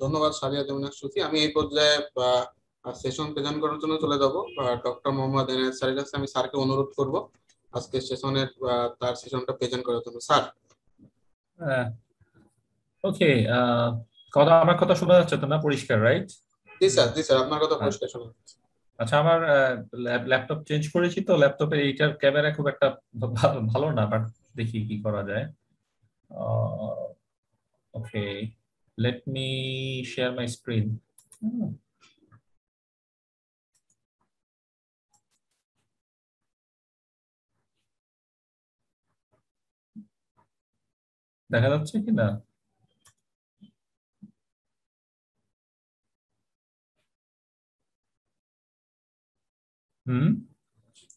ধন্যবাদ সাদিয়া জমিনা শ্রুতি। আমি এই পর্যায়ে সেশন প্রেজেন্ট করার জন্য চলে যাব ডক্টর মোহাম্মদ এনায়েত স্যারের কাছে। আমি স্যারকে অনুরোধ করব আজকে সেশনের তার সেশনটা প্রেজেন্ট করার জন্য। স্যার। ওকে, কথা আমার কথা শোনা যাচ্ছে তো না? পরিষ্কার, রাইট? জি স্যার, জি স্যার, আপনার কথা পরিষ্কার শোনা যাচ্ছে। আচ্ছা, আমার ল্যাপটপ চেঞ্জ করেছি তো ল্যাপটপের এইটার ক্যামেরা খুব একটা ভালো না, বাট দেখি কি করা যায়। Okay, let me share my screen. দেখা যাচ্ছে কি না?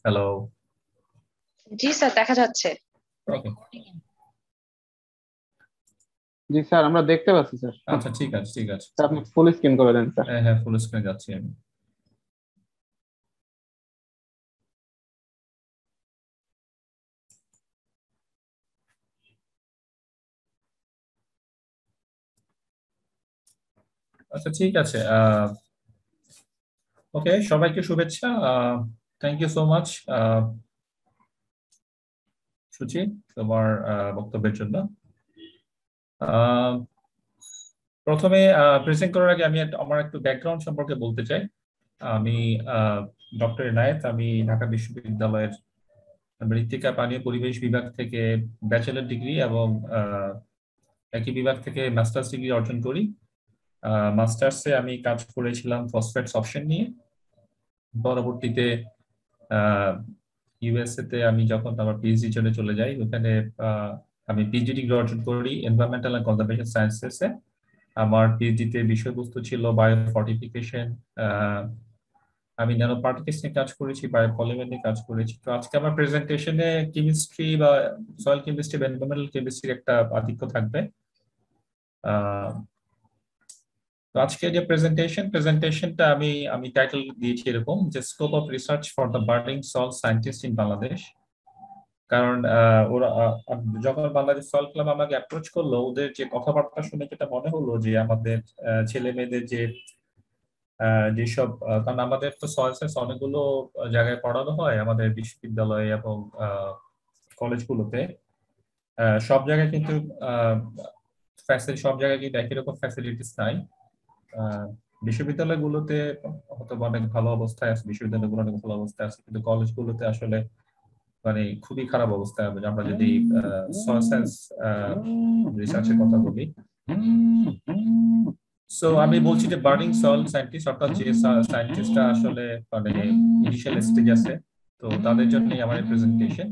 হ্যালো। জি স্যার, দেখা যাচ্ছে। ওকে, জি স্যার, আমরা দেখতে পাচ্ছি স্যার। আচ্ছা ঠিক আছে ঠিক আছে। আপনি ফুল স্ক্রিন করে দেন স্যার। হ্যাঁ হ্যাঁ, ফুল স্ক্রিনে যাচ্ছি আমি। আচ্ছা ঠিক আছে। ওকে, সবাইকে শুভেচ্ছা। থ্যাংক ইউ সো মাচ সুচি তোমার বক্তব্যের জন্য। প্রথমে প্রেজেন্ট করার আগে আমি আমার একটু ব্যাকগ্রাউন্ড সম্পর্কে বলতে চাই। আমি ডক্টর এনায়েত, আমি ঢাকা বিশ্ববিদ্যালয়ের মৃত্তিকা পানীয় পরিবেশ বিভাগ থেকে ব্যাচেলর ডিগ্রি এবং একই বিভাগ থেকে মাস্টার্স ডিগ্রি অর্জন করি। মাস্টার্সে আমি কাজ করেছিলাম ফসফেটস অপশন নিয়ে। পরবর্তীতে ইউএসএ তে আমি যখন আমার পিএইচডি জন্য চলে যাই, ওখানে আমি পিএইচডি ডিগ্রি অর্জন করি এনভায়রনমেন্টাল এন্ড কনজারভেশন সায়েন্সেসে। আমার পিএইচডিতে বিষয়বস্তু ছিল বায়ো ফর্টিফিকেশন। আমি ন্যানো পার্টিকেলস নিয়ে কাজ করেছি, বায়োপলিমার নিয়ে কাজ করেছি। তো আজকে আমার প্রেজেন্টেশনে কেমিস্ট্রি বা সয়েল কেমিস্ট্রি বা এনভায়রনমেন্টাল কেমিস্ট্রির একটা আধিক্য থাকবে। তো আজকে যে প্রেজেন্টেশনটা আমি টাইটেল দিয়েছি এরকম, যে scope of research for the birding soil scientist in Bangladesh. কারণ ওরা যখন বাংলাদেশ সয়েল ক্লাব আমাকে অ্যাপ্রোচ করলো, ওদের যে কথাবার্তা শুনে যেটা মনে হলো যে আমাদের ছেলে মেয়েদের যেসব, কারণ আমাদের তো সয়েল সায়েন্স অনেকগুলো জায়গায় পড়ানো হয় আমাদের বিশ্ববিদ্যালয়ে এবং কলেজগুলোতে। সব জায়গায় কিন্তু সব জায়গায় কিন্তু একই রকম ফ্যাসিলিটিস নাই। বিশ্ববিদ্যালয়গুলোতে হয়তো অনেক ভালো অবস্থায় আছে, বিশ্ববিদ্যালয়গুলো অনেক ভালো অবস্থায় আছে, কিন্তু কলেজগুলোতে আসলে মানে খুবই খারাপ অবস্থা। আমরা যদি সয়েল সায়েন্স রিসার্চের কথা বলি, সো আমি বলছি যে বার্ডিং সয়েল সায়েন্টিস্ট, অর্থাৎ যে সায়েন্টিস্টরা আসলে মানে ইনিশিয়াল স্টেজ আছে, তো তাদের জন্যই আমার প্রেজেন্টেশন।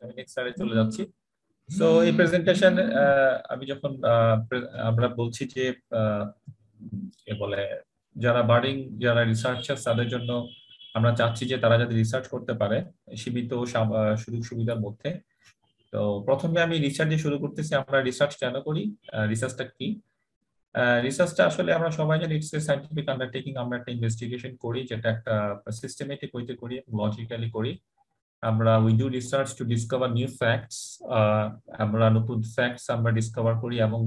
আমি নেক্সট স্লাইডে চলে যাচ্ছি। সো এই প্রেজেন্টেশন আমি যখন আমরা বলছি যে বলে যারা রিসার্চার, তাদের জন্য আমরা চাচ্ছি যে তারা যাতে রিসার্চ করতে পারে সীমিত সুযোগ সুবিধার মধ্যে। তো প্রথমে আমি রিসার্চ দিয়ে শুরু করতেছি। আমরা রিসার্চ কেন করি, রিসার্চটা কি? রিসার্চটা আসলে আমরা সবাই জানি ইটস এ সায়েন্টিফিক আন্ডারটেকিং। আমরা একটা ইনভেস্টিগেশন করি, যেটা একটা সিস্টেমেটিক ওয়েতে করি, লজিক্যালি করি। We do research to discover new facts. আমরা নতুন ফ্যাক্টস আমরা ডিসকভার করি এবং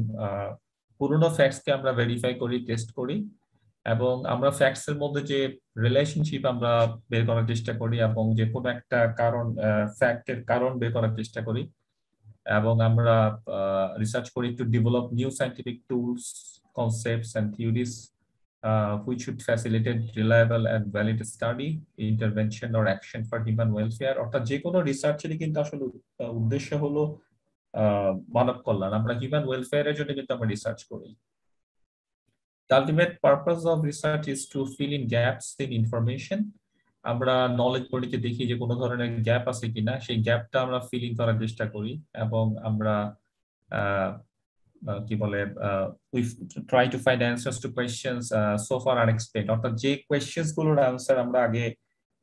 পুরোনো ফ্যাক্টসকে আমরা ভেরিফাই করি, টেস্ট করি, এবং আমরা ফ্যাক্টস এর মধ্যে যে রিলেশনশিপ আমরা বের করার চেষ্টা করি, এবং যে কোনো একটা ফ্যাক্টের কারণ বের করার চেষ্টা করি। এবং আমরা রিসার্চ করি to develop new scientific tools, concepts and theories which should facilitate reliable and valid study, intervention or action for human welfare। অর্থাৎ যে কোনো রিসার্চেরই কিন্তু আসলে উদ্দেশ্য হলো মানব কল্যাণ। আমরা হিউম্যান ওয়েলফেয়ারের জন্য কিন্তু আমরা রিসার্চ করি। The ultimate purpose of research is to fill in gaps in information। আমরা নলেজ বডিতে দেখি যে কোনো ধরনের গ্যাপ আছে কিনা, সেই গ্যাপটা আমরা ফিল ইন করার চেষ্টা করি, এবং আমরা কি বলে we try to find answers to questions so far unexpected. অর্থাৎ যে কোয়েশ্চেনস গুলোর আনসার আমরা আগে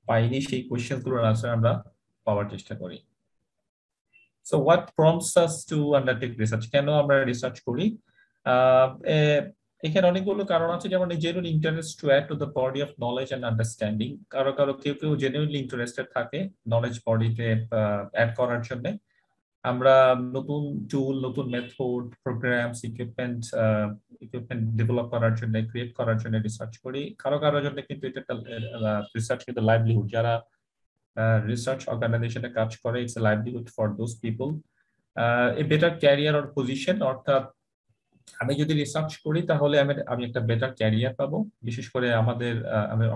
পাইনি, সেই কোয়েশ্চেনস গুলোর আনসার আমরা পাওয়ার চেষ্টা করি। So what prompts us to undertake research? কেন আমরা রিসার্চ করি? এখানে অনেকগুলো কারণ আছে, যেমন genuine interest to add to the body of knowledge and understanding. কারো কারো কেউ কেউ জেনুইনলি ইন্টারেস্টেড থাকে নলেজ বডিতে অ্যাড করার জন্য। আমরা নতুন টুল, নতুন মেথড, প্রোগ্রামস, ইকুইপমেন্ট ডেভেলপ করার জন্য, ক্রিয়েট করার জন্য রিসার্চ করি। কারো কারো জন্য কিন্তু এটা রিসার্চ কিন্তু লাইভলিহুড। যারা রিসার্চ অর্গানাইজেশনে কাজ করে, it's a livelihood for those people. A better career or position, অর্থাৎ আমি যদি রিসার্চ করি তাহলে আমি একটা বেটার ক্যারিয়ার পাবো। বিশেষ করে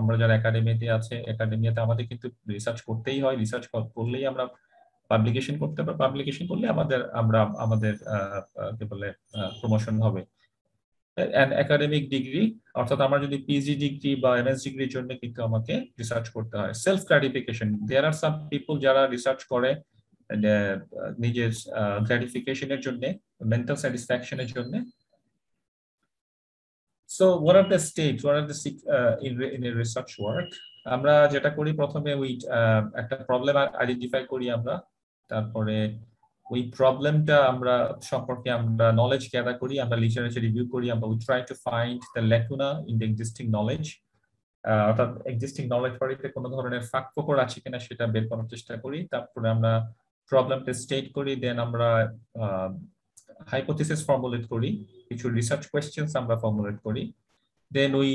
আমরা যারা একাডেমিতে আছে, একাডেমিয়াতে আমাদের কিন্তু রিসার্চ করতেই হয়। রিসার্চ করলেই আমরা পাবলিকেশন করতে পারবো, পাবলিকেশন করলে আমাদের কি বলে প্রমোশন হবে। একাডেমিক ডিগ্রি, অর্থাৎ আমরা যদি পিজি ডিগ্রি বা এমএস ডিগ্রির জন্য কিন্তু আমাকে রিসার্চ করতে হয়। সেলফ গ্র্যাটিফিকেশন, দেয়ার আর সাম পিপল যারা রিসার্চ করে নিজের গ্র্যাটিফিকেশনের জন্য, মেন্টাল স্যাটিসফ্যাকশনের জন্য। So what are the stages, what are the in a research work? আমরা যেটা করি, প্রথমে ওই একটা প্রবলেম আইডেন্টিফাই করি আমরা, তারপরে ওই প্রবলেমটা আমরা সম্পর্কে আমরা নলেজ গ্যাদার করি, আমরা লিটারেচার রিভিউ করি, আমরা we try to find the lacuna in the existing knowledge, অর্থাৎ এক্সিস্টিং নলেজ বডিতে কোনো ধরনের ফাঁক ফোকর আছে কিনা সেটা বের করার চেষ্টা করি। তারপরে আমরা প্রবলেমটা স্টেট করি, দেন আমরা হাইপোথিসিস ফর্মুলেট করি, কিছু রিসার্চ কোয়েশ্চেনস আমরা ফর্মুলেট করি, then we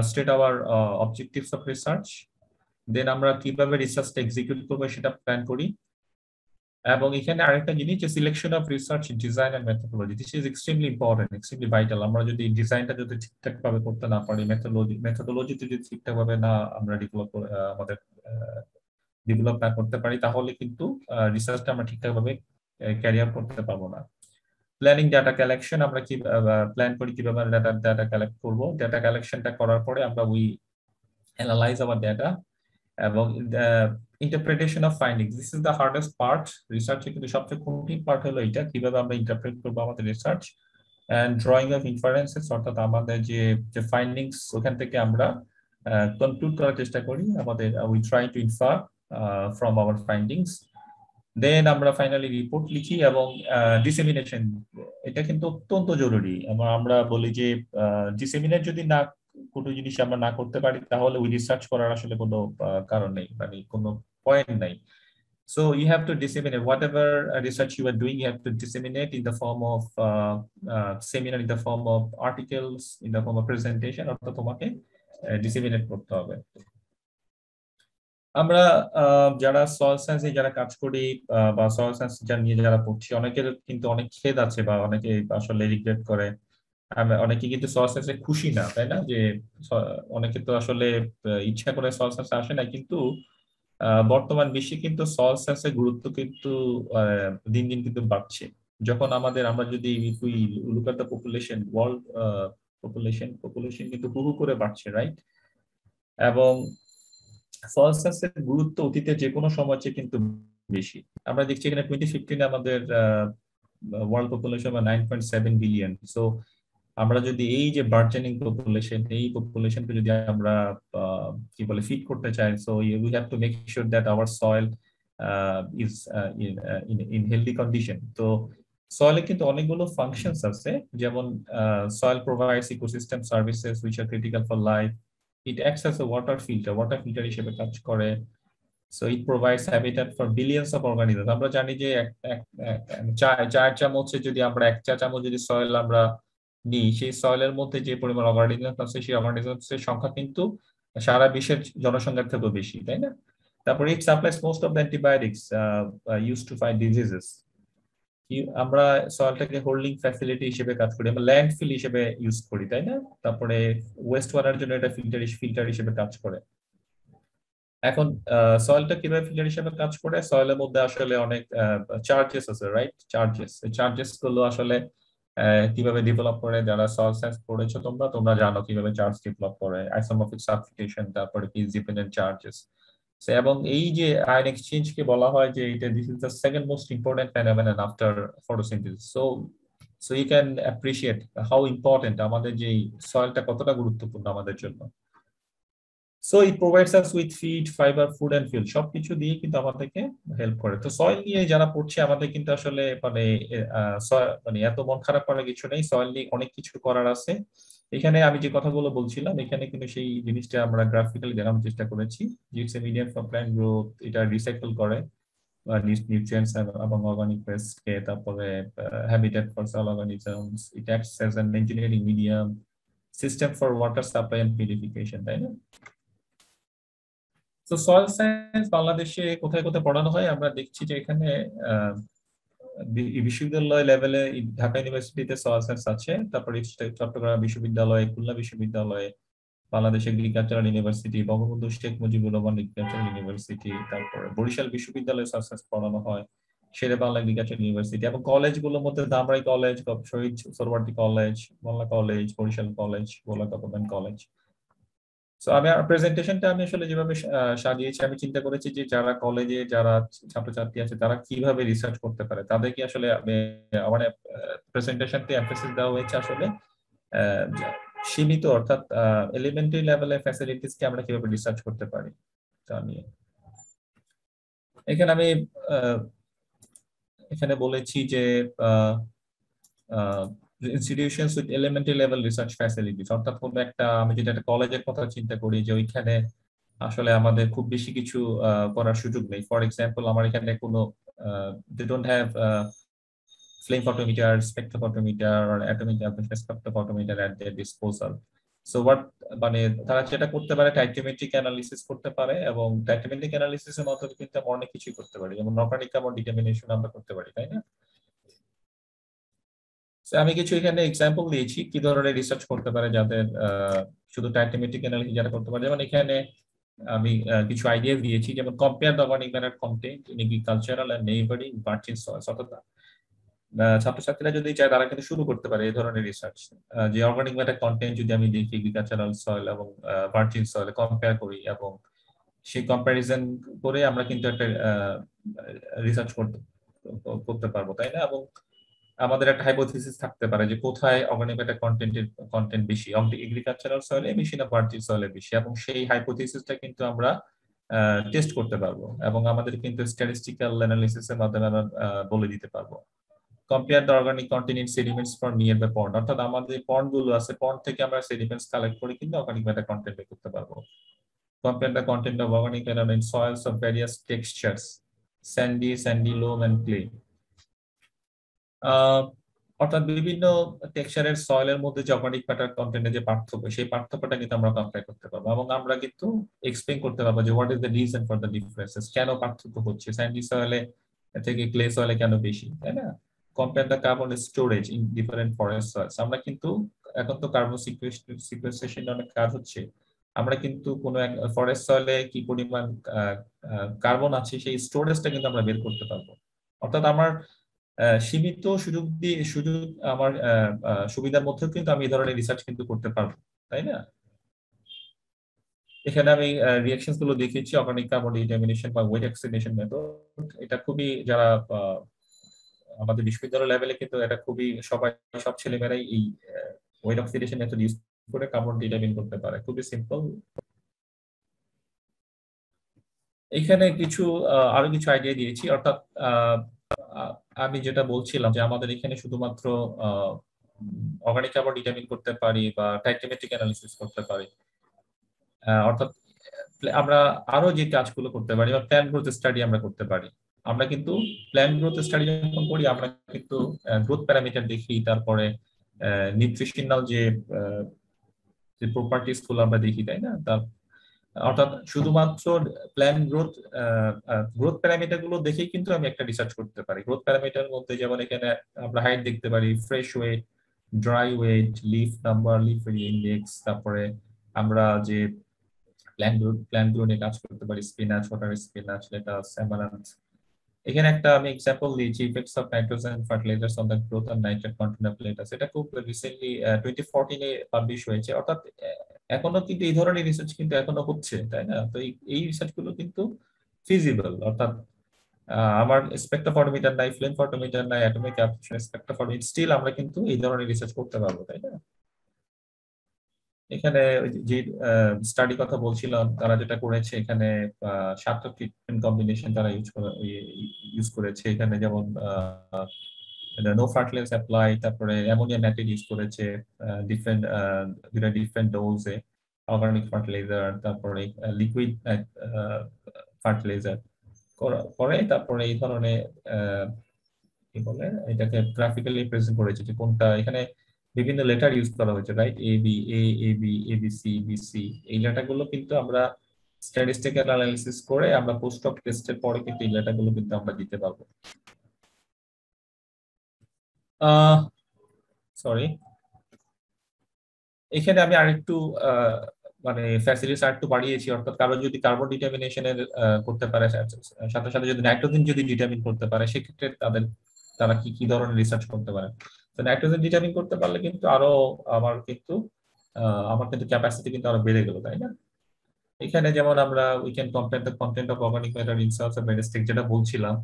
state our objectives of research, then আমরা কিভাবে রিসার্চটা এক্সিকিউট করবো সেটা প্ল্যান করি। এবং এখানে আরেকটা জিনিস, যে selection of research design and methodology, this is extremely important, extremely vital. আমরা যদি ডিজাইনটা যদি ঠিকঠাক ভাবে করতে না পারি, মেথোডোলজি যদি ঠিকঠাক ভাবে না আমরা ডেভেলপ না করতে পারি, তাহলে কিন্তু রিসার্চটা আমরা ঠিকঠাক ভাবে ক্যারি আউট করতে পারবো না। প্ল্যানিং ডাটা কালেকশন, আমরা কি প্ল্যান করি কিভাবে ডাটা কালেক্ট করব। ডাটা কালেকশনটা করার পরে আমরা উই অ্যানালাইজ আওয়ার ডাটা, এবং interpretation of findings, this is the hardest part. রিসার্চে কিন্তু সবচেয়ে কঠিন পার্ট হলো এটা, কিভাবে আমরা ইন্টারপ্রেট করবো আমাদের research. And drawing of inferences, অর্থাৎ আমাদের যে ফাইন্ডিংস ওখান থেকে আমরা কনক্লুড করার চেষ্টা করি, আমাদের we try to infer from our findings. Then আমরা ফাইনালি রিপোর্ট লিখি, এবং ডিসেমিনেশন, এটা কিন্তু অত্যন্ত জরুরি। আমরা বলি যে ডিসেমিনেট যদি না কোনো জিনিস আমরা না করতে পারি, তাহলে ওই রিসার্চ করার আসলে কোনো কারণ নেই, মানে কোনো পয়েন্ট নাই। So you have to disseminate whatever research you are doing. You have to disseminate in the form of seminar, in the form of articles, in the form of presentation, অর্থাৎ তোমাকে disseminate করতে হবে। আমরা যারা soil সায়েন্সে যারা কাজ করি বা সয়েল সায়েন্স নিয়ে যারা পড়ছি, অনেকের কিন্তু অনেক খেদ আছে, বা অনেকে আসলে রিগ্রেট করে। অনেকে কিন্তু সয়েল সায়েন্সে খুশি না, তাই না? যে অনেকে তো আসলে ইচ্ছা করে সয়েল সায়েন্সে আসে না, কিন্তু বর্তমান বিশ্বে কিন্তু সয়েল সায়েন্সের গুরুত্ব কিন্তু দিন দিন কিন্তু বাড়ছে। যখন আমরা যদি look at the population, world population কিন্তু হু হু করে বাড়ছে, রাইট? এবং সয়েল সায়েন্সের গুরুত্ব অতীতে যে কোনো সময় চেয়ে কিন্তু বেশি। আমরা দেখছি এখানে 2015 আমাদের ওয়ার্ল্ড পপুলেশন 9.7 বিলিয়ন। সো আমরা যদি এই যে বার্জেনিং পপুলেশন, এই পপুলেশনকে যদি আমরা কি বলে ফিড করতে চাই, so we have to make sure that our soil is in healthy condition. তো সয়েলে কিন্তু অনেকগুলো ফাংশনস আছে, যেমন soil provides ecosystem services which are critical for life. It acts as a water filter হিসেবে কাজ করে। So it provides habitat for billions of organisms. আমরা জানি যে চার চামচে যদি আমরা 1 চা চামচ যদি সয়েল আমরা নিই, সেই সয়েলের মধ্যে যে পরিমাণ অর্গানিজম আছে, সেই অর্গানিজমসের সংখ্যা কিন্তু সারা বিশ্বের জনসংখ্যার থেকেও বেশি, তাই না? তারপরে it supplies most of the antibiotics used to fight diseases. আমরা সয়েলটাকে হোল্ডিং ফ্যাসিলিটি হিসেবে কাজ করি, আমরা ল্যান্ডফিল হিসেবে ইউজ করি, তাই না? তারপরে ওয়েস্ট ওয়াটার জন্য এটা ফিল্টার হিসেবে কাজ করে। এখন সয়েলটা কিভাবে ফিল্টার হিসেবে কাজ করে? সয়েলের মধ্যে আসলে অনেক চার্জেস আছে, রাইট? চার্জেস গুলো আসলে কিভাবে ডেভেলপ করে, যারা সয়েল সায়েন্স পড়েছো তোমরা জানো কিভাবে চার্জ ডেভেলপ করে, আইসোমরফিক সাবস্টিটিউশন, তারপরে পিস ডিপেন্ডেন্ট চার্জেস। এবং এই যে আয়ন এক্সচেঞ্জ কে বলা হয় যে এটা this is the second most important phenomenon after photosynthesis. So you can appreciate how important আমাদের যে সয়েলটা কতটা গুরুত্বপূর্ণ আমাদের জন্য। So it provides us with feed, fibre, food and fuel, সবকিছু দিয়ে কিন্তু আমাদেরকে হেল্প করে। তো সয়েল নিয়ে যারা পড়ছে, আমাদের কিন্তু আসলে মানে এত মন খারাপ করার কিছু নেই। সয়েল নিয়ে অনেক কিছু করার আছে। এখানে আমি যে কথাগুলো বলছিলাম এখানে কিন্তু সেই জিনিসটা আমরা গ্রাফিক্যালি দেখানোর চেষ্টা করেছি যে it's a medium for plant growth, এটা রিসাইকেল করে নিউট্রিয়েন্টস এবং অর্গানিক ওয়েস্টকে, তারপরে habitat for soil organisms, it acts as an engineering medium, system for water supply and purification, তাই না? তো সয়েল সায়েন্স বাংলাদেশে কোথায় কোথায় পড়ানো হয় আমরা দেখছি যে এখানে বিশ্ববিদ্যালয় লেভেলে ঢাকা ইউনিভার্সিটিতে সয়েল সায়েন্স আছে, তারপরে চট্টগ্রাম বিশ্ববিদ্যালয়, খুলনা বিশ্ববিদ্যালয়, Bangladesh agricultural university, Bangabandhu Sheikh Mujibur Rahman agricultural university, তারপরে বরিশাল বিশ্ববিদ্যালয়ে সয়েল সায়েন্স পড়ানো হয়, শেরে বাংলা এগ্রিকালচারাল ইউনিভার্সিটি, এবং কলেজগুলোর মধ্যে ধামরাই কলেজ, শহীদ সোহরাওয়ার্দী কলেজ, মোল্লা কলেজ, বরিশাল কলেজ, ভোলা গভর্নমেন্ট কলেজ। সো আমি প্রেজেন্টেশনটা আমি আসলে যেভাবে সাজিয়েছি, আমি চিন্তা করেছি যে যারা কলেজে যারা ছাত্রছাত্রী আছে তারা কিভাবে রিসার্চ করতে পারে, তাদেরকে আসলে মানে প্রেজেন্টেশনতে এমফাসিস দেওয়া হয়েছে আসলে সীমিত, অর্থাৎ এলিমেন্টারি লেভেলের ফ্যাসিলিটিসকে আমরা কিভাবে রিসার্চ করতে পারি তা নিয়ে। এখানে আমি এখানে বলেছি যে institutions with elementary level research facilities, অর্থাৎ কোনো একটা, আমি যদি একটা কলেজের কথা চিন্তা করি যে ওইখানে আসলে আমাদের খুব বেশি কিছু করার সুযোগ নেই। ফর এক্সাম্পল, আমার এখানে কোনো they don't have flame photometer, spectrophotometer or atomic spectrophotometer at their disposal. So what মানে তারা যেটা করতে পারে টাইটোমেট্রিক অ্যানালিসিস করতে পারে, এবং টাইটোমেট্রিক অ্যানালিসিসের মাধ্যমে কিন্তু আমরা অনেক কিছু করতে পারি, যেমন অর্গানিক কার্বন ডিটারমিনেশন আমরা করতে পারি, তাই না? আমি কিছু এখানে এক্সাম্পল দিয়েছি কি ধরনের রিসার্চ করতে পারে যাদের শুধু টাইটোমেট্রিক অ্যানালিসিস যারা করতে পারে। যেমন এখানে আমি কিছু আইডিয়া দিয়েছি, যেমন compare the organic matter content in agricultural and neighbouring virgin soils, অর্থাৎ ছাত্রছাত্রীরা যদি চায় তারা কিন্তু শুরু করতে পারে এই ধরনের রিসার্চ, যে অর্গানিক ম্যাটার কন্টেন্ট যদি আমি দেখি এগ্রিকালচারাল সয়েল এবং ভার্জিন সয়েল কম্পেয়ার করি, এবং সেই কম্প্যারিজন করে আমরা কিন্তু একটা রিসার্চ করতে পারবো, তাই না? এবং আমাদের একটা হাইপোথিসিস থাকতে পারে যে কোথায় অর্গানিক ম্যাটার কন্টেন্ট বেশি, এগ্রিকালচারাল সয়েলে বেশি না ভার্জিন সয়েলে বেশি, এবং সেই হাইপোথিসিসটা কিন্তু আমরা টেস্ট করতে পারবো, এবং আমাদের কিন্তু স্ট্যাটিস্টিক্যাল অ্যানালিসিসের মাধ্যমে আমরা বলে দিতে পারবো। Compare the organic content in sediments from nearby pond, অর্থাৎ আমাদের পন্ড গুলো আছে, পন্ড থেকে আমরা সেডিমেন্টস কালেক্ট করে কিন্তু অর্গানিক ম্যাটার কন্টেন্ট বের করতে পারবো। Compare the content of organic matter in soil's of various textures, Sandy, লোম এন্ড ক্লে, অর্থাৎ বিভিন্ন টেক্সচারের সয়েলের মধ্যে যে অর্গানিক ম্যাটার কন্টেন্টের যে পার্থক্য, সেই পার্থক্যটা কিন্তু আমরা কম্পেয়ার করতে পারবো, এবং আমরা কিন্তু এক্সপ্লেইন করতে পারবো যে what is the reason for the differences, কেন পার্থক্য হচ্ছে স্যান্ডি সয়েলে থেকে ক্লে সয়েলে কেন বেশি, তাই না? Compare the carbon storage in different forest soil's, আমরা কিন্তু এখন তো কার্বন সিকুয়েস্ট্রেশন অনেক কাজ হচ্ছে, আমরা কিন্তু কোনো এক ফরেস্ট সয়েলে কি পরিমাণ কার্বন আছে সেই স্টোরেজটা কিন্তু আমরা বের করতে পারবো। অর্থাৎ আমার সীমিত সুযোগ আমার সুবিধার মধ্যেও কিন্তু আমি এই ধরনের রিসার্চ কিন্তু করতে পারবো, তাই না? এখানে আমি রিঅ্যাকশনস গুলো দেখিয়েছি, অর্গানিক কার্বন ডিটারমিনেশন বা ওয়েট অক্সিডেশন মেথড, এটা খুবই যারা আমাদের বিশ্ববিদ্যালয় লেভেলে কিন্তু এটা খুবই সব ছেলেমেয়েরাই এই ওয়েট অক্সিডেশন মেথড ইউজ করে কার্বন ডিটারমিন করতে পারে, খুবই সিম্পল। এখানে আরো কিছু আইডিয়া দিয়েছি, অর্থাৎ আমি যেটা বলছিলাম যে আমাদের এখানে শুধুমাত্র অর্গানিক কার্বন ডিটারমিন করতে পারি বা টাইটোমেট্রিক অ্যানালিসিস করতে পারি, অর্থাৎ আমরা আরো যে কাজগুলো করতে পারি বা প্ল্যান্ট গ্রোথ স্টাডি আমরা করতে পারি। আমরা কিন্তু প্ল্যান্ট গ্রোথ স্টাডি যখন করি আমরা কিন্তু গ্রোথ প্যারামিটার দেখি, তারপরে নিউট্রিশনাল যে প্রপার্টিস গুলো আমরা দেখি, তাই না? অর্থাৎ শুধুমাত্র প্ল্যান্ট গ্রোথ প্যারামিটার গুলো দেখেই কিন্তু আমি একটা রিসার্চ করতে পারি। গ্রোথ প্যারামিটার মধ্যে যেমন এখানে আমরা হাইট দেখতে পারি, fresh weight, dry weight, leaf number, leaf index, তারপরে আমরা যে প্ল্যান্ট গুলো নিয়ে কাজ করতে পারি, spinach, water spinach, lettuce, amaranth. এখানে একটা আমি এক্সাম্পল দিয়েছি, effects of nitrogen fertilizers on the growth and nitrate content of lettuce, এটা খুব রিসেন্টলি 2014 এ পাবলিশ হয়েছে। অর্থাৎ এখনো কিন্তু এই ধরনের রিসার্চ কিন্তু এখনো হচ্ছে, তাই না? তো এই রিসার্চ গুলো কিন্তু ফিজিবল, অর্থাৎ আমার স্পেকট্রোফটোমিটার নাই, ফ্লেম ফটোমিটার নাই, অ্যাটমিক অ্যাবসর্পশন স্পেকট্রোফটোমিটার, স্টিল আমরা কিন্তু এই ধরনের রিসার্চ করতে পারবো, তাই না? এখানে যে স্টাডি কথা বলছিলাম, তারা যেটা করেছে এখানে 7টা ট্রিটমেন্ট কম্বিনেশন তারা ইউজ করেছে এখানে, যেমন নো ফার্টিলাইজার অ্যাপ্লাই, তারপরে অ্যামোনিয়া নাইট্রেট ইউজ করেছে ডিফারেন্ট দুটা ডিফারেন্ট ডোজে, অর্গানিক ফার্টিলাইজার, তারপরে লিকুইড ফার্টিলাইজার করে, তারপরে এই ধরনের কি বলে এটাকে গ্রাফিক্যালি প্রেজেন্ট করেছে যে কোনটা এখানে বিভিন্ন লেটার ইউজ করা হয়েছে, right? A B, A B, ABC, BC, এই লেটারগুলো কিন্তু আমরা স্ট্যাটিস্টিক্যাল অ্যানালিসিস করে আমরা পোস্ট অফ টেস্টের পরে কিন্তু এই লেটারগুলো কিন্তু আমরা দিতে পারবো। সরি, এখানে আমি আরেকটু মানে ফ্যাসিলিটিস আরেকটু বাড়িয়েছি, অর্থাৎ কারো যদি কার্বন ডিটারমিনেশনের করতে পারে, সাথে সাথে যদি নাইট্রোজেন যদি ডিটারমিন করতে পারে, সেক্ষেত্রে তারা কি কি ধরনের রিসার্চ করতে পারে। তো নাইট্রোজেন ডিটারমিন করতে পারলে কিন্তু আরো আমার কিন্তু ক্যাপাসিটি কিন্তু আরো বেড়ে গেল, তাই না? এখানে যেমন আমরা we can compare the content of organic matter in soil's of various যেটা বলছিলাম,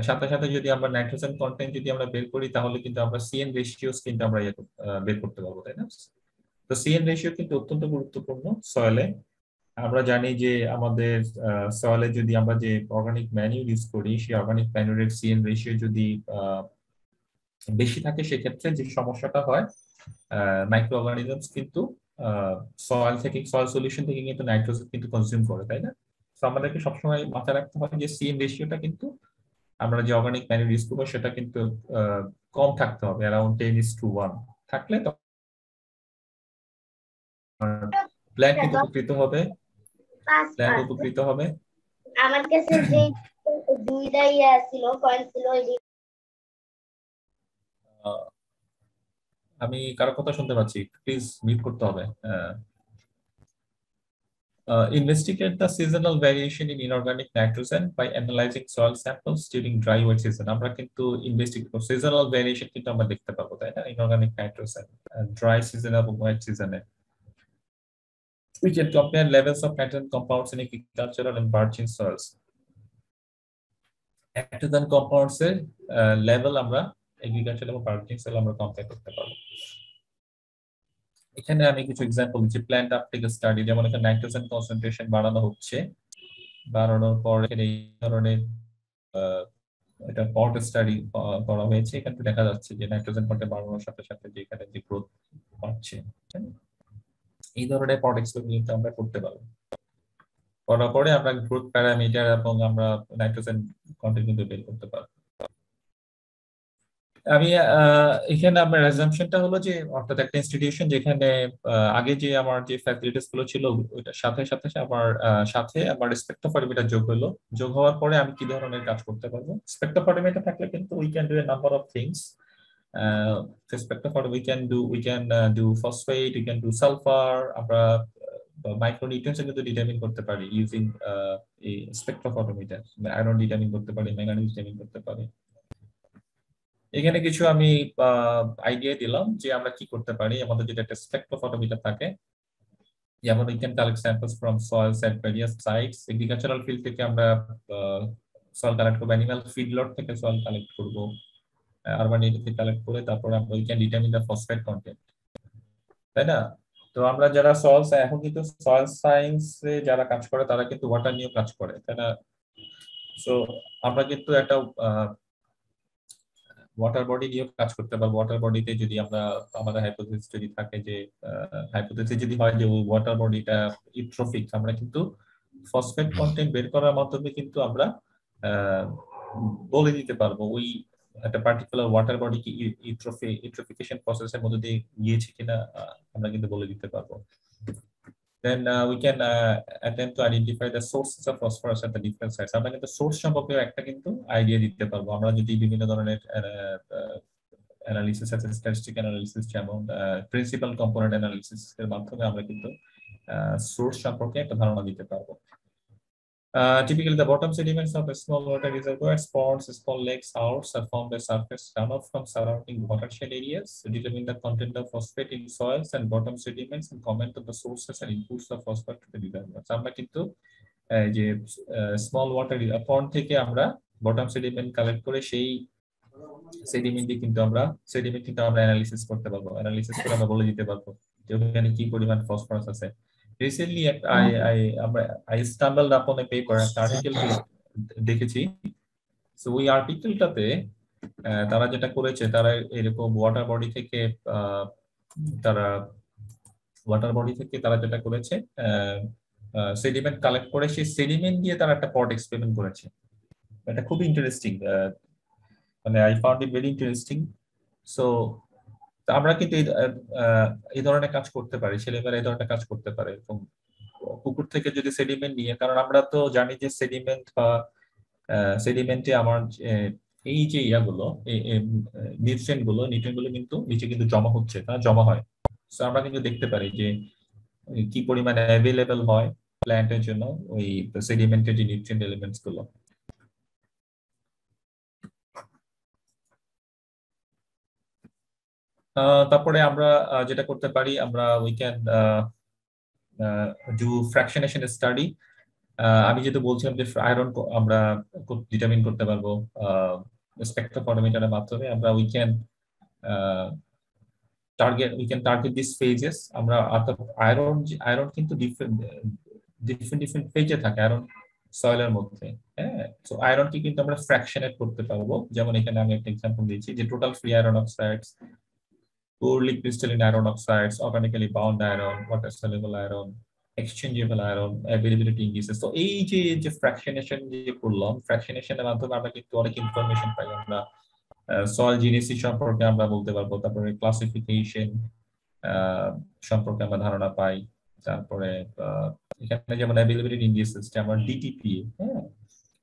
সাথে সাথে যদি আমরা নাইট্রোজেন কন্টেন্ট যদি আমরা বের করি তাহলে কিন্তু আমরা সিএন রেশিওস কিন্তু আমরা বের করতে পারবো, তাই না? তো সিএন রেশিও কিন্তু অত্যন্ত গুরুত্বপূর্ণ সয়েলে। আমরা জানি যে আমাদের সয়েলে যদি আমরা যে অর্গানিক ম্যানিউর ইউজ করি, সেই অর্গানিক ম্যানিউরের সিএন রেশিও যদি বেশি থাকে, সেক্ষেত্রে যে সমস্যাটা হয়, মাইক্রো অর্গানিজমস কিন্তু সয়েল সলিউশন থেকে কিন্তু নাইট্রোজেন কিন্তু কনজিউম করে, তাই না? তো আমাদেরকে সবসময় মাথায় রাখতে হবে যে সিএন রেশিওটা কিন্তু আমরা যে অর্গানিক ম্যানিউর ইউজ করবো সেটা কিন্তু কম থাকতে হবে, অ্যারাউন্ড 10:1 থাকলে প্ল্যান্ট কিন্তু উপকৃত হবে। আমার কাছে যে দুইটাই ছিল, কয়েন ছিল, আমি কারো কথা শুনতে পাচ্ছি, প্লিজ মিউট করতে হবে। Investigate the seasonal variation in inorganic nitrogen by analyzing soil samples during dry wet season. আমরা কিন্তু ইনভেস্টিগেট করব seasonal variation কিন্তু আমরা দেখতে পাবো, তাই না? ইনঅর্গানিক নাইট্রোজেন ড্রাই সিজন এবং ওয়েট সিজনে। We can compare levels of nitrogen compounds in agricultural and virgin soils. Nitrogen compounds এর লেভেল আমরা এগ্রিকালচারাল এবং ভার্জিন সয়েল আমরা কম্পেয়ার করতে পারবো। এখানে আমি কিছু এক্সাম্পল দিচ্ছি। প্ল্যান্ট আপটেক স্টাডি, যেমন এখানে নাইট্রোজেন কনসেন্ট্রেশন বাড়ানো হচ্ছে, বাড়ানোর পর এখানে এই ধরনের এটা পট স্টাডি করা হয়েছে। এখানে দেখা যাচ্ছে যে নাইট্রোজেন কন্টেন্ট বাড়ানোর সাথে সাথে যে এখানে যে গ্রোথ হচ্ছে, এই ধরনের পট এক্সপেরিমেন্ট আমরা করতে পারবো। করার পরে আমরা গ্রোথ প্যারামিটার এবং আমরা নাইট্রোজেন কন্টেন্ট কিন্তু বের করতে পারবো। আমি এখানে আমার অ্যাজাম্পশনটা হলো যে অর্থাৎ একটা ইনস্টিটিউশন যেখানে আগে যে আমার যে ফ্যাসিলিটিস গুলো ছিল ওইটার সাথে সাথে আমার স্পেকট্রোফটোমিটার যোগ হওয়ার পরে আমি কি ধরনের কাজ করতে পারবো। স্পেকট্রোফটোমিটার থাকলে কিন্তু we can do a number of things. Spectrophotometer we can do phosphate, we can do sulphur, আমরা মাইক্রোনিউট্রিয়েন্টস কিন্তু ডিটারমিন করতে পারি ইউজিং এই স্পেকট্রোফটোমিটার। আয়রন ডিটারমিন করতে পারি, ম্যাঙ্গানিজ ডিটারমিন করতে পারি। এখানে কিছু আমি আইডিয়া দিলাম যে আমরা কি করতে পারি। আমাদের যেটা একটা স্পেকট্রোফটোমিটার থাকে, যেমন we can collect samples from soils at various sites. Agricultural field থেকে আমরা সয়েল কালেক্ট করবো, অ্যানিমাল ফিডলট থেকে সয়েল কালেক্ট করবো, আরবান এরিয়া থেকে কালেক্ট করে তারপর আমরা we can determine the phosphate content, তাই না? তো আমরা যারা এখন কিন্তু সয়েল সায়েন্সে যারা কাজ করে তারা কিন্তু ওয়াটার নিয়ে কাজ করে, তাই না? সো আমরা কিন্তু একটা ওয়াটার বডি নিয়ে কাজ করতে পারবো। ওয়াটার বডিতে যদি আমরা আমাদের হাইপোথিসিস যদি থাকে যে হাইপোথিসিস যদি হয় যে ওই ওয়াটার বডিটা ইউট্রোফিক, আমরা কিন্তু ফসফেট কন্টেন্ট বের করার মাধ্যমে কিন্তু আমরা বলে দিতে পারবো ওই একটা পার্টিকুলার ওয়াটার বডি কি ইউট্রোফিকেশন প্রসেসের মধ্যে দিয়ে গিয়েছে কিনা আমরা কিন্তু বলে দিতে পারবো। Then we can attempt to identify the sources of phosphorus at the different sites. আমরা কিন্তু সোর্স সম্পর্কে একটা কিন্তু আইডিয়া দিতে পারবো। আমরা যদি বিভিন্ন ধরনের অ্যানালিসিস আছে, স্ট্যাটিস্টিক অ্যানালিসিস, যেমন প্রিন্সিপাল কম্পোনেন্ট অ্যানালিসিস এর মাধ্যমে আমরা কিন্তু সোর্স সম্পর্কে একটা ধারণা দিতে পারবো। Typically, the bottom sediments of a small water reservoirs, ponds, small lakes, outs are formed by surface runoff from surrounding watershed areas. So determine the content of phosphate in soils and bottom sediments and comment on the sources and inputs of phosphate to the reservoirs. আমরা কিন্তু যে small water পন্ড থেকে আমরা bottom sediment collect করে সেই sediment কিন্তু আমরা analysis করতে পারবো। অ্যানালিসিস করে আমরা বলে দিতে পারবো যে ওখানে কি পরিমাণ ফসফরাস আছে। Recently, I stumbled upon a paper, an article দেখেছি। So ওই আর্টিকেলটাতে তারা যেটা করেছে, তারা এরকম ওয়াটার বডি থেকে তারা যেটা করেছে, সেডিমেন্ট কালেক্ট করে সেই সেডিমেন্ট দিয়ে তারা একটা পট এক্সপেরিমেন্ট করেছে। এটা খুবই ইন্টারেস্টিং, মানে I found it very interesting. So আমরা কিন্তু এই ধরনের কাজ করতে পারি, ছেলেমেয়েরা এই ধরনের কাজ করতে পারে এবং পুকুর থেকে যদি সেডিমেন্ট নিয়ে, কারণ আমরা তো জানি যে সেডিমেন্ট বা সেডিমেন্টে আমার এই যে ইয়াগুলো, নিউট্রিয়েন্ট গুলো কিন্তু নিচে কিন্তু জমা হচ্ছে, জমা হয়। সো আমরা কিন্তু দেখতে পারি যে কি পরিমাণে অ্যাভেলেবল হয় প্ল্যান্টের জন্য ওই সেডিমেন্টের যে নিউট্রিয়েন্ট এলিমেন্টস গুলো। তারপরে আমরা যেটা করতে পারি, আমরা উই ক্যান ডু ফ্র্যাকশনেশন স্টাডি। আমি যেটা বলছিলাম যে আয়রন আমরা ডিটারমিন করতে পারবো স্পেকট্রোফটোমিটারের মাধ্যমে। আমরা we can target this phases. আমরা আয়রন কিন্তু ডিফারেন্ট ফেজে থাকে আয়রন সয়েলের মধ্যে। হ্যাঁ, তো আয়রনকে কিন্তু আমরা ফ্র্যাকশনেট করতে পারবো। যেমন এখানে আমি একটা এক্সাম্পল দিয়েছি যে total free iron oxides, poorly crystalline iron oxides, organically bound iron, water soluble iron, exchangeable iron, availability indices। তো এই যে ফ্র্যাকশনেশন যে করলাম, ফ্র্যাকশনেশনের মাধ্যমে আমরা কিন্তু অনেক ইনফরমেশন পাই। আমরা সয়েল জিনেসিস সম্পর্কে আমরা বলতে পারবো, তারপরে ক্লাসিফিকেশন সম্পর্কে আমরা ধারণা পাই। তারপরে এখানে যেমন অ্যাভেলেবিলিটি ইন্ডিসেস, যেমন ডিটিপিএ, হ্যাঁ,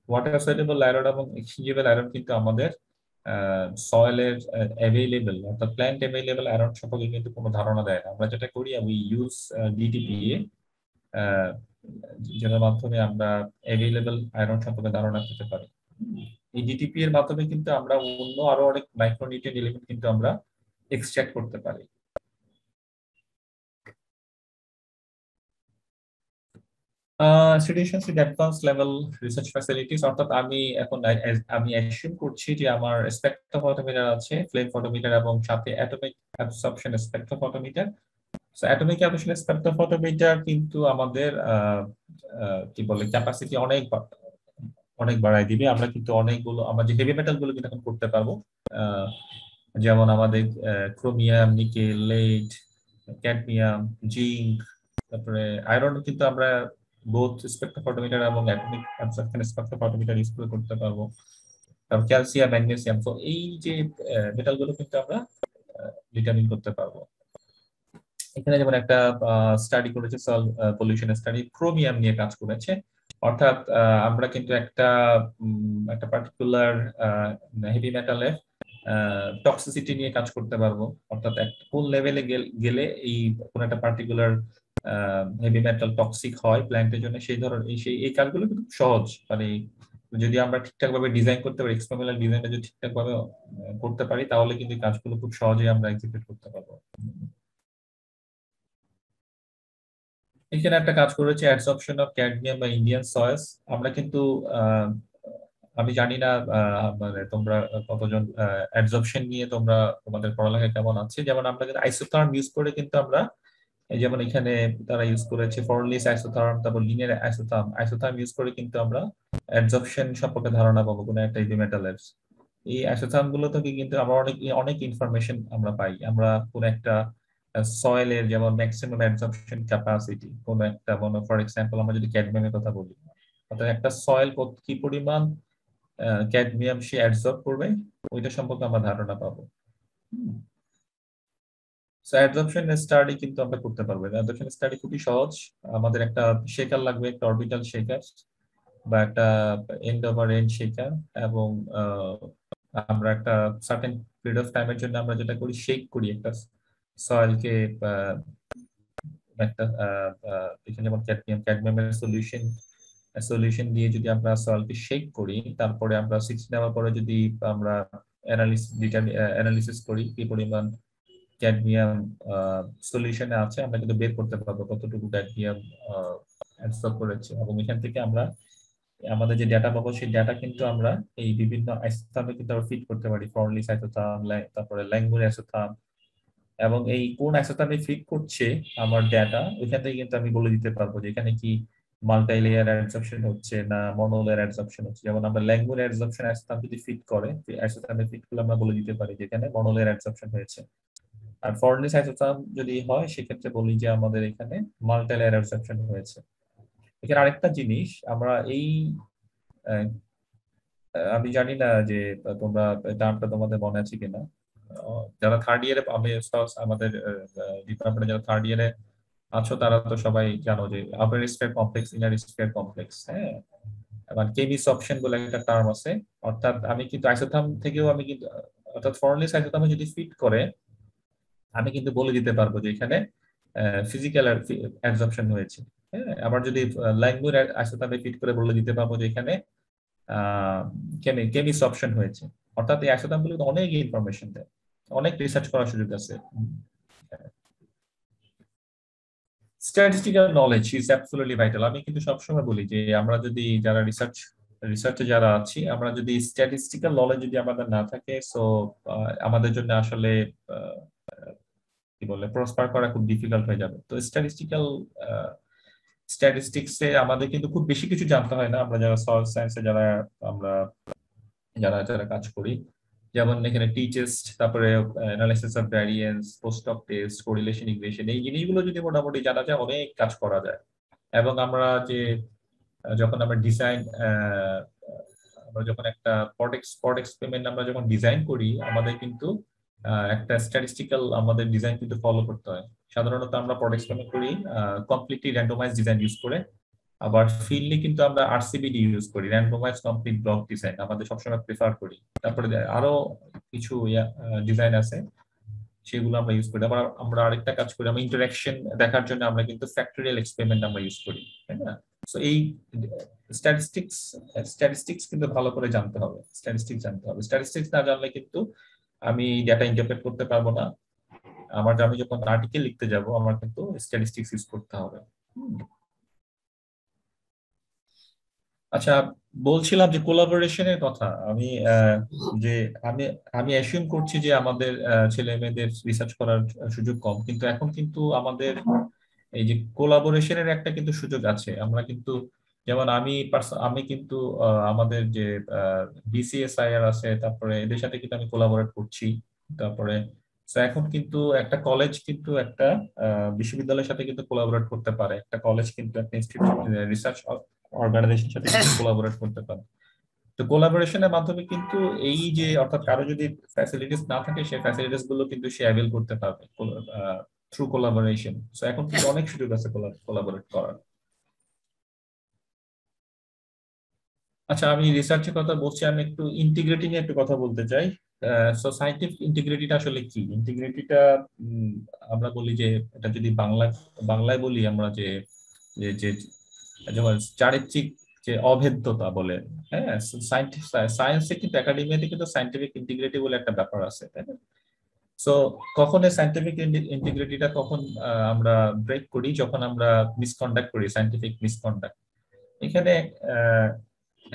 ওয়াটার সলিউবল আয়রন এবং এক্সচেঞ্জেবল আয়রন কিন্তু আমাদের সয়েলের অ্যাভেলেবল অর্থাৎ প্ল্যান্ট অ্যাভেলেবল আয়রন সম্পর্কে কিন্তু কোনো ধারণা দেয় না। আমরা যেটা করি, উই ইউজ ডিটিপিএ, যেটার মাধ্যমে আমরা অ্যাভেলেবল আয়রন সম্পর্কে ধারণা পেতে পারি। এই ডিটিপি এর মাধ্যমে কিন্তু আমরা অন্য আরো অনেক মাইক্রোনিউট্রিয়েন্ট এলিমেন্ট কিন্তু আমরা এক্সট্রাক্ট করতে পারি। Students with advance level research facilities, অর্থাৎ আমি অ্যাসিউম করছি যে আমার স্পেকট্রোফটোমিটার আছে, ফ্লেম ফটোমিটার এবং সাথে atomic absorption spectrophotometer. So atomic absorption spectrophotometer কিন্তু আমাদের কি বলে ক্যাপাসিটি অনেক বাড়ায় দিবে। আমরা কিন্তু অনেকগুলো আমরা যে হেভি মেটাল গুলো কিন্তু এখন করতে পারবো, যেমন আমাদের chromium, nickel, lead, cadmium, zinc, তারপরে আয়রন কিন্তু আমরা বোথ স্পেকট্রোফটোমিটার এবং অ্যাটমিক অ্যাবসর্পশন স্পেকট্রোফটোমিটার ইউজ করে করতে পারবো। তারপর ক্যালসিয়াম, ম্যাগনেসিয়াম, তো এই যে মেটাল গুলো কিন্তু আমরা ডিটারমিন করতে পারবো। এখানে যেমন একটা স্টাডি করেছে, সয়েল পলিউশন স্টাডি, ক্রোমিয়াম নিয়ে কাজ করেছে। অর্থাৎ আমরা কিন্তু একটা পার্টিকুলার হেভি মেটালের টক্সিসিটি নিয়ে কাজ করতে পারবো। অর্থাৎ কোন লেভেলে গেলে এই কোন একটা পার্টিকুলার হেভি মেটাল টক্সিক হয় প্ল্যান্টের জন্য, এই কাজগুলো কিন্তু সহজ। মানে যদি আমরা ঠিকঠাক ভাবে ডিজাইন করতে পারি, এক্সপেরিমেন্টাল ডিজাইনটা যদি ঠিকঠাক ভাবে করতে পারি, তাহলে কিন্তু এই কাজগুলো খুব সহজেই আমরা এক্সিকিউট করতে পারবো। এখানে একটা কাজ করেছে, অ্যাডসর্পশন অফ ক্যাডমিয়াম বা ইন্ডিয়ান সয়েলস। আমরা কিন্তু আমি জানি না মানে তোমরা কতজন অ্যাডসর্পশন নিয়ে তোমাদের পড়ালেখা কেমন আছে। যেমন আমরা কিন্তু আইসোথার্ম ইউজ করে কিন্তু আমরা, যেমন এখানে তারা ইউজ করেছে ফরলিস আইসোথার্ম, তারপর লিনিয়ার আইসোথার্ম ইউজ করে কিন্তু আমরা অ্যাডসর্পশন সম্পর্কে ধারণা পাবো কোনো একটা হেভি মেটালের। এই আইসোথার্ম গুলো থেকে কিন্তু আমরা অনেক ইনফরমেশন আমরা পাই। আমরা কোন একটা সয়েলের যেমন ম্যাক্সিমাম অ্যাডসর্পশন ক্যাপাসিটি কোন একটা, মনে ফর এক্সাম্পল আমরা যদি ক্যাডমিয়ামের কথা বলি, অর্থাৎ একটা সয়েল কি পরিমাণ ক্যাডমিয়াম সে অ্যাবজর্ব করবে, ওইটা সম্পর্কে আমরা ধারণা পাবো। সো অ্যাবজর্পশন স্টাডি কিন্তু আমরা করতে পারবো। অ্যাবজর্পশন স্টাডি খুবই সহজ। আমাদের একটা শেকার লাগবে, একটা অরবিটাল শেকার বা একটা এন্ড ওভার এন্ড শেকার, এবং আমরা একটা সার্টেন পিরিয়ড অফ টাইমের জন্য আমরা যেটা করি, শেক করি একটা সয়েলকে, একটা এখানে যেমন ক্যাডমিয়ামের সলিউশন দিয়ে যদি আমরা সয়েলকে শেক করি, তারপরে আমরা 6 নেওয়ার পরে যদি আমরা অ্যানালিসিস করি কি পরিমাণ ক্যাডমিয়াম সলিউশনে আছে, আমরা কিন্তু বের করতে পারবো কতটুকু ক্যাডমিয়াম অ্যাবসর্ব করেছে। এবং এখান থেকে আমরা আমাদের যে ডেটা পাবো, সেই ডেটা কিন্তু আমরা এই বিভিন্ন আইসোথার্মে কিন্তু আমরা ফিট করতে পারি, ফরলিস আইসোথার্ম, তারপরে ল্যাঙ্গুর আইসোথার্ম, এবং এই কোন আইসোথার্মে ফিট করছে আমার ডেটা, ওইখান থেকে কিন্তু আমি বলে দিতে পারবো যে এখানে কি মাল্টি লেয়ার অ্যাডসর্পশন হচ্ছে না মনোলেয়ার অ্যাডসর্পশন হচ্ছে। যেমন আমরা ল্যাঙ্গুয়েজ অ্যাডসর্পশন অ্যাসোসাম যদি ফিট করে অ্যাসোসামে ফিট করলে আমরা বলে দিতে পারি যেখানে মনোলেয়ার অ্যাডসর্পশন হয়েছে। আর ফর্নিস অ্যাসোসাম যদি হয় সেক্ষেত্রে বলি যে আমাদের এখানে মাল্টি লেয়ার অ্যাডসর্পশন হয়েছে। এখানে আরেকটা জিনিস আমরা এই আমি জানি না যে তোমরা টার্মটা তোমাদের মনে আছে কিনা, যারা থার্ড ইয়ারে আমি আমাদের ডিপার্টমেন্টে যারা থার্ড ইয়ারে আছো তারা তো সবাই জানো যে upper sphere complex inner sphere complex. হ্যাঁ, এবার কেমিস অপশন বলে একটা টার্ম আছে। অর্থাৎ আমি কিন্তু আইসোথাম থেকেও আমি কিন্তু অর্থাৎ ফর্নিস আইসোথামে যদি ফিট করে আমি কিন্তু বলে দিতে পারবো যে এখানে ফিজিক্যাল অ্যাবজর্পশন হয়েছে। হ্যাঁ, আবার যদি ল্যাঙ্গুয়েজ আইসোথামে ফিট করে বলে দিতে পারবো যে এখানে কেমিস অপশন হয়েছে। অর্থাৎ এই আইসোথামগুলো অনেক ইনফরমেশন দেয়, অনেক রিসার্চ করার সুযোগ আছে। Statistical knowledge is absolutely vital. আমি কিন্তু সবসময় বলি যে আমরা যদি যারা রিসার্চে যারা আছি, আমরা যদি স্ট্যাটিস্টিক্যাল নলেজ যদি আমাদের না থাকে, সো আমাদের জন্য আসলে কি বলে প্রসপার করা খুব ডিফিকাল্ট হয়ে যাবে। তো স্ট্যাটিস্টিক্সে আমাদের কিন্তু খুব বেশি কিছু জানতে হয় না। আমরা যারা সয়েল সায়েন্সে আমরা যারা কাজ করি, যেমন এখানে টি টেস্ট, তারপরে analysis of variance, post of test, correlation equation, এই জিনিসগুলো যদি মোটামুটি জানা যায় অনেক কাজ করা যায়। এবং আমরা যে যখন আমরা যখন একটা পড এক্সপেরিমেন্ট আমরা যখন ডিজাইন করি, আমাদের কিন্তু একটা স্ট্যাটিস্টিক্যাল আমাদের ডিজাইন কিন্তু ফলো করতে হয়। সাধারণত আমরা পড এক্সপেরিমেন্ট করি কমপ্লিটলি র্যান্ডমাইজ ডিজাইন ইউজ করে, আবার ফিল্ডে কিন্তু আমরা আরসিবিডি ইউজ করি, র্যান্ডমাইজ কমপ্লিট ব্লক ডিজাইন আমাদের সবসময় প্রেফার করি। তারপরে আরো কিছু ডিজাইন আছে সেগুলো আমরা ইউজ করি। আবার আমরা আরেকটা কাজ করি, আমরা ইন্টারঅ্যাকশন দেখার জন্য আমরা কিন্তু ফ্যাক্টরিয়াল এক্সপেরিমেন্ট আমরা ইউজ করি, তাই না? সো এই স্ট্যাটিস্টিক্স কিন্তু ভালো করে জানতে হবে, স্ট্যাটিস্টিক্স না জানলে কিন্তু আমি ডাটা ইন্টারপ্রেট করতে পারবো না। আমি যখন আর্টিকেল লিখতে যাব আমার কিন্তু স্ট্যাটিস্টিক্স ইউজ করতে হবে। আচ্ছা, বলছিলাম যে কোলাবোরেশনের কথা। যে আমি অ্যাসিউম করছি যে আমাদের ছেলে মেয়েদের রিসার্চ করার সুযোগ কম, কিন্তু এখন কিন্তু আমাদের এই যে কোলাবোরেশনের একটা কিন্তু সুযোগ আছে। আমরা কিন্তু যেমন আমি কিন্তু আমাদের যে বিসিএসআইআর আছে, তারপরে এদের সাথে কিন্তু আমি কোলাবোরেট করছি। তারপরে এখন কিন্তু একটা কলেজ কিন্তু একটা বিশ্ববিদ্যালয়ের সাথে কিন্তু কোলাবোরেট করতে পারে, একটা কলেজ কিন্তু একটা ইনস্টিটিউট রিসার্চ অর্গানাইজেশনের সাথে কোলাবোরেট করতে পারে। তো কোলাবোরেশনের মাধ্যমে কিন্তু এই যে অর্থাৎ কারো যদি ফ্যাসিলিটিস না থাকে, সেই ফ্যাসিলিটিস গুলো কিন্তু সে অ্যাভেল করতে পারবে থ্রু কোলাবোরেশন। সো এখন কিন্তু অনেক সুযোগ আছে কোলাবোরেট করার। আচ্ছা, আমি রিসার্চের কথা বলছি, আমি একটু ইন্টিগ্রিটি নিয়ে একটু কথা বলতে চাই। সো সায়েন্টিফিক ইন্টিগ্রিটিটা আসলে কি? ইন্টিগ্রিটিটা আমরা বলি যে এটা যদি বাংলায় বলি আমরা যে যেমন চারিত্রিক যে অভেদ্যতা বলে। হ্যাঁ, সায়েন্সে কিন্তু একাডেমিয়াতে কিন্তু সায়েন্টিফিক ইন্টিগ্রিটি বলে একটা ব্যাপার আছে, তাই না? সো কখন এই সায়েন্টিফিক ইন্টিগ্রিটিটা কখন আমরা ব্রেক করি? যখন আমরা মিসকন্ডাক্ট করি, সায়েন্টিফিক মিসকন্ডাক্ট। এখানে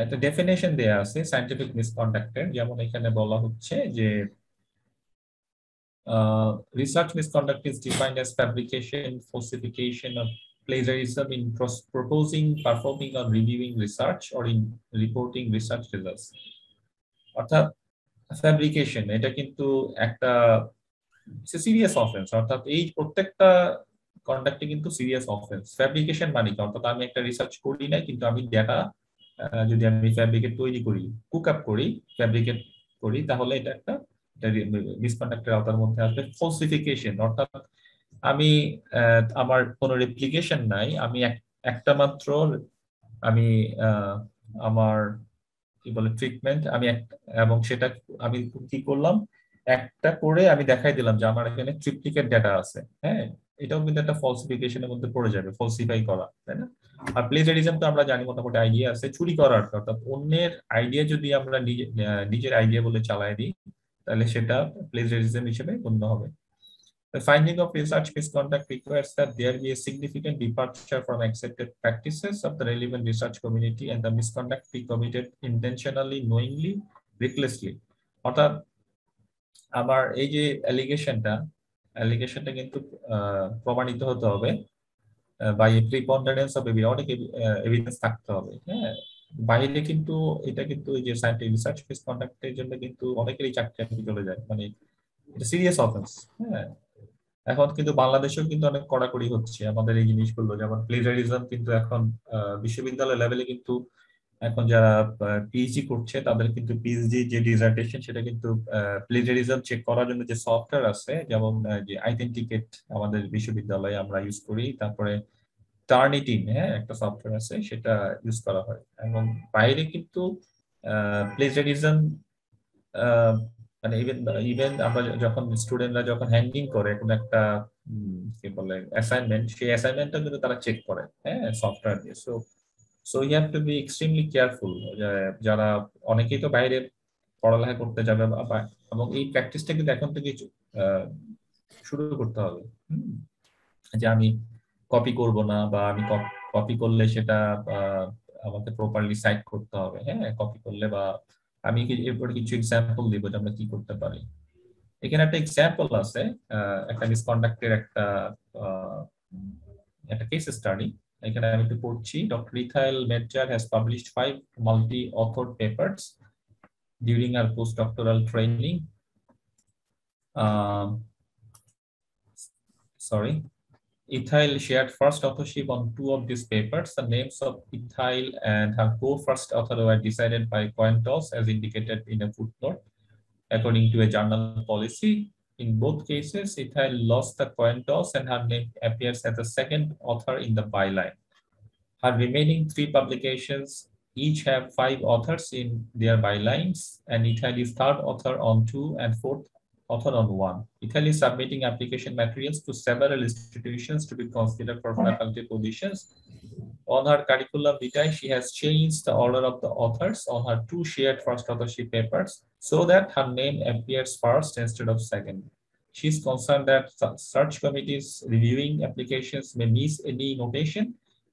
একটা ডেফিনেশন দেয়া আছে সায়েন্টিফিক মিসকন্ডাক্টের। যেমন এখানে বলা হচ্ছে যে research misconduct is defined as fabrication, falsification of plagiarism in proposing, performing or reviewing research or in reporting research results. অর্থাৎ ফ্যাব্রিকেশন এটা কিন্তু একটা সিরিয়াস অফেন্স। অর্থাৎ এই প্রত্যেকটা কন্ডাক্টে কিন্তু সিরিয়াস অফেন্স। ফ্যাব্রিকেশন মানে কি? অর্থাৎ আমি একটা রিসার্চ করি না, কিন্তু আমি ডেটা যদি আমি ফ্যাব্রিকেট তৈরি করি, কুক আপ করি, ফ্যাব্রিকেট করি, তাহলে এটা একটা মিসকন্ডাক্টের আওতার মধ্যে আসবে। ফলসিফিকেশন অর্থাৎ আমি আমার কোনো রেপ্লিকেশন নাই, আমি একটা মাত্র আমি আমার কি বলে ট্রিটমেন্ট আমি এবং সেটা আমি কি করলাম, একটা করে আমি দেখাই দিলাম যে আমার এখানে ট্রিপ্লিকেট ডেটা আছে। হ্যাঁ, এটাও কিন্তু একটা ফলসিফিকেশনের মধ্যে পড়ে যাবে, ফলসিফাই করা, তাই না? আর প্লেজারিজম তো আমরা জানি মোটামুটি আইডিয়া আছে, চুরি করার। অর্থাৎ অন্যের আইডিয়া যদি আমরা নিজের আইডিয়া বলে চালাই দিই, তাহলে সেটা প্লেজারিজম হিসেবে গণ্য হবে। The finding of research misconduct requires that there be a significant departure from accepted practices of the relevant research community and the misconduct be committed intentionally, knowingly, recklessly. অর্থাৎ আমার এই যে অ্যালিগেশনটা কিন্তু প্রমাণিত হতে হবে বাই প্রিপন্ডারেন্স অফ অনেক এভিডেন্স থাকতে হবে। হ্যাঁ, বাইরে কিন্তু এটা কিন্তু ওই যে সায়েন্টিফিক রিসার্চ মিসকন্ডাক্টের জন্য কিন্তু অনেকেরই চাকরি চলে যায়, মানে এটা সিরিয়াস অফেন্স। হ্যাঁ, এখন কিন্তু বাংলাদেশেও কিন্তু অনেক কড়াকড়ি হচ্ছে আমাদের এই জিনিসগুলো, যেমন প্লেজারিজম কিন্তু এখন বিশ্ববিদ্যালয় লেভেলে কিন্তু এখন যারা পিএইচডি করছে তাদের কিন্তু পিএইচডি যে ডিসার্টেশন সেটা কিন্তু প্লেজারিজম চেক করার জন্য যে সফটওয়্যার আছে, যেমন যে আইডেন্টিকেট আমাদের বিশ্ববিদ্যালয়ে আমরা ইউজ করি, তারপরে টার্নিটিন, হ্যাঁ একটা সফটওয়্যার আছে সেটা ইউজ করা হয়। এবং বাইরে কিন্তু প্লেজারিজম মানে ইভেন ইভেন আমরা যখন স্টুডেন্টরা যখন হ্যান্ডিং করে কোনো একটা কি বলে অ্যাসাইনমেন্ট, সেই অ্যাসাইনমেন্টটা কিন্তু তারা চেক করে, হ্যাঁ সফটওয়্যার দিয়ে। So so you have to be extremely careful. যারা অনেকেই তো বাইরে পড়ালেখা করতে যাবে এবং এই প্র্যাকটিসটা কিন্তু এখন থেকে শুরু করতে হবে। যে আমি কপি করব না, বা আমি কপি করলে সেটা আমাকে প্রপারলি সাইট করতে হবে। হ্যাঁ, কপি করলে বা আমি এরপরে কিছু এক্সাম্পল দিব যে আমরা কি করতে পারি। এখানে একটা এক্সাম্পল আছে, একটা মিসকন্ডাক্টের একটা কেস স্টাডি। এখানে আমি একটু পড়ছি। Doctor Ethel Metzger has published 5 multi-authored papers during her postdoctoral training. Ethyl shared first authorship on 2 of these papers. The names of Ethyl and her co-first author were decided by coin toss as indicated in a footnote, according to a journal policy. In both cases, Ethyl lost the coin toss and her name appears as the second author in the byline. Her remaining 3 publications each have 5 authors in their bylines, and Ethyl is third author on 2 and fourth author on 1. Ethyl is submitting application materials to several institutions to be considered for faculty positions. On her curriculum vitae, she has changed the order of the authors on her 2 shared first authorship papers so that her name appears first instead of second. She is concerned that search committees reviewing applications may miss any notation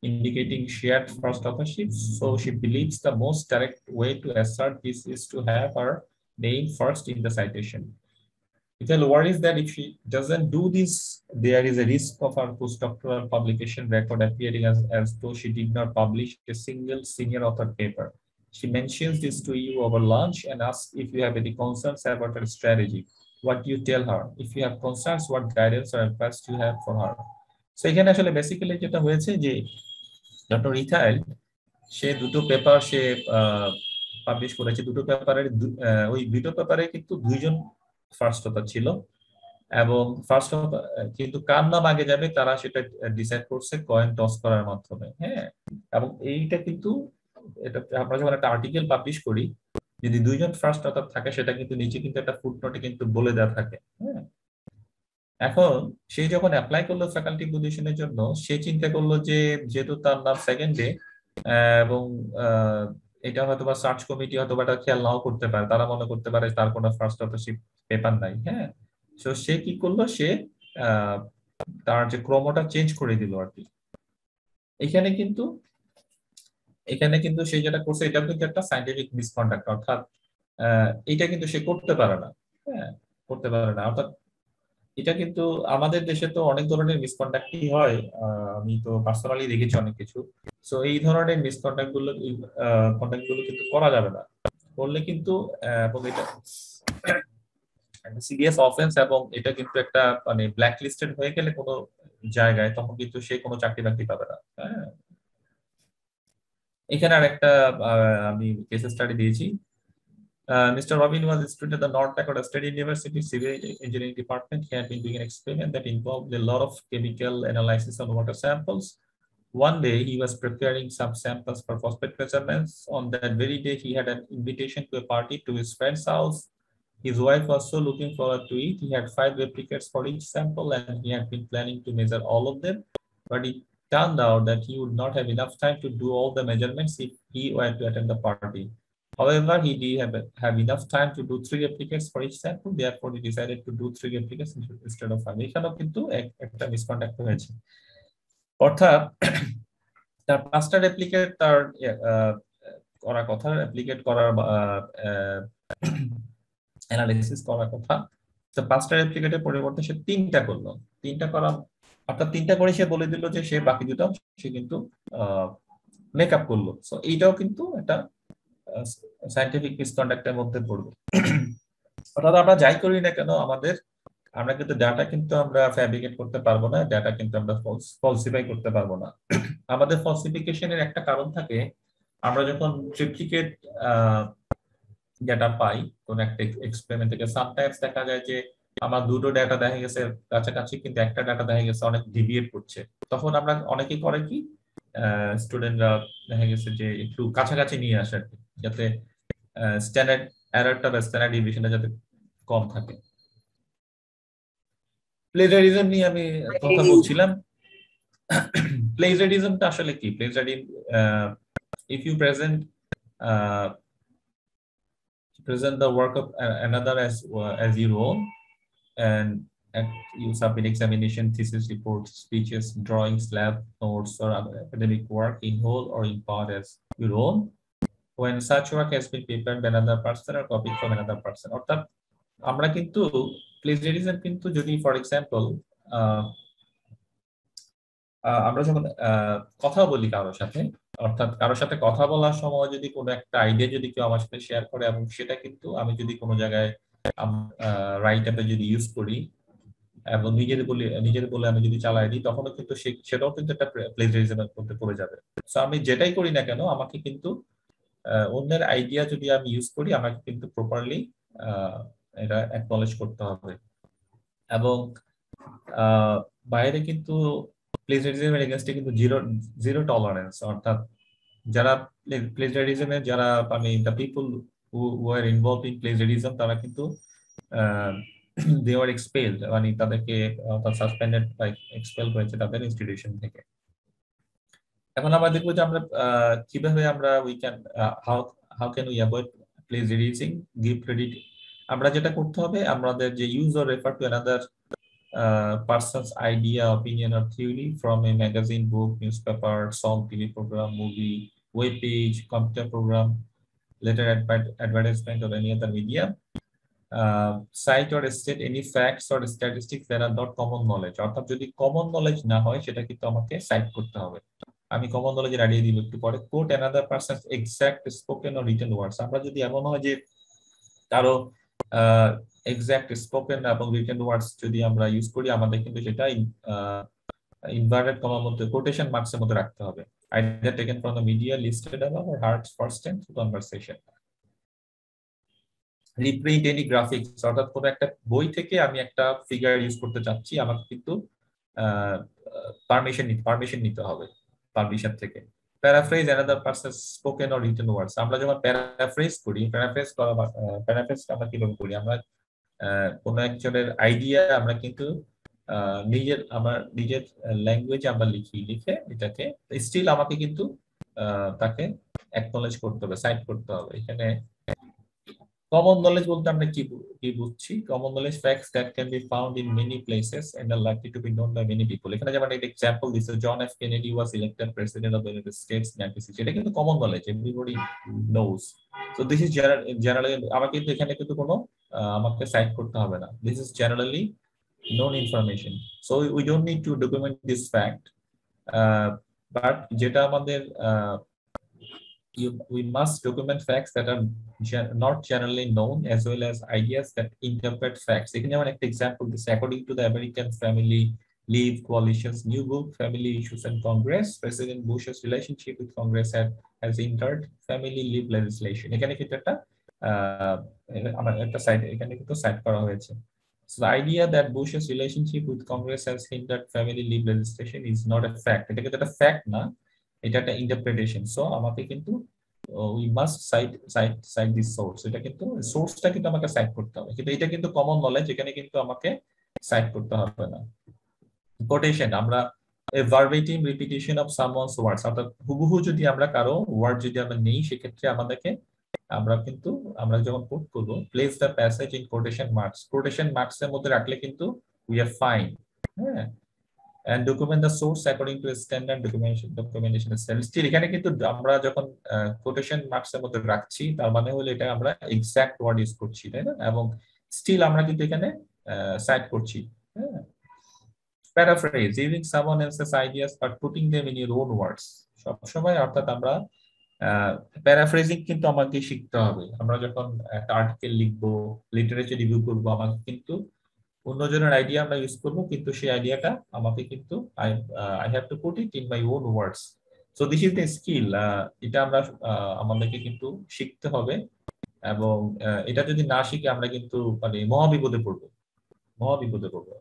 indicating shared first authorship, so she believes the most direct way to assert this is to have her name first in the citation. Ethyl worries that if she doesn't do this, there is a risk of her postdoctoral publication record appearing as though she did not publish a single senior author paper. She mentions this to you over lunch and asks if you have any concerns about her strategy. What do you tell her? If you have concerns, what guidance or advice do you have for her? So এখানে আসলে basically যেটা হয়েছে যে doctor ethyl সে 2টো paper সে publish করেছে। 2টো পেপারের ওই 2টো পেপারে কিন্তু 2জন ফার্স্ট অথর ছিল, এবং ফার্স্ট অথর কিন্তু কার নাম আগে যাবে তারা সেটা ডিসাইড করছে কয়েন টস করার মাধ্যমে। হ্যাঁ, এবং এইটা কিন্তু এটা আমরা যখন একটা আর্টিকেল পাবলিশ করি, যদি 2জন ফার্স্ট অথর থাকে সেটা কিন্তু নিচে কিন্তু একটা ফুটনোটে কিন্তু বলে দেওয়া থাকে। হ্যাঁ, এখন সে যখন অ্যাপ্লাই করলো ফ্যাকাল্টি পজিশনের জন্য, সে চিন্তা করলো যে যেহেতু তার নাম সেকেন্ডে, এবং এটা হয়তো বা সার্চ কমিটি হয়তো বা এটা খেয়াল নাও করতে পারে, তারা মনে করতে পারে তার কোনো ফার্স্ট অথরশিপ পেপার নাই। হ্যাঁ, তো সে কি করলো, সে তার যে ক্রমটা চেঞ্জ করে দিল আর কি। এখানে কিন্তু সে যেটা করছে এটা কিন্তু একটা সায়েন্টিফিক মিসকন্ডাক্ট, অর্থাৎ এটা কিন্তু সে করতে পারে না। হ্যাঁ, করতে পারে না, অর্থাৎ এটা কিন্তু আমাদের দেশে তো অনেক ধরনের মিসকন্ডাক্টই হয়, আমি তো পার্সোনালি দেখেছি অনেক কিছু। সো এই ধরনের মিসকন্ডাক্ট গুলো কিন্তু করা যাবে না, করলে কিন্তু এবং এটা সিরিয়াস অফেন্স, এবং এটা কিন্তু একটা মানে ব্ল্যাক লিস্টেড হয়ে গেলে কোনো জায়গায় তখন কিন্তু সে কোনো চাকরি বাকরি পাবে না। হ্যাঁ, এখানে আর একটা আমি কেস স্টাডি দিয়েছি। Mr. Robin was a student at the North Dakota State University Civil Engineering Department. He had been doing an experiment that involved a lot of chemical analysis on water samples. One day, he was preparing some samples for phosphate measurements. On that very day, he had an invitation to a party to his friend's house. His wife was so looking forward to it. He had 5 replicates for each sample, and he had been planning to measure all of them. But it turned out that he would not have enough time to do all the measurements if he were to attend the party. However, he did have enough time to do 3 replicates for each sample. Therefore, he decided to do 3 replicates instead of 5. এখানেও কিন্তু একটা misconduct হয়েছে, অর্থাৎ তার 5টা replicate তার করার কথা, রেপ্লিকেট করার অ্যানালিসিস করার কথা, তো 5টা রেপ্লিকেটের পরিবর্তে সে 3টা করলো। 3টা করার অর্থাৎ 3টা করে সে বলে দিল যে সে বাকি 2টা সে কিন্তু মেকআপ করলো। সো এইটাও কিন্তু একটা সায়েন্টিফিক মিসকন্ডাক্টের মধ্যে পড়বে। অর্থাৎ আমরা যাই করি না কেন আমরা কিন্তু ডাটা কিন্তু আমরা ফ্যাব্রিকেট করতে পারবো না, ডাটা কিন্তু আমরা ফলসিফাই করতে পারবো না। আমাদের ফলসিফিকেশনের একটা কারণ থাকে, আমরা যখন ট্রিপ্লিকেট ডাটা পাই কোন একটা এক্সপেরিমেন্ট থেকে, সামটাইমস দেখা যায় যে আমার দুটো ডাটা দেখা গেছে কাছাকাছি, কিন্তু একটা ডাটা দেখা গেছে অনেক ডিভিয়েট করছে। তখন আমরা অনেকেই করে কি, স্টুডেন্টরা দেখা গেছে যে একটু কাছাকাছি নিয়ে আসে আর কি, যাতে স্ট্যান্ডার্ড এররটা বা স্ট্যান্ডার্ড ডিভিয়েশনটা যাতে কম থাকে। প্লেজারিজম নিয়ে আমি কথা বলছিলাম। প্লেজারিজমটা আসলে কি? Plagiarism, if you present the work of another as your own, and you submit examination, thesis reports, speeches, drawings, lab notes, or other academic work in whole or in part as your own, when such work has been prepared by another person or copied from another person. অর্থাৎ আমরা কিন্তু plagiarism কিন্তু যদি for example আমরা যখন কথা বলি কারোর সাথে, অর্থাৎ কারোর সাথে কথা বলার সময় যদি কোনো একটা আইডিয়া যদি কেউ আমার সাথে শেয়ার করে, এবং সেটা কিন্তু আমি যদি কোনো জায়গায় রাইট অ্যাপে যদি ইউজ করি এবং নিজের বলে আমি যদি চালাই দিই, তখনও কিন্তু সেটাও কিন্তু একটা প্লেজারিজমের মধ্যে পড়ে যাবে। সো আমি যেটাই করি না কেন, আমাকে কিন্তু অন্যের আইডিয়া যদি আমি ইউজ করি, আমাকে কিন্তু প্রপারলি এটা অ্যাকনলেজ করতে হবে। এবং বাইরে কিন্তু প্লেজারিজমের এগেইনস্টে কিন্তু জিরো টলারেন্স, অর্থাৎ যারা প্লেজারিজমে যারা মানে the people who R involved in plagiarism, তারা কিন্তু দে আর এক্সপেলড, মানে তাদেরকে সাসপেন্ডেড বা এক্সপেল হয়েছে তাদের ইনস্টিটিউশন থেকে। এখন আমরা দেখবো যে আমরা কিভাবে আমরা how can we avoid plagiarizing, give credit. আমরা যেটা করতে হবে, আমাদের যে use or refer to another person's idea, opinion, or theory from a magazine, book, newspaper, song, TV program, movie, web page, computer program, letter, advertisement, or any other media. Cite or state any facts or statistics that are not common knowledge. অর্থাৎ যদি common knowledge না হয়, সেটা কিন্তু আমাকে site করতে হবে। আমি কমন নলেজের আইডিয়া দিব একটু পরে। Quote another person's exact spoken or written words. আমরা যদি এমন হয় যে কারো এক্সাক্ট স্পোকেন এবং রিটেন ওয়ার্ডস যদি আমরা ইউজ করি, আমাদের কিন্তু সেটা ইনভার্টেড কমার মধ্যে কোটেশন মার্কসের মধ্যে রাখতে হবে। Either taken from the media listed above or hard first hand conversation. Reprint any graphics, অর্থাৎ কোনো একটা বই থেকে আমি একটা ফিগার ইউজ করতে চাচ্ছি, আমাকে কিন্তু পারমিশন নিতে হবে পাবলিশার থেকে। Paraphrase another person's spoken or written words. আমরা যখন প্যারাফ্রেজ করি, প্যারাফ্রেজ আমরা কিভাবে করি, আমরা কোনো একজনের আইডিয়া আমরা কিন্তু নিজের ল্যাঙ্গুয়েজে আমরা লিখে এটাকে, স্টিল আমাকে কিন্তু তাকে অ্যাকনলেজ করতে হবে, সাইট করতে হবে। এখানে কমন নলেজ বলতে আমরা কি বুঝছি? Common knowledge facts that can be found in many places and are likely to be known by many people. এখানে যেমন একটা এক্সাম্পল দিছে, John F Kennedy was elected president of the United States 1960। এটা কিন্তু common knowledge, everybody knows. So this is generally, আমাকে কিন্তু এখানে কিন্তু কোনো আমাকে সাইট করতে হবে না। This is generally known information, so we don't need to document this fact, but যেটা আমাদের we must document facts that are not generally known, as well as ideas that interpret facts. এখানে যেমন একটা example দিচ্ছে, according to the American Family Leave Coalition's new book Family Issues and Congress, President Bush's relationship with Congress has hindered family leave legislation. এখানে কিন্তু একটা site এখানে কিন্তু site করা হয়েছে। So the idea that Bush's relationship with Congress has hindered family leave legislation is not a fact. এটা কিন্তু একটা ফ্যাক্ট না, এটা একটা ইন্টারপ্রিটেশন। সো আমাকে কিন্তু we must cite this source. এটা কিন্তু সোর্সটা কিন্তু আমাকে সাইট করতে হবে, কিন্তু এটা কিন্তু কমন নলেজ, এখানে কিন্তু আমাকে সাইট করতে হবে না। কোটেশন, আমরা a verbatim repetition of someone's words, অর্থাৎ হুবহু যদি আমরা কারো ওয়ার্ড যদি আমরা নেই, সেক্ষেত্রে আমরা যখন কোট করব, place the passage in quotation marks এর মধ্যে রাখলে কিন্তু উই আর ফাইন। হ্যাঁ, and document the source according to a standard documentation style. Still এখানে কিন্তু আমরা যখন কোটেশন মার্কস এর মধ্যে রাখছি, তার মানে হলো এটা আমরা এক্সাক্ট ওয়ার্ড ইউজ করছি, তাই না? এবং স্টিল আমরা কিন্তু এখানে সাইট করছি। হ্যাঁ, paraphrase, using someone else's ideas but putting them in your own words. সবসময় অর্থাৎ আমরা প্যারাফ্রেজিং কিন্তু আমাকে শিখতে হবে। আমরা যখন একটা আর্টিকেল লিখবো, লিটারেচার রিভিউ করবো, আমাকে কিন্তু অন্যজনের আইডিয়া আমরা ইউজ করবো, কিন্তু সেই আইডিয়াটা আমাকে কিন্তু I have to put it in my own words. So this is the skill. এটা আমরা আমাদেরকে কিন্তু শিখতে হবে, এবং এটা যদি না শিখে আমরা কিন্তু মানে মহাবিপদে পড়বো, মহাবিপদে পড়বো।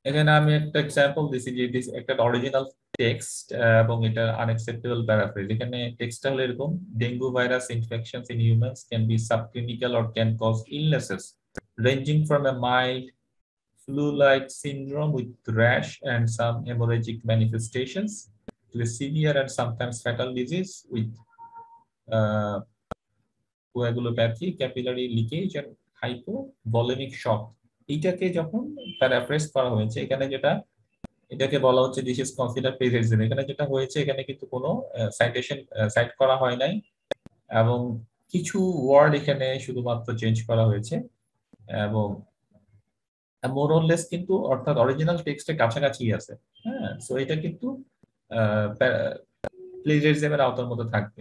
এখানে আমি একটা এক্সাম্পল দিছি যে একটা অরিজিনাল টেক্সট এবং এটা আনএক্সেপ্টেবল প্যারাফ্রেজ। এখানে টেক্সটটা হলো এরকম: dengue virus infections in humans can be subclinical or can cause illnesses ranging from a mild flu-like syndrome with rash and some hemorrhagic manifestations to a severe and sometimes fatal disease with coagulopathy, capillary leakage and hypovolemic shock. এইটাকে যখন paraphrase করা হয়েছে, এখানে যেটা এটাকে বলা হচ্ছে this is consider plagiarism. এখানে যেটা হয়েছে, এখানে কিন্তু কোনো সাইটেশন সাইট করা হয় নাই, এবং কিছু ওয়ার্ড এখানে শুধুমাত্র চেঞ্জ করা হয়েছে, এবং মোর অর লেস কিন্তু অর্থাৎ অরিজিনাল টেক্সটের কাছাকাছি আছে। হ্যাঁ, সো এটা কিন্তু প্লেজারিজমের আওতার মধ্যে থাকবে।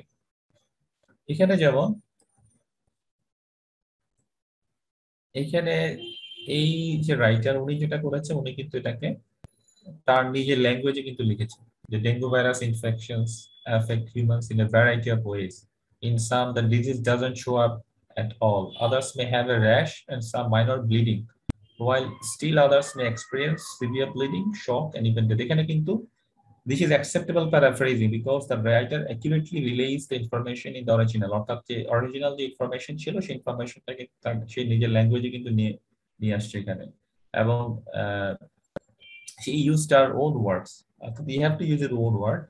এখানে যেমন এখানে এই যে রাইটার উনি যেটা করেছে, উনি কিন্তু এটাকে তার নিজের ল্যাঙ্গুয়েজে কিন্তু লিখেছে যে dengue virus infections affect humans in a variety of ways. In some, the disease doesn't show up at all. Others may have a rash and some minor bleeding, while still others may experience severe bleeding, shock, and even death. এখানে কিন্তু this is acceptable paraphrasing because the writer accurately relays the information in the original. অর্থাৎ যে original যে information ছিল, সেই ইনফরমেশনটাকে সেই নিজের ল্যাঙ্গুয়েজে কিন্তু নিয়ে আসছে এখানে, এবং she used her own words. We have to use her own word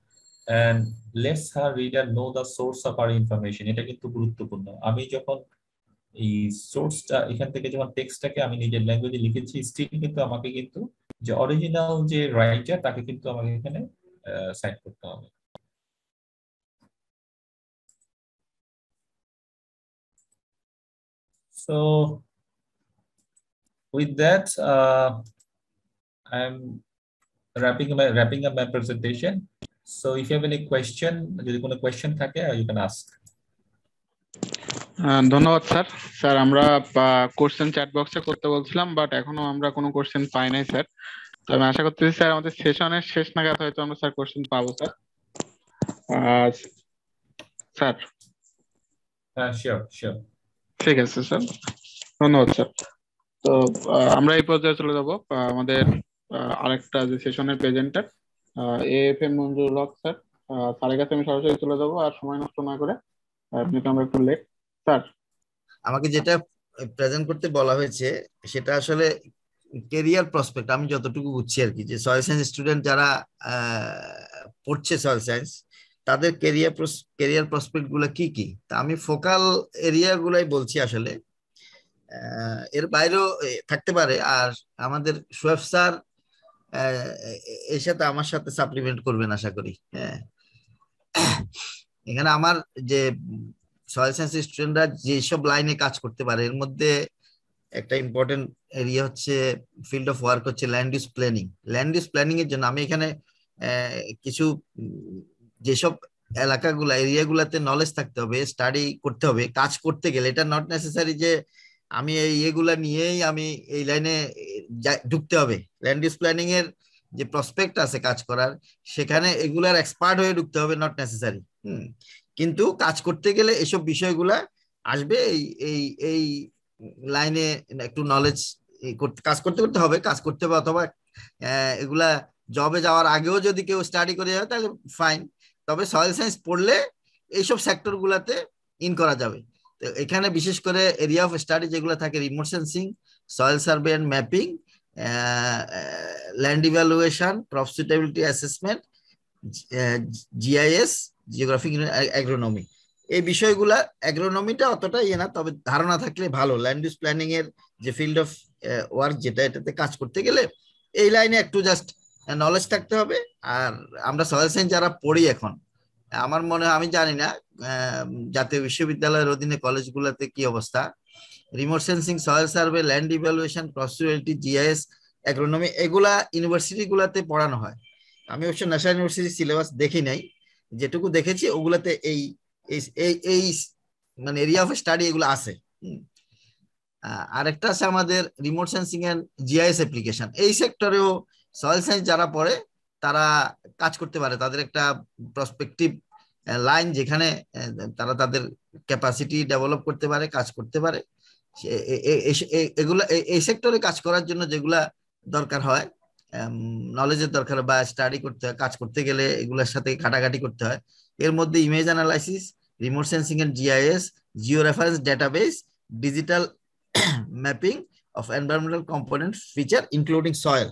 and lets her reader know the source of our information. এটা কিন্তু গুরুত্বপূর্ণ। আমি যখন এই সোর্সটা এখান থেকে যখন টেক্সটটাকে আমি নিজের ল্যাঙ্গুয়েজে লিখেছি, স্টিল কিন্তু আমাকে কিন্তু যে অরিজিনাল যে রাইটার তাকে কিন্তু আমাকে এখানে সাইট করতে হবে। So with that, I'm wrapping up my presentation. So if you have any question, যদি কোনো কোয়েশ্চেন থাকে, you can ask. ধন্যবাদ স্যার। স্যার আমরা কোশ্চেন চ্যাট বক্সে করতে বলছিলাম, বাট এখনো আমরা কোনো কোশ্চেন পাই নাই স্যার। তো আমি আশা করতেছি স্যার আমাদের সেশনের শেষ নাগাদ হয়তো আমরা স্যার কোশ্চেন পাবো স্যার। Sir sure. ঠিক আছে স্যার, ধন্যবাদ স্যার। তো আমরা এই পর্যায়ে চলে যাব আমাদের আরেকটা যে সেশনের প্রেজেন্টার AFM মঞ্জুরুল হক স্যার। স্যারের কাছে আমি সরাসরি চলে যাবো, আর সময় নষ্ট না করে। আপনি তো আমরা একটু লেট স্যার। আমাকে যেটা প্রেজেন্ট করতে বলা হয়েছে সেটা আসলে কেরিয়ার প্রসপেক্ট, আমি যতটুকু বুঝছি আর কি, যে সয়েল সায়েন্স স্টুডেন্ট যারা পড়ছে সয়েল সায়েন্স, তাদের কেরিয়ার প্রসপেক্ট গুলো কি কি, তা আমি ফোকাল এরিয়া গুলাই বলছি আসলে। এর বাইরেও থাকতে পারে, আর আমাদের সোয়েব স্যার এর সাথে আমার সাথে সাপ্লিমেন্ট করবেন আশা করি। হ্যাঁ, এখানে আমার যে সয়েল সায়েন্স স্টুডেন্টরা যেসব লাইনে কাজ করতে পারে, এর মধ্যে একটা ইম্পর্টেন্ট এরিয়া হচ্ছে ফিল্ড অফ ওয়ার্ক হচ্ছে land use planning. Land use planning এর জন্য আমি এখানে কিছু যেসব এলাকাগুলা এরিয়াগুলাতে নলেজ থাকতে হবে, স্টাডি করতে হবে কাজ করতে গেলে। এটা নট নেসেসারি যে আমি এই এগুলা নিয়েই আমি এই লাইনে ঢুকতে হবে। ল্যান্ড ইউজ প্ল্যানিং এর যে প্রসপেক্ট আছে কাজ করার, সেখানে এগুলার এক্সপার্ট হয়ে ঢুকতে হবে, নট নেসেসারি। কিন্তু কাজ করতে গেলে এসব বিষয়গুলা আসবে। এই এই লাইনে একটু নলেজ কাজ করতে হবে, অথবা এগুলা জবে যাওয়ার আগেও যদি কেউ স্টাডি করে যায় তাহলে ফাইন। তবে সয়েল সায়েন্স পড়লে এইসব সেক্টর গুলাতে ইন করা যাবে। তো এখানে বিশেষ করে এরিয়া অফ স্টাডি যেগুলো থাকে, remote sensing, soil survey and mapping, land evaluation, crop suitability assessment, GIS, geographic agronomy, এই বিষয়গুলা। অ্যাগ্রোনমিটা অতটা না, তবে ধারণা থাকলে ভালো। ল্যান্ড ইউজ প্ল্যানিং এর যে ফিল্ড অফ ওয়ার্ক, যেটা এটাতে কাজ করতে গেলে এই লাইনে একটু জাস্ট নলেজ থাকতে হবে। আর আমরা সয়েল সায়েন্স যারা পড়ি এখন, আমার মনে হয়, আমি জানি না জাতীয় বিশ্ববিদ্যালয়ের অধীনে কলেজগুলোতে কি অবস্থা, remote sensing, soil survey, land evaluation, crop suitability, GIS, agronomy, এগুলা ইউনিভার্সিটি গুলাতে পড়ানো হয়। আমি অবশ্য ন্যাশনাল ইউনিভার্সিটি সিলেবাস দেখি নাই, যেটুকু দেখেছি ওগুলাতে এই এই মানে এরিয়া অফ স্টাডি এগুলো আছে। আরেকটা আছে আমাদের remote sensing and GIS application. এই সেক্টরেও সয়েল সায়েন্স যারা পড়ে তারা কাজ করতে পারে, তাদের একটা প্রসপেক্টিভ লাইন যেখানে তারা তাদের ক্যাপাসিটি ডেভেলপ করতে পারে, কাজ করতে পারে। এগুলা এই সেক্টরে কাজ করার জন্য যেগুলা দরকার হয়, নলেজের দরকার বা স্টাডি করতে হয়, কাজ করতে গেলে এগুলোর সাথে ঘাটাঘাটি করতে হয়। এর মধ্যে image analysis, remote sensing and GIS, geo reference database, digital mapping of environmental component feature including soil।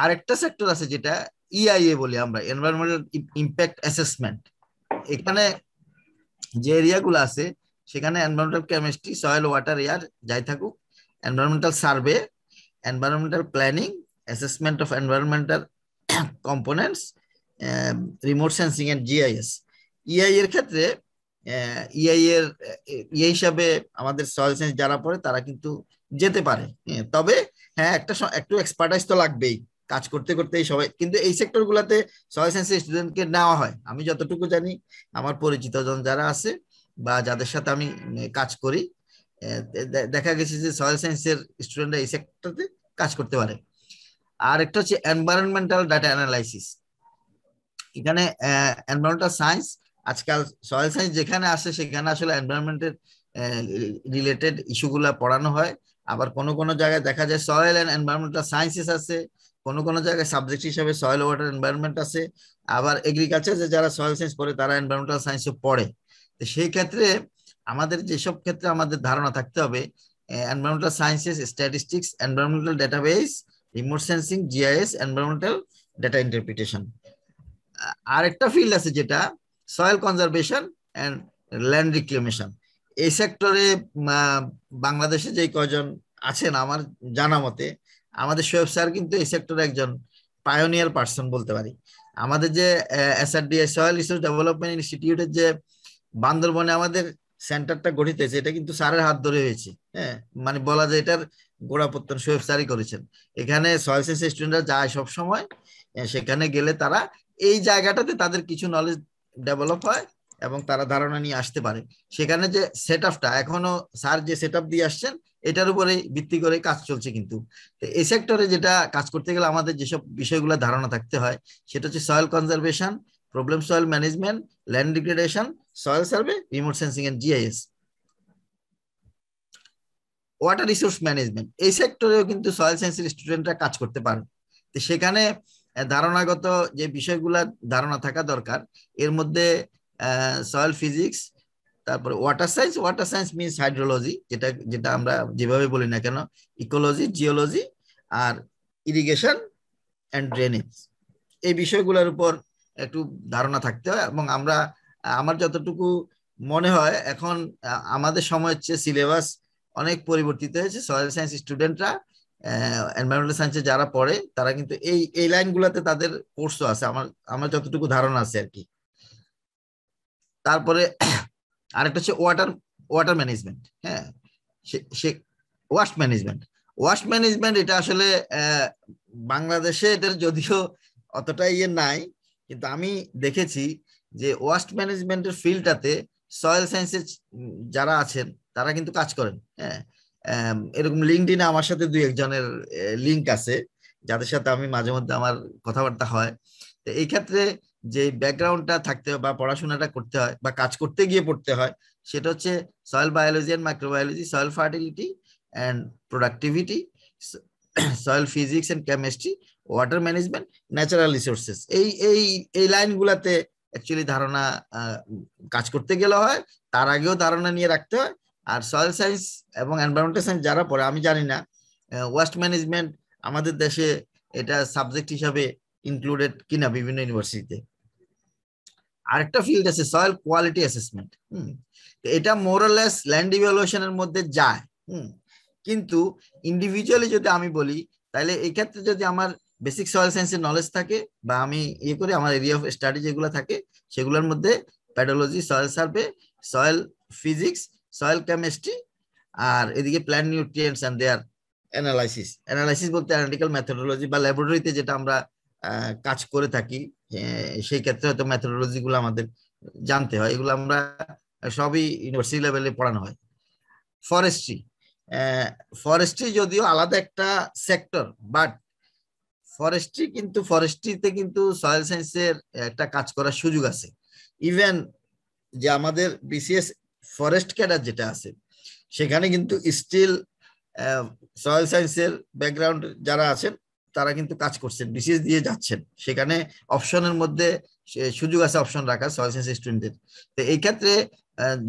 আরেকটা সেক্টর আছে যেটা ইআইএ বলি আমরা, এনভায়রনমেন্টাল ইম্প্যাক্ট অ্যাসেসমেন্ট। এখানে যে এরিয়াগুলো আছে সেখানে environmental chemistry, soil, water, air যাই থাকুক, environmental survey, environmental planning, assessment of environmental components, remote sensing and GIS. EI এর ক্ষেত্রে ইআই এর ইয়ে হিসাবে আমাদের সয়েল সায়েন্স যারা পড়ে তারা কিন্তু যেতে পারে, তবে হ্যাঁ একটু এক্সপার্টাইজ তো লাগবেই কাজ করতে করতে সবাই। কিন্তু এই সেক্টর গুলাতে সয়েল সায়েন্সের স্টুডেন্টকে নেওয়া হয়, আমি যতটুকু জানি, আমার পরিচিত জন যারা আছে বা যাদের সাথে আমি কাজ করি, দেখা গেছে যে সয়েল সায়েন্সের স্টুডেন্টরা এই সেক্টরতে কাজ করতে পারে। আর একটা হচ্ছে এনভায়রনমেন্টাল ডাটা অ্যানালাইসিস। এখানে এনভায়রনমেন্টাল সায়েন্স, আজকাল সয়েল সায়েন্স যেখানে আসে সেখানে আসলে এনভায়রনমেন্টের রিলেটেড ইস্যুগুলা পড়ানো হয়। আবার কোনো কোনো জায়গায় দেখা যায় সয়েল এন্ড এনভায়রনমেন্টাল সায়েন্সেস আছে, কোনো কোনো জায়গায় সাবজেক্ট হিসেবে সয়েল, ওয়াটার, এনভায়রনমেন্ট আছে। আবার এগ্রিকালচার যে যারা সয়েল সায়েন্স পড়ে তারা এনভায়রনমেন্টাল সায়েন্সও পড়ে। তো সেই ক্ষেত্রে আমাদের যেসব ক্ষেত্রে আমাদের ধারণা থাকতে হবে, environmental sciences, statistics, environmental database, remote sensing, GIS, environmental data interpretation. আরেকটা ফিল্ড আছে যেটা soil conservation and land reclamation. এই সেক্টরে বাংলাদেশে যে কয়জন আছেন আমার জানা মতে, আমাদের শোয়েব স্যার কিন্তু এই সেক্টরে একজন পায়োনিয়ার পার্সন বলতে পারি। আমাদের যে এসআরডিআই সয়েল রিসোর্স ডেভেলপমেন্ট ইনস্টিটিউটের যে বান্দরবনে আমাদের সেন্টারটা গঠিত হয়েছে, এটা কিন্তু স্যারের হাত ধরে হয়েছে। হ্যাঁ, মানে বলা যায় এটার গোড়াপত্তন শোয়েব স্যারই করেছেন। এখানে সয়েল সায়েন্স স্টুডেন্টরা যায় সব সময়, সেখানে গেলে তারা এই জায়গাটাতে তাদের কিছু নলেজ ডেভেলপ হয় এবং তারা ধারণা নিয়ে আসতে পারে। সেখানে যে সেট আপটা এখনো স্যার যে সেট আপ দিয়ে আসছেন এটার উপরে ভিত্তি করে কাজ চলছে। কিন্তু এই সেক্টরে যেটা কাজ করতে গেলে আমাদের যেসব বিষয়গুলো ধারণা থাকতে হয় সেটা হচ্ছে soil conservation, problem soil management, land degradation, soil survey, remote sensing and GIS. Water resource management, এই সেক্টরেও কিন্তু সয়েল সায়েন্সের স্টুডেন্টরা কাজ করতে পারে। তো সেখানে ধারণাগত যে বিষয়গুলা ধারণা থাকা দরকার, এর মধ্যে সয়েল ফিজিক্স, তারপরে water science. Water science means hydrology, যেটা আমরা যেভাবে বলি না কেন, ইকোলজি, জিওলজি, আর ইরিগেশন এন্ড ড্রেনেজ। এই বিষয়গুলোর উপর একটু ধারণা থাকতে হয়। এবং আমার যতটুকু মনে হয় এখন আমাদের সময়ের চেয়ে সিলেবাস অনেক পরিবর্তিত হয়েছে। সয়েল সায়েন্স স্টুডেন্টরা এনভায়রনমেন্টাল সায়েন্সে যারা পড়ে তারা কিন্তু এই লাইনগুলোতে তাদের কোর্সও আছে, আমার যতটুকু ধারণা আছে আর কি। তারপরে আরেকটা হচ্ছে ওয়াটার ম্যানেজমেন্ট। হ্যাঁ, ওয়াস্ট ম্যানেজমেন্ট এটা আসলে বাংলাদেশে এটার যদিও অতটা ইয়ে নাই, কিন্তু আমি দেখেছি যে ওয়াস্ট ম্যানেজমেন্টের ফিল্ডটাতে সয়েল সায়েন্সের যারা আছেন তারা কিন্তু কাজ করেন। হ্যাঁ, এরকম লিঙ্কডিনে আমার সাথে 2-1 জনের লিঙ্ক আছে যাদের সাথে আমি মাঝে মধ্যে আমার কথাবার্তা হয়। তো এই ক্ষেত্রে যে ব্যাকগ্রাউন্ডটা থাকতে হয় বা পড়াশোনাটা করতে হয় বা কাজ করতে গিয়ে পড়তে হয় সেটা হচ্ছে soil biology and microbiology, soil fertility and productivity, soil physics and chemistry, water management, natural resources. এই লাইনগুলাতে অ্যাকচুয়ালি ধারণা কাজ করতে গেলে হয়, তার আগেও ধারণা নিয়ে রাখতে হয়। আর সয়েল সায়েন্স এবং এনভায়রনমেন্টাল সায়েন্স যারা পড়ে, আমি জানি না ওয়েস্ট ম্যানেজমেন্ট আমাদের দেশে এটা সাবজেক্ট হিসাবে ইনক্লুডেড কিনা বিভিন্ন ইউনিভার্সিটিতে। আরেকটা ফিল্ড আছে সয়েল কোয়ালিটি অ্যাসেসমেন্ট। এটা মোরলেস ল্যান্ড ইভ্যালুয়েশনের মধ্যে যায়। কিন্তু ইন্ডিভিজুয়ালি যদি আমি বলি তাহলে এই ক্ষেত্রে যদি আমার বেসিক সয়েল সায়েন্সের নলেজ থাকে বা আমি ইয়ে করি, আমার এরিয়া অফ স্টাডি যেগুলো থাকে সেগুলোর মধ্যে pedology, soil survey, soil physics, soil chemistry, আর এদিকে plant nutrients and their analysis বলতে অ্যানালিটিক্যাল মেথোডোলজি বা ল্যাবরেটরিতে যেটা আমরা কাজ করে থাকি, সেই ক্ষেত্রে হয়তো মেথোডোলজি গুলো আমাদের জানতে হয়। এগুলো আমরা সবই ইউনিভার্সিটি লেভেলে পড়ানো হয়। ফরেস্ট্রি যদিও আলাদা একটা সেক্টর, বাট ফরেস্ট্রিতে কিন্তু সয়েল সায়েন্সের একটা কাজ করার সুযোগ আছে। ইভেন যে আমাদের বিসিএস ফরেস্ট ক্যাডার যেটা আছে সেখানে কিন্তু স্টিল সয়েল সায়েন্সের ব্যাকগ্রাউন্ড যারা আছেন তারা কিন্তু কাজ করছেন, বিসিএস দিয়ে যাচ্ছেন। সেখানে অপশনের মধ্যে সুযোগ আছে অপশন রাখা সয়েল সায়েন্স স্টুডেন্টদের। তো এই ক্ষেত্রে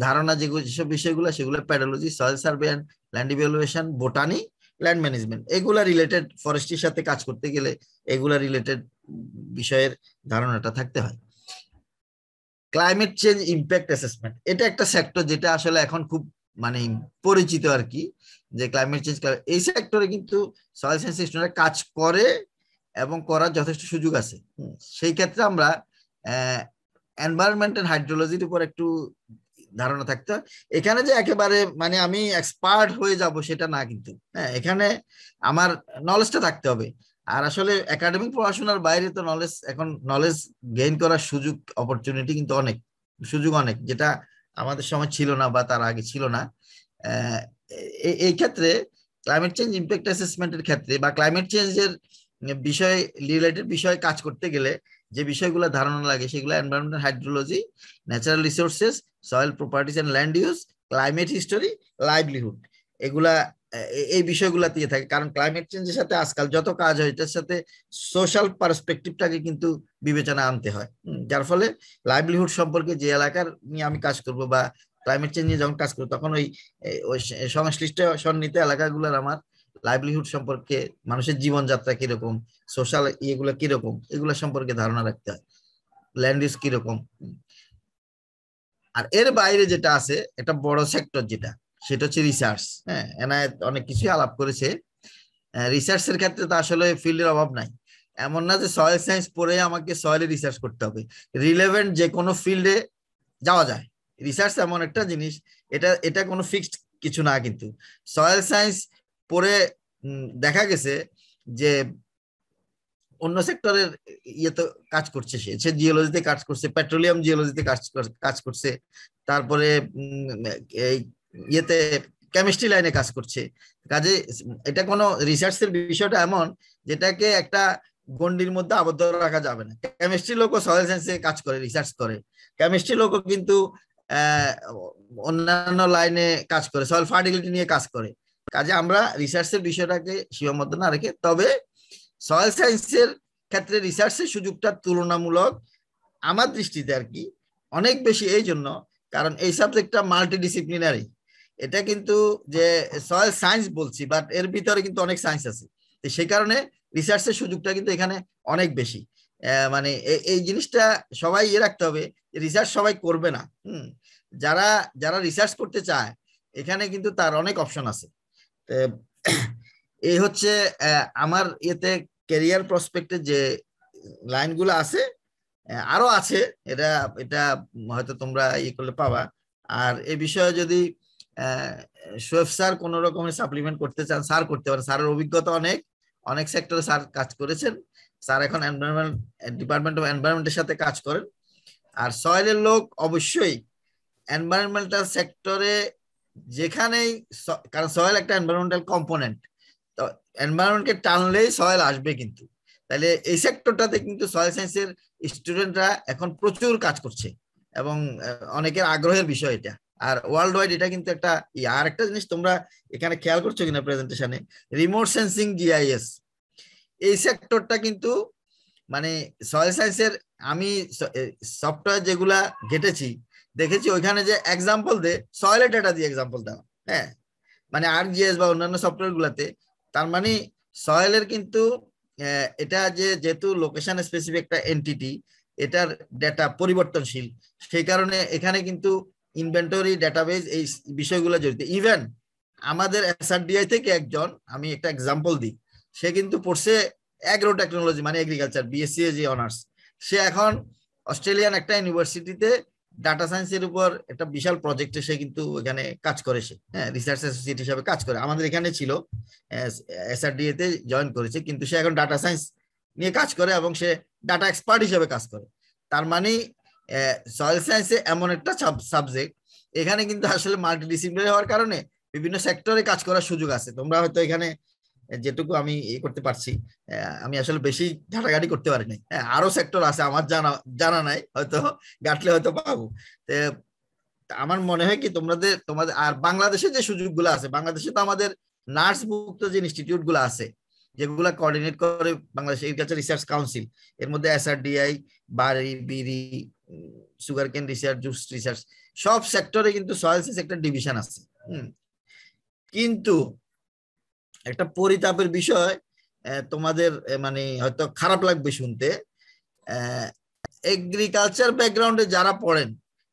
ধারণা যেসব বিষয়গুলো সেগুলো pedology, soil survey and land evaluation, botany, land management, এগুলা রিলেটেড ফরেস্ট্রির সাথে কাজ করতে গেলে এগুলা রিলেটেড বিষয়ের ধারণাটা থাকতে হয়। ক্লাইমেট চেঞ্জ ইম্প্যাক্ট অ্যাসেসমেন্ট, এটা একটা সেক্টর যেটা আসলে এখন খুব মানে পরিচিত আর কি, যে ক্লাইমেট চেঞ্জ, এই সেক্টরে কিন্তু সয়েল সায়েন্স স্টুডেন্টরা কাজ করে এবং করার যথেষ্ট সুযোগ আছে। সেই ক্ষেত্রে আমরা এনভায়রনমেন্ট এন্ড হাইড্রোলজির উপর একটু ধারণা থাকতে হয়। এখানে যে একেবারে মানে আমি এক্সপার্ট হয়ে যাব সেটা না, কিন্তু হ্যাঁ এখানে আমার নলেজটা থাকতে হবে। আর আসলে একাডেমিক পড়াশোনার বাইরে তো নলেজ গেইন করার সুযোগ, অপরচুনিটি কিন্তু সুযোগ অনেক, যেটা আমাদের সময় ছিল না বা তার আগে ছিল না। এই ক্ষেত্রে ক্লাইমেট চেঞ্জ ইম্প্যাক্ট অ্যাসেসমেন্টের ক্ষেত্রে বা ক্লাইমেট চেঞ্জের বিষয় রিলেটেড বিষয়ে কাজ করতে গেলে যে বিষয়গুলো ধারণা লাগে সেগুলো environmental hydrology, natural resources, soil properties and land use, climate history, livelihood, এগুলা এই বিষয়গুলো দিয়ে থাকে। কারণ ক্লাইমেট চেঞ্জের সাথে আজকাল যত কাজ হয় এটার সাথে সোশ্যাল পার্সপেক্টিভটাকে কিন্তু বিবেচনা আনতে হয়, যার ফলে লাইভলিহুড সম্পর্কে যে এলাকার নিয়ে আমি কাজ করব বা ক্লাইমেট চেঞ্জ নিয়ে যখন কাজ করবো তখন ওই সংশ্লিষ্ট সন্নিহিত এলাকাগুলোর আমার লাইভলিহুড সম্পর্কে, মানুষের জীবনযাত্রা কিরকম, সোশ্যাল ইয়েগুলো কিরকম, এগুলো সম্পর্কে ধারণা রাখতে হয়, ল্যান্ড ইউজ কিরকম। আর এর বাইরে যেটা আছে একটা বড় সেক্টর যেটা, সেটা হচ্ছে রিসার্চ। হ্যাঁ, এনায়েত অনেক কিছুই আলাপ করেছে। রিসার্চের ক্ষেত্রে তো আসলে ফিল্ডের অভাব নাই। এমন না যে সয়েল সায়েন্স পড়ে আমাকে সয়েলে রিসার্চ করতে হবে, রিলেভেন্ট যে কোনো ফিল্ডে যাওয়া যায়। রিসার্চ এমন একটা জিনিস, এটা কোনো ফিক্সড কিছু না। কিন্তু সয়েল সায়েন্স পড়ে দেখা গেছে যে অন্য সেক্টরের ইয়েতে কাজ করছে, সে জিওলজিতে কাজ করছে, পেট্রোলিয়াম জিওলজিতে কাজ করছে, তারপরে ইয়েতে কেমিস্ট্রি লাইনে কাজ করছে। কাজে এটা কোনো রিসার্চের বিষয়টা এমন যেটাকে একটা গণ্ডির মধ্যে আবদ্ধ রাখা যাবে না। কেমিস্ট্রি লোকও সয়েল সায়েন্সে কাজ করে, রিসার্চ করে, কেমিস্ট্রি লোকও কিন্তু অন্যান্য লাইনে কাজ করে, সয়েল ফার্টিলিটি নিয়ে কাজ করে। কাজে আমরা রিসার্চের বিষয়টাকে সীমাবদ্ধ না রেখে, তবে সয়েল সায়েন্সের ক্ষেত্রে রিসার্চের সুযোগটা তুলনামূলক আমার দৃষ্টিতে আর কি অনেক বেশি, এই জন্য কারণ এই সাবজেক্টটা মাল্টিডিসিপ্লিনারি। এটা কিন্তু যে সয়েল সায়েন্স বলছি, বাট এর ভিতরে কিন্তু অনেক সায়েন্স আছে, সেই কারণে রিসার্চের সুযোগটা কিন্তু এখানে অনেক বেশি। মানে এই জিনিসটা সবাই রাখতে হবে, রিসার্চ সবাই করবে না। যারা রিসার্চ করতে চায় এখানে কিন্তু তার অনেক অপশন আছে। এই হচ্ছে আমার ইয়েতে ক্যারিয়ার প্রসপেক্টে যে লাইনগুলো আছে, আরো আছে, এটা হয়তো তোমরা ইয়ে করলে পাবা। আর এই বিষয়ে যদি শোয়েব স্যার কোন রকমের সাপ্লিমেন্ট করতে চান, স্যার করতে পারেন। স্যারের অভিজ্ঞতা অনেক সেক্টরে স্যার কাজ করেছেন। স্যার এখন ডিপার্টমেন্ট অফ এনভায়রনমেন্টের সাথে কাজ করেন। আর সয়েলের লোক অবশ্যই এনভায়রনমেন্টাল সেক্টরে যেখানেই, কারণ সয়েল একটা এনভায়রনমেন্টাল কম্পোনেন্ট, তো এনভায়রনমেন্টকে টানলেই সয়েল আসবে। কিন্তু তাহলে এই সেক্টরটাতে কিন্তু সয়েল সায়েন্সের স্টুডেন্টরা এখন প্রচুর কাজ করছে এবং অনেকের আগ্রহের বিষয় এটা। আর ওয়ার্ল্ড ওয়াইড এটা কিন্তু একটা আর একটা জিনিস তোমরা এখানে খেয়াল করছো কিনা প্রেজেন্টেশনে, রিমোট সেন্সিং জিআইএস, এই সেক্টরটা কিন্তু মানে সয়েল সায়েন্সের আমি সফটওয়্যার যেগুলা ঘেটেছি দেখেছি, ওইখানে যে এক্সাম্পল দে সয়েলের ডেটা দিয়ে এক্সাম্পল দেওয়া, হ্যাঁ, মানে আরজিএস বা অন্যান্য সফটওয়্যার গুলাতে, তার মানে সয়েলের কিন্তু এটা যেহেতু লোকেশন স্পেসিফিক একটা এন্টিটি, এটার ডেটা পরিবর্তনশীল, সেই কারণে এখানে কিন্তু ইনভেন্টরি ডাটাবেজ এই বিষয়গুলো জড়িত। ইভেন আমাদের এসআরডিআই থেকে একজন, আমি একটা এক্সাম্পল দিই, সে কিন্তু পড়ছে অ্যাগ্রো টেকনোলজি মানে এগ্রিকালচার, বিএসসি যে অনার্স, সে এখন অস্ট্রেলিয়ান একটা ইউনিভার্সিটিতে ডাটা সায়েন্সের উপর একটা বিশাল প্রজেক্টে সে কিন্তু এখানে কাজ করে, সে হ্যাঁ রিসার্চ অ্যাসোসিয়েট হিসাবে কাজ করে, আমাদের এখানে ছিল, এসআরডিএ তে জয়েন করেছে, কিন্তু সে এখন ডাটা সায়েন্স নিয়ে কাজ করে এবং সে ডাটা এক্সপার্ট হিসেবে কাজ করে। তার মানে সয়েল সায়েন্সে এমন একটা সাবজেক্ট, এখানে কিন্তু আসলে মাল্টিডিসিপ্লিনারি হওয়ার কারণে বিভিন্ন সেক্টরে কাজ করার সুযোগ আছে। তোমরা হয়তো এখানে যেটুকু আমি করতে পারছি, আমি আসলে বেশি ঘাটাঘাটি করতে পারি নাই, আরো সেক্টর আছে আমার জানা নাই, হয়তো ঘাটলে হয়তো পাবো। আমার মনে হয় কি তোমাদের আর বাংলাদেশে যে সুযোগগুলো আছে, বাংলাদেশে তো আমাদের নার্স মুক্ত যে ইনস্টিটিউট গুলো আছে যেগুলা কোঅর্ডিনেট করে বাংলাদেশ এগ্রিকালচার রিসার্চ কাউন্সিল, এর মধ্যে এসআরডিআই, বাড়ি, বিড়ি, সুগার কেন রিসার্চ, জুস রিসার্চ, সব সেক্টরে কিন্তু সয়েল সায়েন্স একটা ডিভিশন আছে। কিন্তু একটা পরিতাপের বিষয়, তোমাদের মানে হয়তো খারাপ লাগবে শুনতে, এগ্রিকালচার ব্যাকগ্রাউন্ডে যারা পড়েন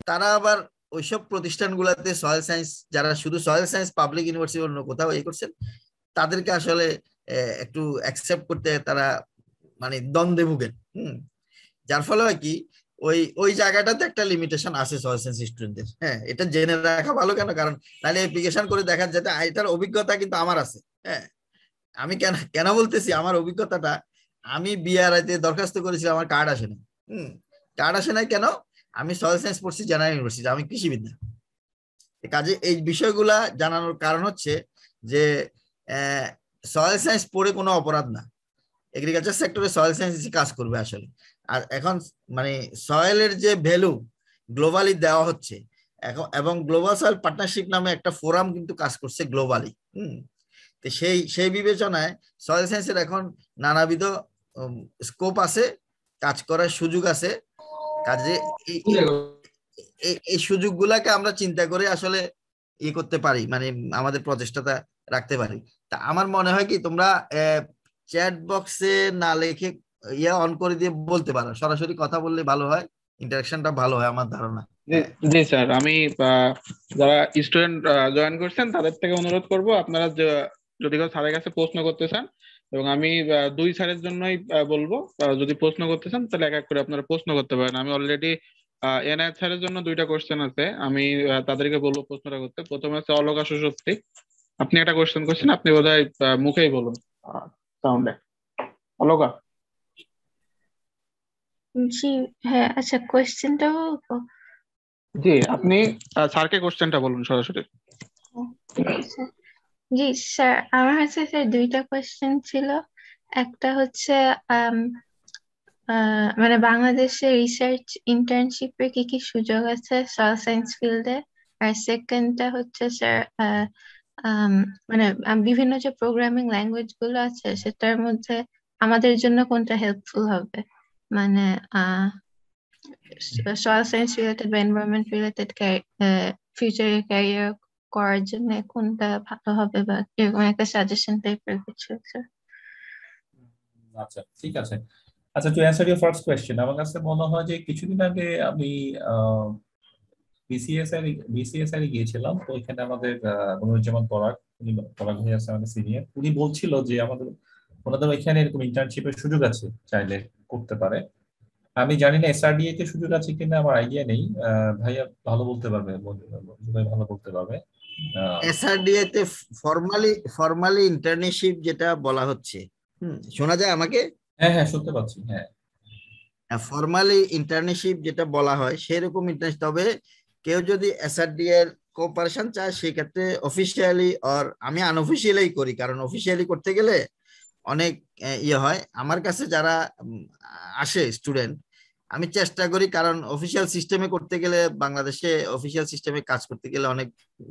তারা আবার ওইসব প্রতিষ্ঠানগুলোতে সয়েল সায়েন্স, যারা শুধু সয়েল সায়েন্স পাবলিক ইউনিভার্সিটি অন্য কোথাও করছেন, তাদেরকে আসলে একটু অ্যাকসেপ্ট করতে তারা মানে দ্বন্দ্বে ভুগেন। যার ফলে হয় কি ওই জায়গাটাতে একটা লিমিটেশন আছে সয়েল সায়েন্স স্টুডেন্টদের। হ্যাঁ, এটা জেনে রাখা ভালো। কেন? কারণ তাহলে অ্যাপ্লিকেশন করে দেখা যেতে এটার অভিজ্ঞতা কিন্তু আমার আছে। হ্যাঁ, আমি কেন বলতেছি আমার অভিজ্ঞতাটা, আমি বিআরআইতে দরখাস্ত করেছিলাম, আমার কার্ড আসে না। কার্ড আসে না কেন? আমি সয়েল সায়েন্স পড়ছি জেনারেল ইউনিভার্সিটি, আমি কৃষিবিদ্যা। কাজে এই বিষয়গুলা জানানোর কারণ হচ্ছে যে সয়েল সায়েন্স পড়ে কোনো অপরাধ না, এগ্রিকালচার সেক্টরে সয়েল সায়েন্স কাজ করবে আসলে। আর এখন মানে সয়েলের যে ভ্যালু গ্লোবালি দেওয়া হচ্ছে এখন, এবং গ্লোবাল সয়েল পার্টনারশিপ নামে একটা ফোরাম কিন্তু কাজ করছে গ্লোবালি। তো সেই বিবেচনায় সয়েল সায়েন্সের এখন নানাবিধ স্কোপ আছে, কাজ করার সুযোগ আছে। কাজে এই সুযোগগুলাকে আমরা চিন্তা করে আসলে করতে পারি, মানে আমাদের প্রচেষ্টাটা রাখতে পারি। তা আমার মনে হয় কি তোমরা চ্যাট বক্সে না লিখে অন করে দিয়ে বলতে পারো, সরাসরি কথা বললে ভালো হয়, ইন্টারাকশনটা ভালো হয় আমার ধারণা। জি স্যার, আমি যারা স্টুডেন্ট জয়েন করছেন তাদের থেকে অনুরোধ করব, আপনারা যদি কেউ স্যারের কাছে প্রশ্ন করতে চান, এবং আমি 2 স্যারের জন্যই বলবো, যদি প্রশ্ন করতে চান তাহলে এক এক করে আপনারা প্রশ্ন করতে পারেন। আমি অলরেডি এনআইএস স্যারের জন্য 2টা কোশ্চেন আছে, আমি তাদেরকে বলবো প্রশ্নটা করতে। প্রথমে আছে অলোকা সুশক্তি, আপনি একটা কোশ্চেন করছেন, আপনি বোধহয় মুখেই বলুন সাউন্ডে। অলোকা। জি হ্যাঁ, আচ্ছা কোয়েশ্চেনটা বলবো? জি, আপনি স্যারকে কোশ্চেনটা বলুন সরাসরি। জি স্যার, আমার কাছে স্যার 2টা কোয়েশ্চেন ছিল। একটা হচ্ছে মানে বাংলাদেশে রিসার্চ ইন্টার্নশিপে কি কি সুযোগ আছে সয়েল সায়েন্স ফিল্ডে, আর সেকেন্ডটা হচ্ছে স্যার মানে বিভিন্ন যে প্রোগ্রামিং ল্যাঙ্গুয়েজ গুলো আছে সেটার মধ্যে আমাদের জন্য কোনটা হেল্পফুল হবে, মানে সয়েল সায়েন্স রিলেটেড বা এনভায়রনমেন্ট রিলেটেড ফিউচারে ক্যারিয়ার করার জন্য কোনটা ভালো হবে, বা এরকম একটা সাজেশন টাইপের কিছু স্যার। আচ্ছা ঠিক আছে। আচ্ছা, two answer your first question, আমার কাছে মনে হয় যে কিছুদিন আগে আমি বিসিএস এর গিয়েছিলাম। তো এখানে আমাদের মনিরুজ্জামান পরাগ, উনি পরাগ ভাই আছে আমাদের সিনিয়র, উনি বলছিল যে ওনাদের এখানে এরকম ইন্টার্নশিপের সুযোগ আছে, চাইলে করতে পারে। আমি জানি না এসআরডিএ তে সুযোগ আছে কিনা, আমার আইডিয়া নেই। ভাইয়া ভালো বলতে পারবে, ভাই ভালো বলতে পারবে। এসআরডিএ তে ফর্মালি ইন্টার্নশিপ যেটা বলা হচ্ছে, শোনা যায় আমাকে? হ্যাঁ হ্যাঁ, শুনতে পাচ্ছি। হ্যাঁ, ফর্মালি ইন্টার্নশিপ যেটা বলা হয় সেরকম ইন্টার্নশিপ, তবে কেউ যদি এসআরডিএ এর কোঅপারেশন চায় সেক্ষেত্রে অফিসিয়ালি, আর আমি আনঅফিসিয়ালি করি, কারণ অফিসিয়ালি করতে গেলে অনেক হয়। আমার কাছে যারা আসে স্টুডেন্ট, আমি চেষ্টা করি, কারণ অফিসিয়াল সিস্টেমে করতে গেলে, বাংলাদেশে অফিসিয়াল সিস্টেমে কাজ করতে গেলে অনেক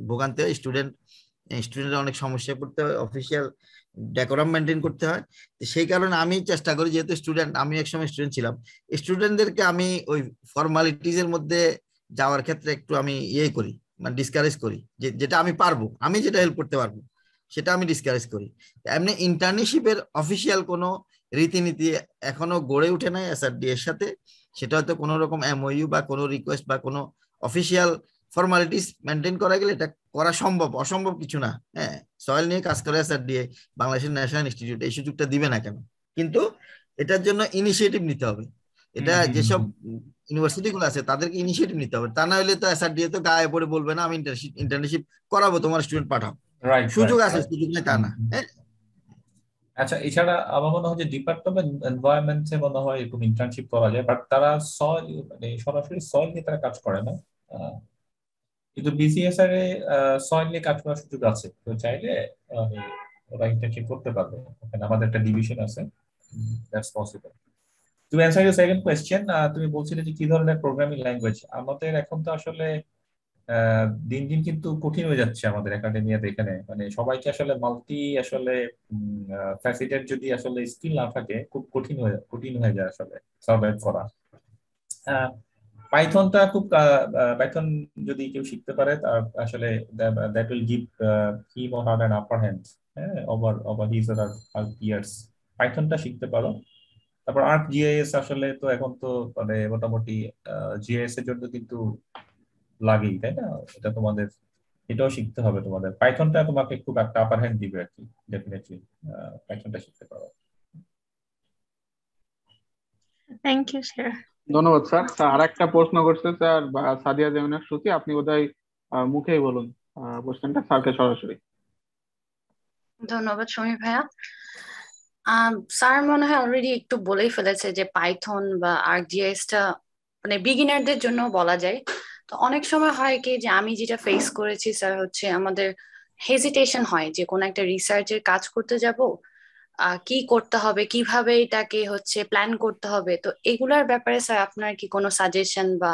ভোগান্তি হয়, স্টুডেন্টের অনেক সমস্যায় পড়তে হয়, অফিসিয়াল ডেকোরাম মেনটেন করতে হয়। সেই কারণে আমি চেষ্টা করি, যেহেতু স্টুডেন্ট, আমি একসময় স্টুডেন্ট ছিলাম, স্টুডেন্টদেরকে আমি ওই ফর্মালিটিজ এর মধ্যে যাওয়ার ক্ষেত্রে একটু আমি করি, মানে ডিসকারেজ করি, যেটা আমি পারবো, আমি যেটা হেল্প করতে পারবো সেটা আমি ডিসকারেজ করি। এমনি ইন্টার্নশিপের অফিসিয়াল কোনো রীতিনীতি এখনো গড়ে উঠে নাই এসআরডি এর সাথে, সেটা হয়তো কোনো রকম এমওইউ বা কোনো রিকোয়েস্ট বা কোনো অফিসিয়াল ফর্মালিটিস মেনটেন করা গেলে এটা করা সম্ভব, অসম্ভব কিছু না। হ্যাঁ, সয়েল নিয়ে কাজ করে এসআরডিএ, বাংলাদেশের ন্যাশনাল ইনস্টিটিউট এই সুযোগটা দিবে না কেন? কিন্তু এটার জন্য ইনিশিয়েটিভ নিতে হবে। এটা যেসব ইউনিভার্সিটি গুলো আছে তাদেরকে ইনিশিয়েটিভ নিতে হবে, তা না হলে তো এসআরডিএ তো গায়ে পড়ে বলবে না আমি ইন্টার্নশিপ করাবো, তোমার স্টুডেন্ট পাঠাও। রাইট, সুযোগ আছে, সুযোগ নেই তা না। আচ্ছা, এছাড়া আমার মনে হয় যে ডিপার্টমেন্ট এনভায়রনমেন্টে মনে হয় এরকম ইন্টার্নশিপ করা যায়, বাট তারা সয়েল মানে সরাসরি সয়েল নিয়ে তারা কাজ করে না। কিন্তু বিসিএসআর এ সয়েল নিয়ে কাজ করার সুযোগ আছে, তো চাইলে ওরা ইন্টার্নশিপ করতে পারবে, ওখানে আমাদের একটা ডিভিশন আছে, that's possible. To answer your second question, তুমি বলছিলে যে কি ধরনের প্রোগ্রামিং ল্যাঙ্গুয়েজ আমাদের এখন, তো আসলে দিন দিন কিন্তু কঠিন হয়ে যাচ্ছে আমাদের একাডেমিয়াতে, এখানে মানে সবাইকে আসলে মাল্টি আসলে ফ্যাসিলিটেড যদি আসলে স্কিল না থাকে খুব কঠিন হয়ে যায় আসলে সার্ভাইভ করা। পাইথনটা খুব পাইথন যদি কেউ শিখতে পারে তার আসলে that will give him or her an upper hand over his or her peers. পাইথনটা শিখতে পারো। তারপর আর্ক জিআইএস আসলে তো এখন তো মানে মোটামুটি জিআইএস এর জন্য কিন্তু লাগেই, তাই না? এটা তোমাদের এটাও শিখতে হবে তোমাদের। পাইথনটা তোমাকে খুব একটা আপার হ্যান্ড দিবে আর কি, ডেফিনেটলি পাইথনটা শিখতে পারো। Thank you sir. ধন্যবাদ স্যার। আর একটা প্রশ্ন করছে স্যার সাদিয়া জামিনের শ্রুতি, আপনি বোধহয় মুখেই বলুন কোশ্চেনটা স্যারকে সরাসরি। ধন্যবাদ সমীর ভাইয়া। স্যার মনে হয় অলরেডি একটু বলেই ফেলেছে যে পাইথন বা ArcGIS টা মানে বিগিনারদের জন্য বলা যায়। তো অনেক সময় হয় কি যে আমি যেটা ফেস করেছি স্যার হচ্ছে আমাদের হেজিটেশন হয় যে কোনো একটা রিসার্চের কাজ করতে যাব, কি করতে হবে, কিভাবে এটাকে হচ্ছে প্ল্যান করতে হবে। তো এগুলার ব্যাপারে স্যার আপনার কি কোনো সাজেশন বা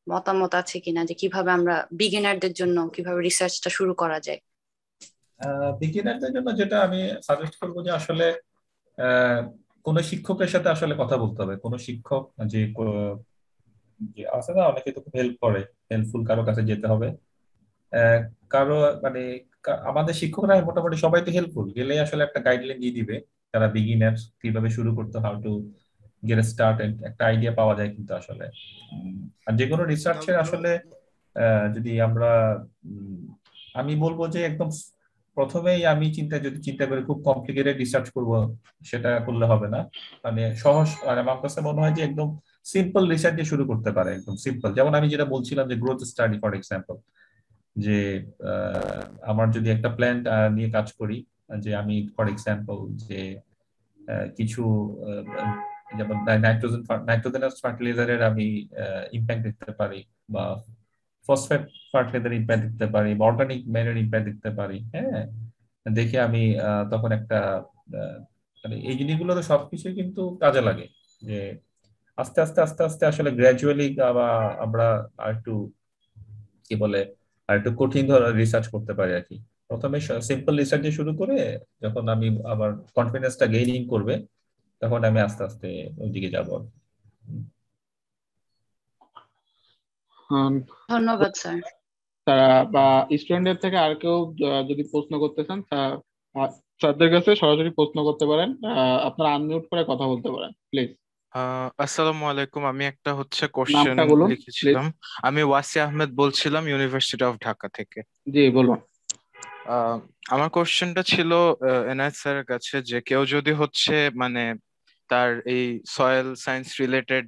মতামত আছে কিনা যে কিভাবে আমরা বিগিনারদের জন্য কিভাবে রিসার্চটা শুরু করা যায়? বিগিনারদের জন্য যেটা আমি সাজেস্ট করবো যে আসলে কোন শিক্ষকের সাথে আসলে কথা বলতে হবে। কোন শিক্ষক যে আছে না, অনেকে তো হেল্প করে, হেল্পফুল কারো কাছে যেতে হবে। কারো মানে আমাদের শিক্ষকরা মোটামুটি সবাই তো হেল্পফুল, গেলে আসলে একটা গাইডলাইন দিয়ে দিবে তারা বিগিনার কিভাবে শুরু করতে, হাউ টু গেট স্টার্টেড, একটা আইডিয়া পাওয়া যায় কিন্তু আসলে। আর যে কোনো রিসার্চের আসলে যদি আমরা আমি বলবো যে একদম প্রথমেই আমি যদি চিন্তা করি খুব কমপ্লিকেটেড রিসার্চ করব, সেটা করলে হবে না। মানে সহজ, মানে আমার কাছে মনে হয় যে একদম সিম্পল রিসার্চ দিয়ে শুরু করতে পারে, একদম সিম্পল। যেমন আমি যেটা বলছিলাম যে গ্রোথ স্টাডি ফর এক্সাম্পল, যে আমার যদি একটা প্ল্যান্ট নিয়ে কাজ করি, যে আমি ফর এক্সাম্পল যে কিছু যেমন নাইট্রোজেনাস ফার্টিলাইজারের আমি ইম্প্যাক্ট দেখতে পারি, বা ফসফেট ফার্টিলাইজার ইম্প্যাক্ট দেখতে পারি, বা অর্গানিক ম্যানের ইম্প্যাক্ট দেখতে পারি। হ্যাঁ, দেখে আমি তখন একটা মানে এই জিনিসগুলো তো সবকিছুই কিন্তু কাজে লাগে, যে আস্তে আস্তে আস্তে আস্তে আসলে গ্র্যাজুয়ালি আমরা আর একটু কি বলে আর একটু কঠিন ধরনের রিসার্চ করতে পারি আর কি। প্রথমে সিম্পল রিসার্চ দিয়ে শুরু করে যখন আমি আবার কনফিডেন্সটা গেইনিং করবে, তখন আমি আস্তে আস্তে ওইদিকে যাবো। ধন্যবাদ স্যার। বা স্টুডেন্টদের থেকে আর কেউ যদি প্রশ্ন করতে চান স্যারদের কাছে সরাসরি প্রশ্ন করতে পারেন, আপনারা আনমিউট করে কথা বলতে পারেন প্লিজ। আসসালামু আলাইকুম, আমি একটা কোশ্চেন নামটা বলুন লিখেছিলাম। আমি ওয়াসি আহমেদ বলছিলাম, ইউনিভার্সিটি অফ ঢাকা থেকে। জি বলুন। আমার কোশ্চেনটা ছিল এনআইএস স্যারের কাছে, যে কেউ যদি মানে তার এই সয়েল সায়েন্স রিলেটেড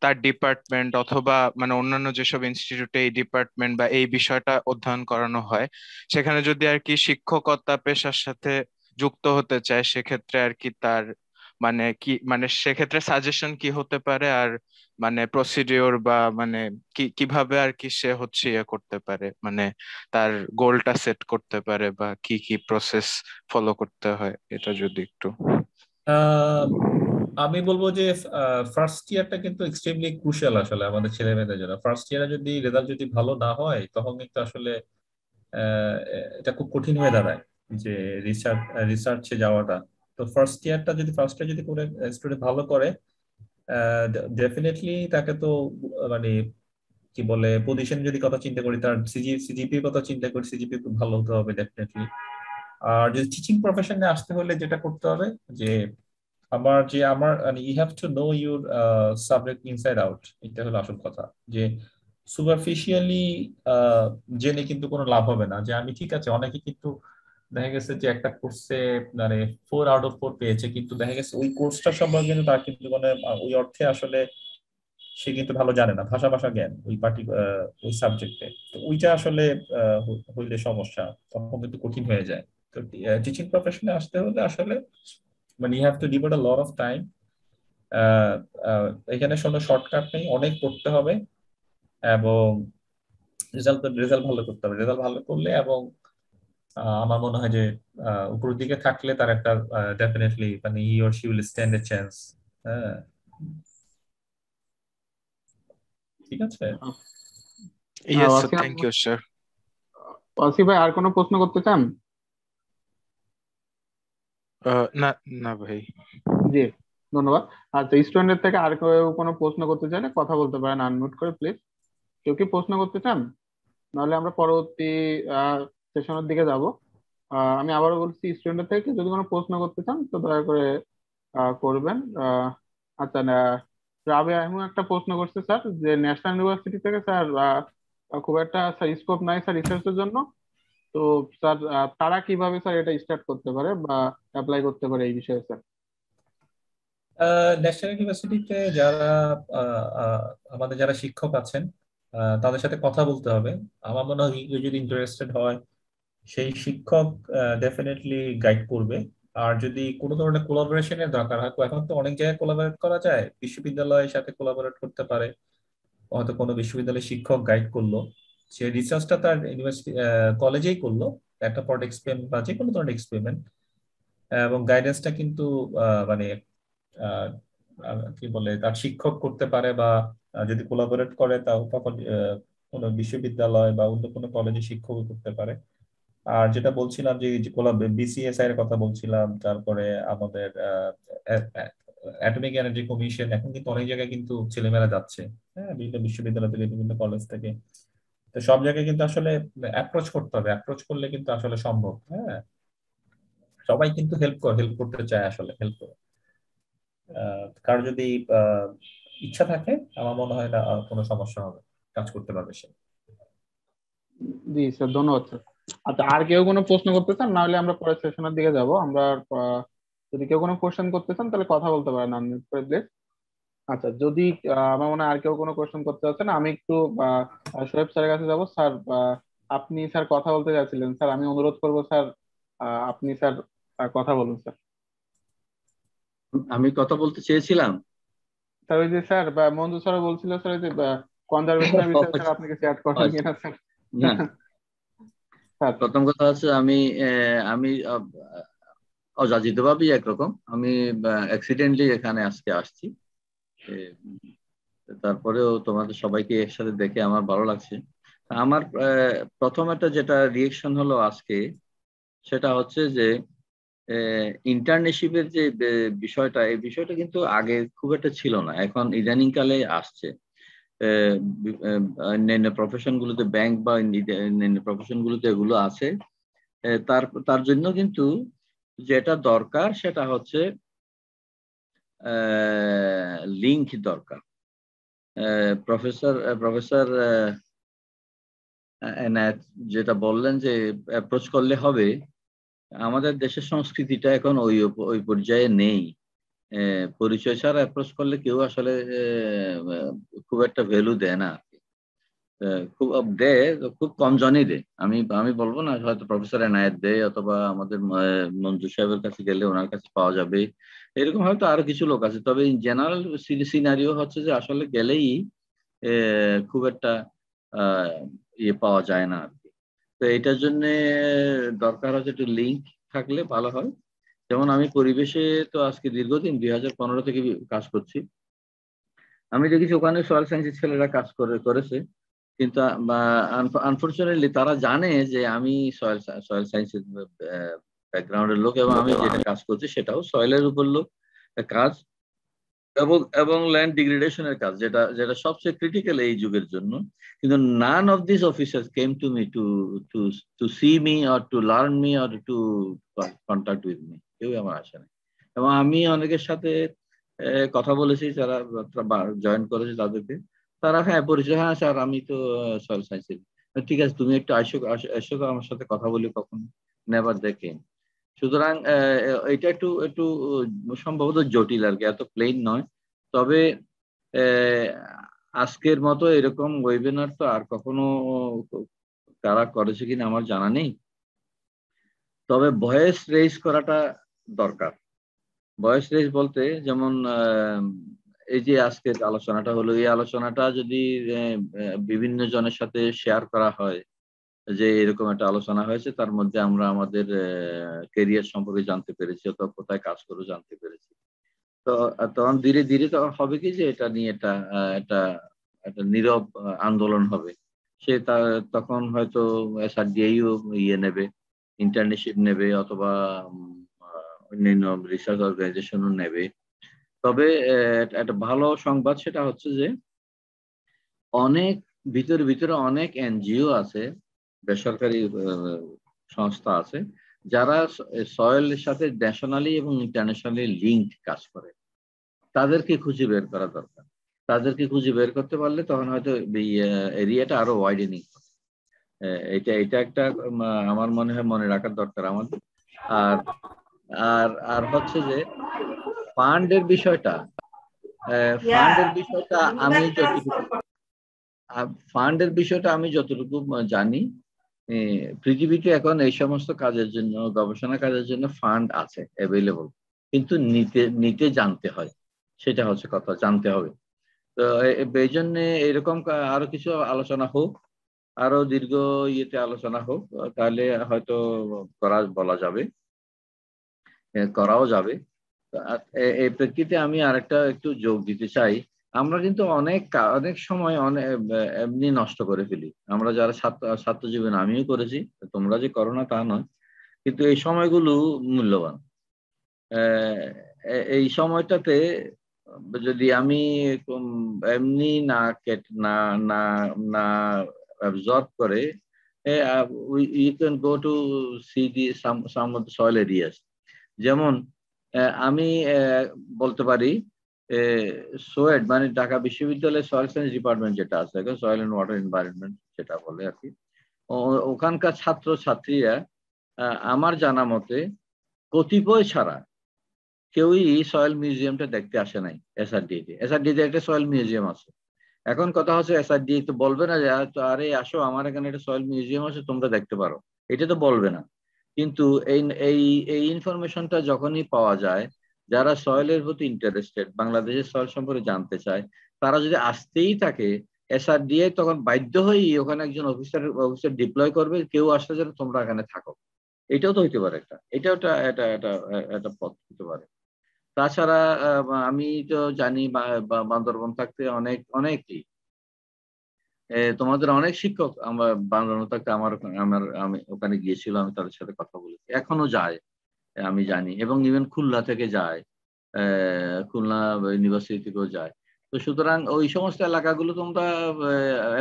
তার ডিপার্টমেন্ট অথবা মানে অন্যান্য যেসব ইনস্টিটিউটে এই ডিপার্টমেন্ট বা এই বিষয়টা অধ্যয়ন করানো হয়, সেখানে যদি আর কি শিক্ষকতা পেশার সাথে যুক্ত হতে চায়, সেক্ষেত্রে আর কি তার মানে কি মানে সেক্ষেত্রে সাজেশন কি হতে পারে, আর মানে প্রসিডিওর বা মানে কিভাবে আর কি সে ইয়ে করতে পারে, মানে তার গোলটা সেট করতে পারে, বা কি কি প্রসেস ফলো করতে হয়, এটা যদি একটু। আমি বলবো যে ফার্স্ট ইয়ারটা কিন্তু এক্সট্রিমলি ক্রুশিয়াল আসলে আমাদের ছেলে মেয়েদের জন্য। ফার্স্ট ইয়ারে যদি রেজাল্ট যদি ভালো না হয়, তখন কিন্তু আসলে এটা খুব কঠিন হয়ে দাঁড়ায় যে রিসার্চে যাওয়াটা। তো ফার্স্ট ইয়ার যদি কোনো স্টুডেন্ট ভালো করে, ডেফিনেটলি তাকে তো মানে কি বলে পজিশন যদি কথা চিন্তা করি, তার সিজিপির কথা চিন্তা করি, সিজিপি খুব ভালো হতে হবে ডেফিনেটলি। আর যদি টিচিং প্রফেশনে আসতে হলে যেটা করতে হবে, যে আমার you have to know your subject inside out. এটা হলো আসল কথা, যে সুপারফিশিয়ালি জেনে কিন্তু কোনো লাভ হবে না। যে আমি ঠিক আছে, অনেকে কিন্তু দেখা গেছে যে একটা কোর্সে মানে 4 আউট অফ 4 পেয়েছে, কিন্তু দেখা গেছে ওই কোর্সটা সম্পর্কে কিন্তু তার কিন্তু মানে ওই অর্থে আসলে সে কিন্তু ভালো জানে না, ভাষা জ্ঞান ওই সাবজেক্টে, তো ওইটা আসলে হইলে সমস্যা, তখন কিন্তু কঠিন হয়ে যায়। তো টিচিং প্রফেশনে আসতে হলে আসলে মানে you have to devote a lot of time. এখানে কোনো শর্টকাট নেই, অনেক পড়তে হবে এবং রেজাল্ট ভালো করতে হবে। রেজাল্ট ভালো করলে এবং আমার মনে হয় যে উপরের দিকে থাকলে তার একটা ডেফিনেটলি মানে he or she will stand a chance. হ্যাঁ, ঠিক আছে। Yes sir, thank you sir. Wasi ভাই আর কোনো প্রশ্ন করতে চান? না না ভাই। জি ধন্যবাদ। আচ্ছা, স্টুডেন্টের থেকে আর কেউ কোনো প্রশ্ন করতে চাইলে কথা বলতে পারেন আনমিউট করে প্লিজ। কেউ কি প্রশ্ন করতে চান? নাহলে আমরা পরবর্তী সেশনের দিকে যাব। আমি আবারও বলছি, স্টুডেন্টের থেকে যদি কোনো প্রশ্ন করতে চান তো দয়া করে করবেন। আচ্ছা, রাবেয়া এমন একটা প্রশ্ন করছে স্যার যে ন্যাশনাল ইউনিভার্সিটি থেকে স্যার খুব একটা স্যার স্কোপ নাই স্যার রিসার্চের জন্য, তো স্যার তারা কিভাবে স্যার এটা স্টার্ট করতে পারে বা অ্যাপ্লাই করতে পারে এই বিষয়ে স্যার? ন্যাশনাল ইউনিভার্সিটিতে যারা আমাদের যারা শিক্ষক আছেন তাদের সাথে কথা বলতে হবে। আমার মনে হয় কেউ যদি ইন্টারেস্টেড হয় সেই শিক্ষক ডেফিনেটলি গাইড করবে। আর যদি কোনো ধরনের কোলাবোরেশনের দরকার হয়, তো এখন তো অনেক জায়গায় কোলাবোরেট করা যায়, বিশ্ববিদ্যালয়ের সাথে কোলাবোরেট করতে পারে, হয়তো কোনো বিশ্ববিদ্যালয়ের শিক্ষক গাইড করলো, সে রিসার্চটা তার ইউনিভার্সিটি কলেজেই করলো, একটা প্রোডাক্ট এক্সপেরিমেন্ট বা যে কোনো ধরনের এক্সপেরিমেন্ট, এবং গাইডেন্সটা কিন্তু মানে আহ, কি বলে তার শিক্ষক করতে পারে, বা যদি কোলাবোরেট করে তাও তখন কোনো বিশ্ববিদ্যালয় বা অন্য কোনো কলেজে শিক্ষক করতে পারে। আর যেটা বলছিলাম যে বিসিএসআই এর কথা বলছিলাম, তারপরে আমাদের অ্যাটমিক এনার্জি কমিশন, এখন কিন্তু অনেক জায়গায় কিন্তু ছেলেমেয়েরা যাচ্ছে, হ্যাঁ, বিভিন্ন বিশ্ববিদ্যালয় থেকে, বিভিন্ন কলেজ থেকে। তো সব জায়গায় কিন্তু আসলে অ্যাপ্রোচ করতে হবে, অ্যাপ্রোচ করলে কিন্তু আসলে সম্ভব। হ্যাঁ, সবাই কিন্তু হেল্প করতে চায়, আসলে হেল্প করে। কারো যদি ইচ্ছা থাকে আমার মনে হয় না কোনো সমস্যা হবে, কাজ করতে পারবে সে। জি স্যার, ধন্যবাদ স্যার। আচ্ছা, আর কেউ কোনো প্রশ্ন করতে চান? না হলে আমরা পরের সেশনের দিকে যাব। আমরা যদি কেউ কোনো কোশ্চেন করতে চান তাহলে কথা বলতে পারেন আনমিউট করে প্লিজ। আচ্ছা, যদি আমার মনে হয় আর কেউ কোনো কোশ্চেন করতে চাচ্ছেন, আমি একটু শোয়েব স্যারের কাছে যাব। স্যার আপনি স্যার কথা বলতে চাচ্ছিলেন স্যার, আমি অনুরোধ করবো স্যার আপনি স্যার কথা বলুন স্যার। আমি কথা বলতে চেয়েছিলাম স্যার ওই যে স্যার মঞ্জু স্যার বলছিল স্যার ওই যে কনজারভেশনের বিষয়ে স্যার আপনাকে শেয়ার করেন কিনা স্যার? না, স্যার প্রথম কথা হচ্ছে আমি অযাচিত ভাবেই একরকম আমি অ্যাক্সিডেন্টলি এখানে আজকে আসছি। এ, তারপরেও তোমাদের সবাইকে একসাথে দেখে আমার ভালো লাগছে। আমার প্রথম একটা যেটা রিয়েকশন হলো আজকে, সেটা হচ্ছে যে ইন্টার্নশিপের যে বিষয়টা, এই বিষয়টা কিন্তু আগে খুব একটা ছিল না, এখন ইদানিং কালে আসছে। অন্যান্য প্রফেশন গুলোতে, ব্যাংক বা অন্যান্য প্রফেশন গুলোতে এগুলো আছে। তার জন্য কিন্তু যেটা দরকার সেটা হচ্ছে লিঙ্ক দরকার। প্রফেসর এনায়েত যেটা বললেন যে অ্যাপ্রোচ করলে হবে, আমাদের দেশের সংস্কৃতিটা এখন ওই পর্যায়ে নেই। পরিচয় ছাড়া অ্যাপ্রোচ করলে কেউ আসলে খুব একটা ভ্যালু দেয় না। খুব দেয়, খুব কম জনই দেয়। আমি বলবো না, হয়তো প্রফেসর এনায়েত দেয়, অথবা আমাদের মঞ্জু সাহেবের কাছে গেলে ওনার কাছে পাওয়া যাবে, এরকম হয়তো আরো কিছু লোক আছে। তবে জেনারেল সিনারিও হচ্ছে যে আসলে গেলেই খুব একটা ইয়ে পাওয়া যায় না আর কি। তো এটার জন্য দরকার হচ্ছে একটু লিঙ্ক থাকলে ভালো হয়। যেমন আমি পরিবেশে তো আজকে দীর্ঘদিন 2015 থেকে কাজ করছি। আমি দেখেছি ওখানে সয়েল সায়েন্সের ছেলেরা কাজ করেছে, কিন্তু আনফরচুনেটলি তারা জানে যে আমি সয়েল সায়েন্সের ব্যাকগ্রাউন্ডের লোক, এবং আমি যেটা কাজ করছি সেটাও সয়েলের উপর কাজ, এবং ল্যান্ড ডিগ্রেডেশনের কাজ, যেটা যেটা সবচেয়ে ক্রিটিক্যাল এই যুগের জন্য। কিন্তু none of this officers came to me to see me or to learn me or to contact with me, কেউ আমার আসে না। এবং আমি অনেকের সাথে কথা বলেছি, যারা জয়েন করেছে তাদেরকে, তারা হ্যাঁ পরিচয়, হ্যাঁ স্যার আমি তো সয়েল সায়েন্সের। ঠিক আছে, তুমি একটু এসো তো আমার সাথে কথা বলি, কখন নেভার দেখে। সুতরাং এটা একটু একটু সম্ভবত জটিল আর কি, এত প্লেন নয়। তবে আজকের মতো এরকম ওয়েবিনার তো আর কখনো তারা করেছে কিনা আমার জানা নেই, তবে ভয়েস রেজ করাটা দরকার। ভয়েস রেজ বলতে যেমন এই যে আজকের আলোচনাটা হলো, এই আলোচনাটা যদি বিভিন্ন জনের সাথে শেয়ার করা হয় যে এরকম একটা আলোচনা হয়েছে, তার মধ্যে আমরা আমাদের কেরিয়ার সম্পর্কে জানতে পেরেছি অথবা কোথায় কাজ করে জানতে পেরেছি, তো তখন ধীরে ধীরে তো হবে কি যে এটা নিয়ে একটা নীরব আন্দোলন হবে। সে তখন হয়তো SRDIও নেবে, ইন্টার্নশিপ নেবে, অথবা অন্যান্য রিসার্চ অর্গানাইজেশনও নেবে। তবে একটা ভালো সংবাদ সেটা হচ্ছে যে অনেক ভিতরে অনেক NGO আছে, বেসরকারি সংস্থা আছে, যারা সয়েলের সাথে ন্যাশনালি এবং ইন্টারন্যাশনালি লিঙ্কড কাজ করে। তাদেরকে খুঁজে বের করা দরকার। তাদেরকে খুঁজে বের করতে পারলে তখন হয়তো এরিয়াটা আরো ওয়াইডেনিং। এটা একটা আমার মনে হয় মনে রাখার দরকার আমাদের। আর আর আর হচ্ছে যে ফান্ডের বিষয়টা আমি যতটুকু জানি, পৃথিবীতে এখন এই সমস্ত কাজের জন্য, গবেষণা কাজের জন্য ফান্ড আছে অ্যাভেলেবল, কিন্তু নিতে জানতে হয়, সেটা হচ্ছে কথা, জানতে হবে। তো এই জন্য এরকম আরো কিছু আলোচনা হোক, আরো দীর্ঘ ইয়েতে আলোচনা হোক, তাহলে হয়তো বলা যাবে, করাও যাবে। এই প্রেক্ষিতে আমি আরেকটা একটু যোগ দিতে চাই। আমরা কিন্তু অনেক সময় এমনি নষ্ট করে ফেলি, আমরা যারা ছাত্র জীবন, আমিও করেছি, তোমরা যে করো না তা নয়, কিন্তু এই সময়গুলো মূল্যবান। এই সময়টাতে যদি আমি এমনি না অ্যাবজর্ব করে, you can go to see some of the soil areas. যেমন আমি বলতে পারি সোয়েড মানে ঢাকা বিশ্ববিদ্যালয়ের সয়েল সায়েন্স ডিপার্টমেন্ট যেটা আছে, সয়েল অ্যান্ড ওয়াটার এনভায়রনমেন্ট যেটা বলে আর কি, ওখানকার ছাত্রছাত্রীরা আমার জানা মতে কতিপয় ছাড়া কেউই সয়েল মিউজিয়ামটা দেখতে আসে নাই। SRDA একটা সয়েল মিউজিয়াম আছে। এখন কথা হচ্ছে SRDA তো বলবে না যে আরে আসো আমার এখানে একটা সয়েল মিউজিয়াম আছে, তোমরা দেখতে পারো, এটা তো বলবে না। কিন্তু এই ইনফরমেশনটা যখনই পাওয়া যায়, যারা সয়েলের প্রতি ইন্টারেস্টেড, বাংলাদেশের সয়েল সম্পর্কে জানতে চায়, তারা যদি আসতেই থাকে, SRDA তখন বাধ্য হয়েই ওখানে একজন অফিসার ডিপ্লয় করবে, কেউ আসলে যেন তোমরা এখানে থাকো। এটাও তো হইতে পারে, একটা পথ হতে পারে। তাছাড়া আমি তো জানি বান্দরবন থাকতে অনেকই তোমাদের অনেক শিক্ষক আমার বান্দরবন থাকতে আমি ওখানে গিয়েছিলাম, আমি তাদের সাথে কথা বলেছি, এখনো যায় আমি জানি, এবং ইভেন খুলনা থেকে যায়, খুলনা ইউনিভার্সিটি থেকেও যায়। তো সুতরাং ওই সমস্ত এলাকাগুলো তোমরা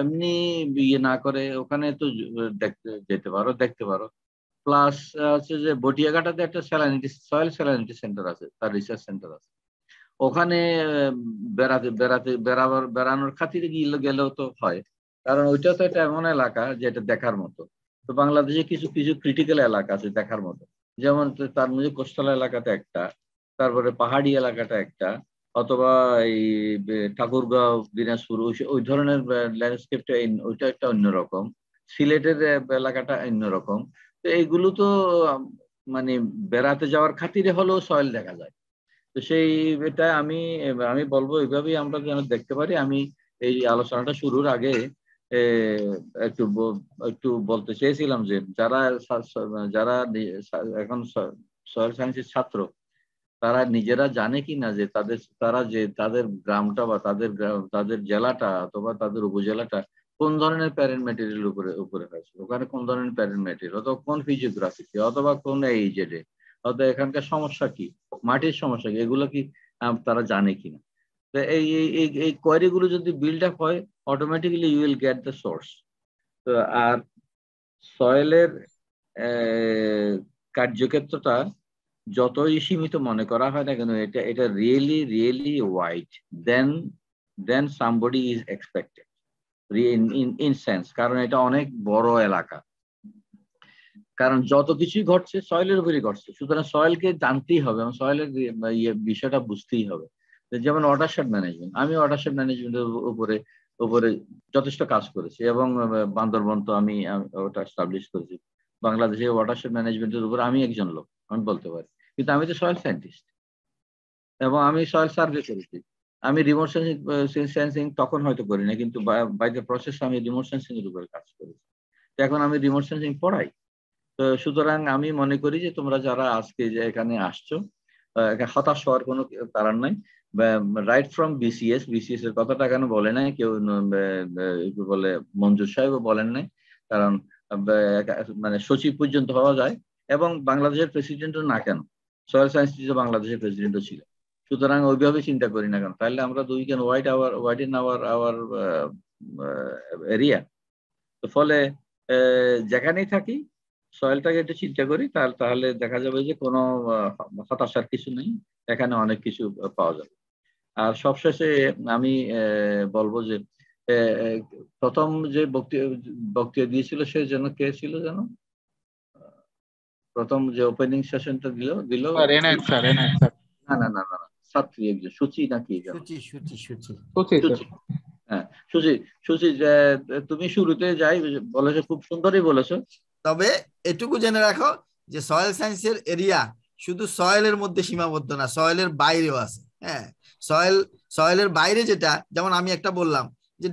এমনি না করে ওখানে তো দেখতে পারো। প্লাস হচ্ছে যে বটিয়াঘাটাতে একটা সয়েল স্যালাইনিটি সেন্টার আছে, তার রিসার্চ সেন্টার আছে, ওখানে বেড়ানোর খাতিরে গেলেও তো হয়, কারণ ওইটা তো একটা এমন এলাকা যেটা দেখার মতো। তো বাংলাদেশে কিছু কিছু ক্রিটিক্যাল এলাকা আছে দেখার মতো, যেমন তার মধ্যে কোস্টাল এলাকাটা একটা, তারপরে পাহাড়ি এলাকাটা একটা, অথবা এই ঠাকুরগাঁও, দিনাজপুর ওই ধরনের ল্যান্ডস্কেপটা ওইটা একটা অন্যরকম, সিলেটের এলাকাটা অন্যরকম। তো এইগুলো তো মানে বেড়াতে যাওয়ার খাতিরে হলেও সয়েল দেখা যায়। তো এটা আমি বলবো এইভাবেই আমরা যেন দেখতে পারি। আমি এই আলোচনাটা শুরুর আগে একটু বলতে চেয়েছিলাম যে যারা এখন সয়েল সায়েন্সের ছাত্র, তারা নিজেরা জানে কি না যে তাদের গ্রামটা বা তাদের জেলাটা অথবা তাদের উপজেলাটা কোন ধরনের প্যারেন্ট ম্যাটেরিয়াল উপরে হয়েছে, ওখানে কোন ধরনের প্যারেন্ট ম্যাটেরিয়াল, অথবা কোন ফিজিওগ্রাফিতে, অথবা কোন এইজেডে, অথবা এখানকার সমস্যা কি, মাটির সমস্যা কি, এগুলো কি তারা জানে কিনা। তো এই কোয়েরি গুলো যদি বিল্ড আপ হয়, automatically you will get the source. তো আর সয়েলের কার্যক্ষেত্রটা যতই সীমিত মনে করা হয় না কেন, এটা really wide then somebody is expected in sense, কারণ এটা অনেক বড় এলাকা, কারণ যত কিছুই ঘটছে সয়েলের উপরই ঘটছে। সুতরাং সয়েলকে জানতেই হবে এবং সয়েলের বিষয়টা বুঝতেই হবে। যেমন ওয়াটারশেড ম্যানেজমেন্ট, আমি ওয়াটারশেড ম্যানেজমেন্টের উপরে উপরে যথেষ্ট কাজ করেছি, এবং বান্দরবন তো আমি ওটা এস্টাবলিশ করেছি। বাংলাদেশের ওয়াটারশেড ম্যানেজমেন্টের উপর আমি একজন লোক, আমি বলতে পারি, কিন্তু আমি তো সয়েল সায়েন্টিস্ট এবং আমি সয়েল সার্ভে করেছি। আমি রিমোট সেন্সিং তখন হয়তো করি না, কিন্তু বাই দ্য প্রসেস আমি রিমোট সেন্সিং এর উপরে কাজ করেছি। এখন আমি রিমোট সেন্সিং পড়াই। তো সুতরাং আমি মনে করি যে তোমরা যারা আজকে যে এখানে আসছো, হতাশ হওয়ার কোনো কারণ নাই। রাইট ফ্রম বিসিএস এর কথাটা কেন বলে নাই কেউ, বলে মঞ্জুর সাহেব বলেন নাই, কারণ মানে সচিব পর্যন্ত হওয়া যায়, এবং বাংলাদেশের প্রেসিডেন্টও না কেন, সয়েল সায়েন্স বাংলাদেশের প্রেসিডেন্টও ছিল। সুতরাং ওইভাবে চিন্তা করি না কেন, তাহলে আমরা দুই can wide in our area. তো ফলে যেখানেই থাকি সয়েলটাকে একটু চিন্তা করি, তাহলে দেখা যাবে যে কোনো হতাশার কিছু নেই, এখানে অনেক কিছু পাওয়া যাবে। আর সবশেষে আমি বলবো যে প্রথম যে বক্তৃতা দিয়েছিল সে যেন কে ছিল যেন, প্রথম যে ওপেনিং সেশনটা দিল না ছাত্রী একজন, সুচি নাকি হ্যাঁ সুচি, তুমি শুরুতে যাই বলেছো, খুব সুন্দরই বলেছো। তবে এটুকু জেনে রাখো যে সয়েল সায়েন্সের এরিয়া শুধু সয়েলের মধ্যে সীমাবদ্ধ না, সয়েলের বাইরেও আছে। হ্যাঁ, সয়েলের বাইরে যেটা, যেমন আমি একটা বললাম যে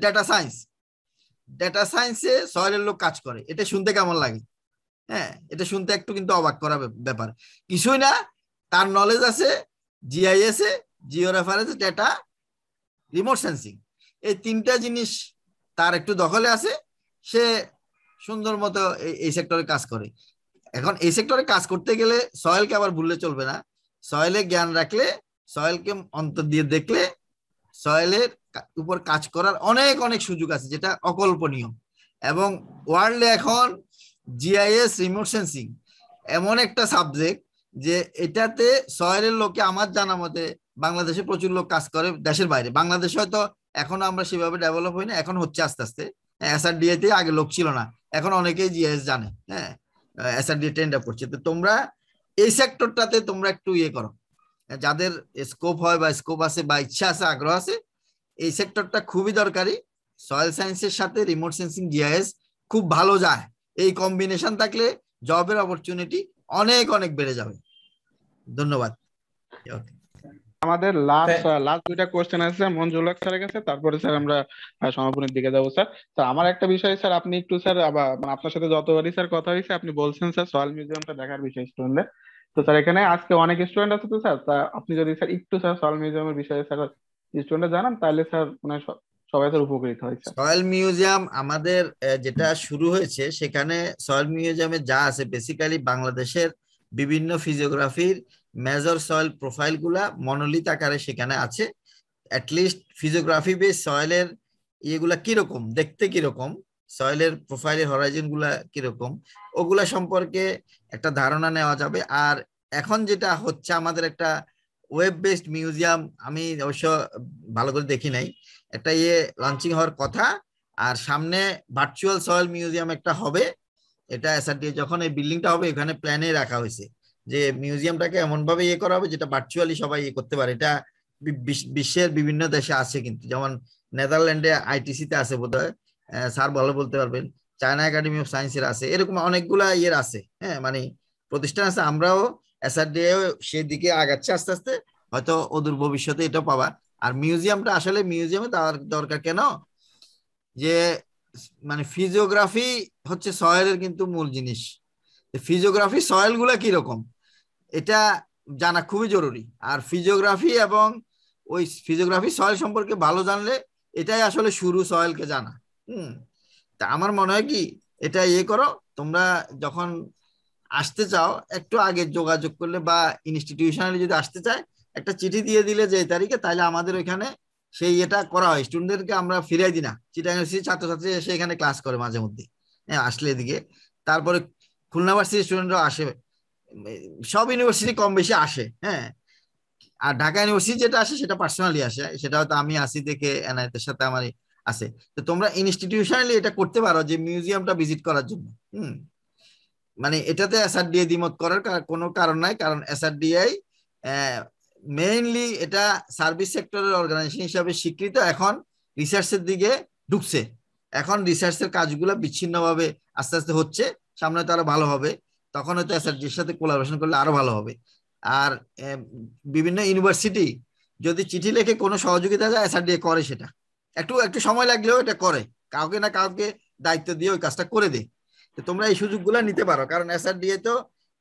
ডেটা সায়েন্সে সয়েলের লোক কাজ করে, এটা শুনতে কেমন লাগে? হ্যাঁ, এটা শুনতে একটু কিন্তু অবাক করা ব্যাপার, কিছুই না। তার নলেজ আছে জিআইএস এ, geo reference data, remote sensing, এই তিনটা জিনিস তার একটু দখলে আছে, সে সুন্দর মতো এই সেক্টরে কাজ করে। এখন এই সেক্টরে কাজ করতে গেলে সয়েলকে আবার ভুললে চলবে না। সয়েলে জ্ঞান রাখলে, সয়েলকে অন্তর দিয়ে দেখলে সয়েলের উপর কাজ করার অনেক অনেক সুযোগ আছে, যেটা অকল্পনীয়। এবং ওয়ার্ল্ডে এখন জিআইএস, রিমোট সেন্সিং এমন একটা সাবজেক্ট যে এটাতে সয়েলের লোকে আমার জানা মতে বাংলাদেশে প্রচুর লোক কাজ করে, দেশের বাইরে। বাংলাদেশে হয়তো এখনো আমরা সেভাবে ডেভেলপ হই না, এখন হচ্ছে আস্তে আস্তে। এসআরডিএ তে আগে লোক ছিল না, এখন অনেকেই জিআইএস জানে। হ্যাঁ, এসআরডিএ টেন্ডার করছে। তো তোমরা এই সেক্টরটাতে তোমরা একটু ইয়ে করো, যাদের স্কোপ হয় বা স্কোপ আছে বা ইচ্ছা আছে, আগ্রহ আছে, এই সেক্টরটা খুবই দরকারি। সয়েল সায়েন্সের সাথে রিমোট সেন্সিং, জিআইএস খুব ভালো যায়। এই কম্বিনেশন থাকলে জবের অপরচুনিটি অনেক অনেক বেড়ে যাবে। ধন্যবাদ। আমাদের লাস্ট দুইটা কোশ্চেন আছে মঞ্জুর হক স্যারের কাছে, তারপরে স্যার আমরা সমাপনের দিকে যাবো। স্যার আমার একটা বিষয় স্যার, আপনি একটু স্যার মানে আপনার সাথে যতবারই স্যার কথা হয়েছে আপনি বলছেন স্যার সয়েল মিউজিয়ামটা দেখার বিষয় স্টুডেন্টদের। তো স্যার এখানে আজকে অনেক স্টুডেন্ট আছে, তো স্যার আপনি যদি স্যার একটু স্যার সয়েল মিউজিয়ামের বিষয়ে স্যার স্টুডেন্টদের জানান, তাহলে স্যার মানে সবাই স্যার উপকৃত হয়। সয়েল মিউজিয়াম আমাদের যেটা শুরু হয়েছে, সেখানে সয়েল মিউজিয়ামে যা আছে বেসিক্যালি বাংলাদেশের বিভিন্ন ফিজিওগ্রাফির মেজর সয়েল প্রোফাইল গুলা মনোলিথ আকারে সেখানে আছে। অ্যাটলিস্ট ফিজিওগ্রাফি বেস সয়েলের ইয়েগুলা কিরকম দেখতে, কিরকম সয়েলের প্রোফাইলের হরাইজন গুলা কিরকম, ওগুলা সম্পর্কে একটা ধারণা নেওয়া যাবে। আর এখন যেটা হচ্ছে আমাদের একটা ওয়েব বেসড মিউজিয়াম, আমি অবশ্য ভালো করে দেখি নাই, একটা লঞ্চিং হওয়ার কথা। আর সামনে ভার্চুয়াল সয়েল মিউজিয়াম একটা হবে, এটা এসআরডি যখন এই বিল্ডিংটা হবে এখানে প্ল্যানে রাখা হয়েছে যে মিউজিয়ামটাকে এমন ভাবে করা হবে যেটা ভার্চুয়ালি সবাই করতে পারে। এটা বিশ্বের বিভিন্ন দেশে আছে, কিন্তু যেমন নেদারল্যান্ডে আইটিসি তে আছে বোধহয়, স্যার ভালো বলতে পারবেন, চায়না একাডেমি অফ সায়েন্সের আছে, এরকম অনেকগুলা আছে। হ্যাঁ, মানে প্রতিষ্ঠান আছে। আমরাও এসআরডিএ সেই দিকে আগাচ্ছে আস্তে আস্তে, হয়তো অদূর ভবিষ্যতে এটা পাবা। আর মিউজিয়ামটা আসলে মিউজিয়ামে দরকার কেন, যে মানে ফিজিওগ্রাফি হচ্ছে সয়েলের কিন্তু মূল জিনিস। ফিজিওগ্রাফি সয়েল গুলা কিরকম এটা জানা খুবই জরুরি। আর ফিজিওগ্রাফি এবং ওই ফিজিওগ্রাফি সয়েল সম্পর্কে ভালো জানলে এটাই আসলে শুরু সয়েলকে জানা। তা আমার মনে হয় কি, এটা করো, তোমরা যখন আসতে চাও একটু আগে যোগাযোগ করলে, বা ইনস্টিটিউশনালি যদি আসতে চায় একটা চিঠি দিয়ে দিলে যে তারিখে, তাহলে আমাদের ওইখানে সেই এটা করা হয়। স্টুডেন্টদেরকে আমরা ফিরাই দিই না, চিটাগাং ইউনিভার্সিটির ছাত্রছাত্রী এসে এখানে ক্লাস করে মাঝে মধ্যে। হ্যাঁ, আসলে এদিকে। তারপরে খুলনা ইউনিভার্সিটির স্টুডেন্টরাও আসে, সব ইউনিভার্সিটি কম বেশি আসে। হ্যাঁ, আর ঢাকা ইউনিভার্সিটি যেটা আসে সেটা পার্সোনালি আসে, সেটা হয়তো আমি আসি দেখে এনায়েতের সাথে আমার আছে। তো তোমরা ইনস্টিটিউশনালি এটা করতে পারো যে মিউজিয়ামটা ভিজিট করার জন্য। মানে এটাতে এসআরডিএ দ্বিমত করার কোনো কারণ নাই, কারণ এসআরডিআই মেইনলি এটা সার্ভিস সেক্টরের অর্গানাইজেশন হিসাবে স্বীকৃত। এখন রিসার্চের দিকে ঢুকছে, এখন রিসার্চের কাজগুলো বিচ্ছিন্নভাবে আস্তে আস্তে হচ্ছে, সামনে তো আরো ভালো হবে, তখন হয়তো এসআরডির সাথে কোলাবোরেশন করলে আরো ভালো হবে। আর বিভিন্ন ইউনিভার্সিটি যদি চিঠি লিখে কোনো সহযোগিতা যায় এসআরডি করে, সেটা একটু একটু সময় লাগলেও এটা করে, কাউকে না কাউকে দায়িত্ব দিয়ে ওই কাজটা করে দেয়। তো তোমরা এই সুযোগগুলো নিতে পারো, কারণ এসআরডিএ তো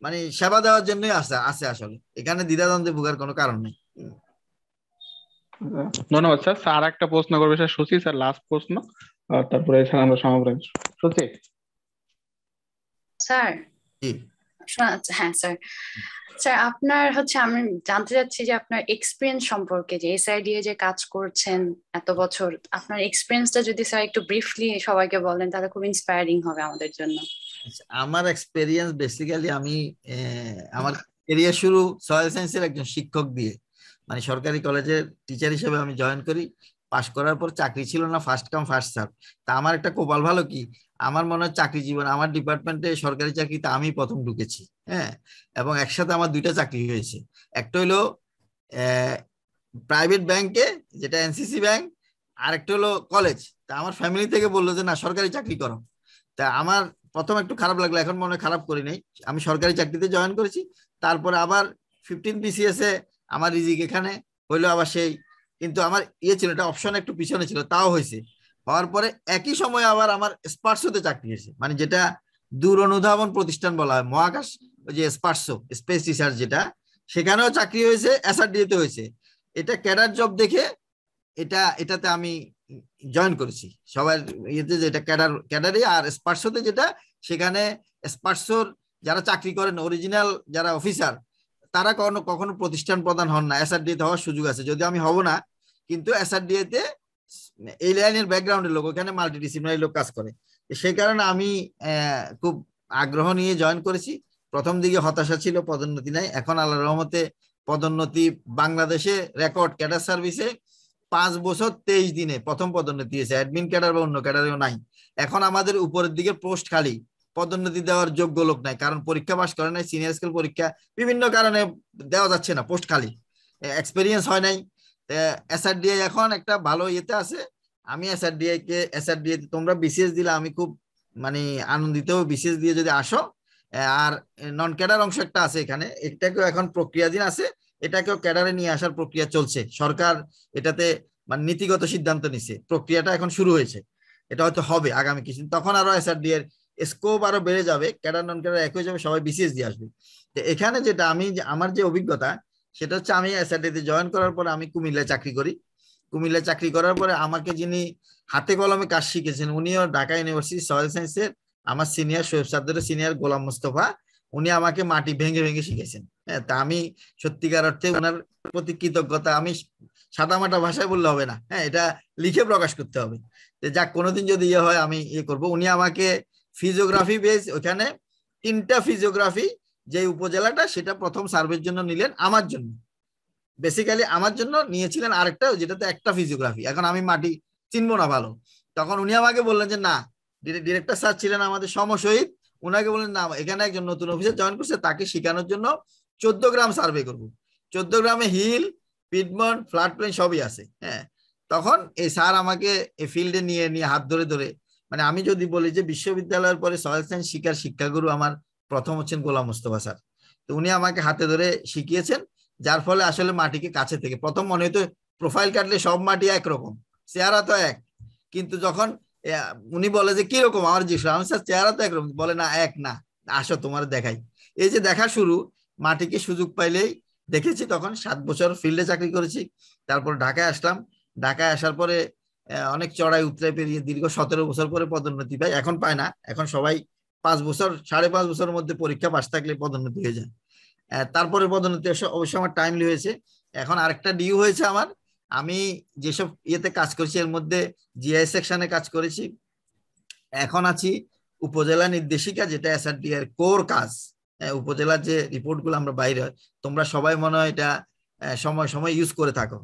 মানে সেবা দেওয়ার জন্যই আছে আসলে, এখানে দ্বিধাদ্বন্দ্বে ভোগার কোনো কারণ নেই। ধন্যবাদ স্যার। স্যার একটা প্রশ্ন করবে স্যার, সুচি স্যার লাস্ট প্রশ্ন, আর তারপরে এখানে আমরা সমাপন। সুচি। স্যার হ্যাঁ স্যার, স্যার আপনার হচ্ছে আমি জানতে চাচ্ছি যে আপনার এক্সপিরিয়েন্স সম্পর্কে, যে এসআইডিএ যে কাজ করছেন এত বছর, আপনার এক্সপিরিয়েন্সটা যদি স্যার একটু ব্রিফলি সবাইকে বলেন তাহলে খুব ইন্সপায়ারিং হবে আমাদের জন্য। আমার এক্সপেরিয়েন্স বেসিক্যালি আমি আমার ক্যারিয়ার শুরু সয়েল সায়েন্সের একজন শিক্ষক দিয়ে, মানে সরকারি কলেজের টিচার হিসেবে আমি জয়েন করি। পাশ করার পর চাকরি ছিল না, ফার্স্ট কাম ফার্স্ট সার্ভ। তা আমার একটা কপাল ভালো কি, আমার মনে হয় চাকরি জীবন আমার ডিপার্টমেন্টে সরকারি চাকরিতে আমি প্রথম ঢুকেছি, হ্যাঁ, এবং একসাথে আমার 2টা চাকরি হয়েছে। একটা হলো প্রাইভেট ব্যাংকে, যেটা এনসিসি ব্যাংক, আর একটা হলো কলেজ। তা আমার ফ্যামিলি থেকে বললো যে না সরকারি চাকরি করো। তা আমার প্রথম একটু খারাপ লাগলো, এখন মনে খারাপ করি নাই, আমি সরকারি চাকরিতে জয়েন করেছি। তারপরে আবার 15 BCS এ আমার রিজিক এখানে হইলো আবার সেই, কিন্তু আমার ছিল এটা অপশন একটু পিছনে ছিল, তাও হয়েছে। হওয়ার পরে একই সময় আবার আমার স্পার্সোতে চাকরি হয়েছে, মানে যেটা দূর অনুধাবন প্রতিষ্ঠান বলা হয়, মহাকাশ ওই যে স্পার্সো স্পেস রিসার্চ, যেটা সেখানেও চাকরি হয়েছে, এসআরডিএতে হয়েছে। এটা ক্যাডার জব দেখে এটাতে আমি জয়েন করেছি সবার ইয়েতে, যেটা ক্যাডারে। আর স্পার্সোতে যেটা, সেখানে স্পার্সোর যারা চাকরি করেন অরিজিনাল যারা অফিসার, তারা কখনো প্রতিষ্ঠান প্রধান হন না, এসআরডিএতে হওয়ার সুযোগ আছে, যদিও আমি হব না, কিন্তু এসআরডিএতে এই লাইনের ব্যাকগ্রাউন্ডের লোক, ওখানে মাল্টিডিসিপ্লিনারি লোক কাজ করে। সেই কারণে আমি খুব আগ্রহ নিয়ে জয়েন করেছি। প্রথম দিকে হতাশা ছিল, পদোন্নতি নাই। এখন আল্লাহর রহমতে পদোন্নতি বাংলাদেশে রেকর্ড ক্যাডার সার্ভিসে 5 বছর 23 দিনে প্রথম পদোন্নতি হয়েছে, অ্যাডমিন ক্যাডার বা অন্য ক্যাডারেও নাই। এখন আমাদের উপরের দিকে পোস্ট খালি, পদোন্নতি দেওয়ার যোগ্য লোক নাই, কারণ পরীক্ষা পাস করে নাই, সিনিয়র স্কেল পরীক্ষা বিভিন্ন কারণে দেওয়া যাচ্ছে না, পোস্ট খালি, এক্সপেরিয়েন্স হয় নাই। এসআরডিএ এখন একটা ভালো ইয়েতে আছে। আমি এসআরডিএ তোমরা বিসিএস দিলে আমি খুব মানে আনন্দিত, বিসিএস দিয়ে যদি আসো। আর নন ক্যাডার অংশ একটা আছে এখানে, এটাকেও এখন প্রক্রিয়াধীন আছে, এটাকেও ক্যাডারে নিয়ে আসার প্রক্রিয়া চলছে। সরকার এটাতে মানে নীতিগত সিদ্ধান্ত নিচ্ছে, প্রক্রিয়াটা এখন শুরু হয়েছে, এটা হয়তো হবে আগামী কিছুদিন, তখন আরো এসআরডিএ এর স্কোপ আরো বেড়ে যাবে, ক্যাডার নন ক্যাডার এক হয়ে যাবে, সবাই বিসিএস দিয়ে আসবে। এখানে যেটা আমার যে অভিজ্ঞতা, সেটা হচ্ছে আমি এসআরডিতে জয়েন করার পরে আমি কুমিল্লায় চাকরি করি। কুমিল্লায় চাকরি করার পরে আমাকে যিনি হাতে কলমে কাজ শিখেছেন, উনিও ঢাকা ইউনিভার্সিটি সয়েল সায়েন্সের আমার সিনিয়র, শোয়েব সাদ্দারের সিনিয়র গোলাম মোস্তফা, উনি আমাকে মাটি ভেঙে ভেঙে শিখেছেন। হ্যাঁ, তা আমি সত্যিকার অর্থে ওনার প্রতি কৃতজ্ঞতা, আমি সাদামাটা ভাষায় বললে হবে না, হ্যাঁ, এটা লিখে প্রকাশ করতে হবে। যাক, কোনোদিন যদি ইয়ে হয় আমি ইয়ে করবো। উনি আমাকে ফিজিওগ্রাফি বেস, ওখানে 3টা ফিজিওগ্রাফি, যে উপজেলাটা সেটা প্রথম সার্ভের জন্য নিলেন, আমার জন্য বেসিক্যালি আমার জন্য নিয়েছিলেন আরেকটা, যেটাতে একটা ফিজিওগ্রাফি। এখন আমি মাটি চিনবো না ভালো, তখন উনি আমাকে বললেন যে না, ডিরেক্টর স্যার ছিলেন আমাদের সমশহীদ, উনাকে বললেন না, এখানে একজন নতুন অফিসার জয়েন করছে, তাকে শেখানোর জন্য 14 গ্রাম সার্ভে করবো। 14 গ্রামে হিল, পিডমন্ট, ফ্ল্যাট প্লেন সবই আছে। হ্যাঁ, তখন এই স্যার আমাকে এই ফিল্ডে নিয়ে হাত ধরে ধরে, মানে আমি যদি বলি যে বিশ্ববিদ্যালয়ের পরে সয়েল সায়েন্স শিক্ষার শিক্ষাগুরু আমার প্রথম হচ্ছেন গোলাম মোস্তফা স্যার। তো উনি আমাকে হাতে ধরে শিখিয়েছেন, যার ফলে আসলে মাটিকে কাছে থেকে, প্রথম মনে হতো প্রোফাইল কাটলে সব মাটি একরকম, চেহারা তো এক, কিন্তু যখন উনি বলে যে কিরকম, আমার জিজ্ঞেস আমি স্যার চেহারা তো একরকম, বলে না এক না, আসো তোমার দেখাই। এই যে দেখা শুরু, মাটিকে সুযোগ পাইলেই দেখেছি। তখন 7 বছর ফিল্ডে চাকরি করেছি, তারপর ঢাকায় আসলাম। ঢাকায় আসার পরে অনেক চড়াই উতরাই পেরিয়ে দীর্ঘ 17 বছর পরে পদোন্নতি পাই। এখন পায় না, এখন সবাই 5 বছর 5.5 বছরের মধ্যে পরীক্ষা পাস থাকলে পদোন্নতি হয়ে যায়। তারপরে পদোন্নতি অবশ্যই আমার টাইমলি হয়েছে। এখন আরেকটা ডিউ হয়েছে আমার, আমি যেসব ইয়েতে কাজ করছি এর মধ্যে জিআই সেকশনে কাজ করেছি, এখন আছি উপজেলা নির্দেশিকা, যেটা এসআরডি এর কোর কাজ। উপজেলার যে রিপোর্ট গুলো আমরা বাইরে হয়, তোমরা সবাই মনে হয় এটা সময় সময় ইউজ করে থাকো,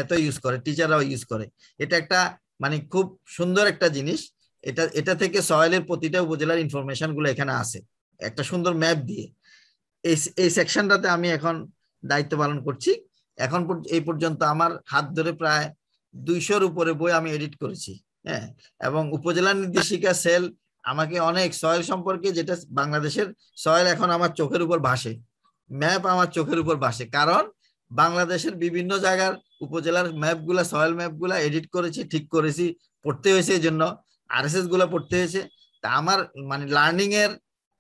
এত ইউজ করে, টিচাররাও ইউজ করে। এটা একটা মানে খুব সুন্দর একটা জিনিস। এটা থেকে সয়েলের প্রতিটা উপজেলার ইনফরমেশন গুলো এখানে আছে, একটা সুন্দর ম্যাপ দিয়ে। এই সেকশনটাতে আমি এখন দায়িত্ব পালন করছি। এখন এই পর্যন্ত আমার হাত ধরে প্রায় 200-র উপরে বই আমি এডিট করেছি। হ্যাঁ, এবং উপজেলা নির্দেশিকা সেল আমাকে অনেক সয়েল সম্পর্কে, যেটা বাংলাদেশের সয়েল এখন আমার চোখের উপর ভাসে, ম্যাপ আমার চোখের উপর ভাসে, কারণ বাংলাদেশের বিভিন্ন জায়গার উপজেলার ম্যাপগুলা, সয়েল ম্যাপগুলা এডিট করেছি, ঠিক করেছি, পড়তে হয়েছে, এই জন্য আরএসএস গুলা পড়তে হয়েছে। তা আমার মানে লার্নিং এর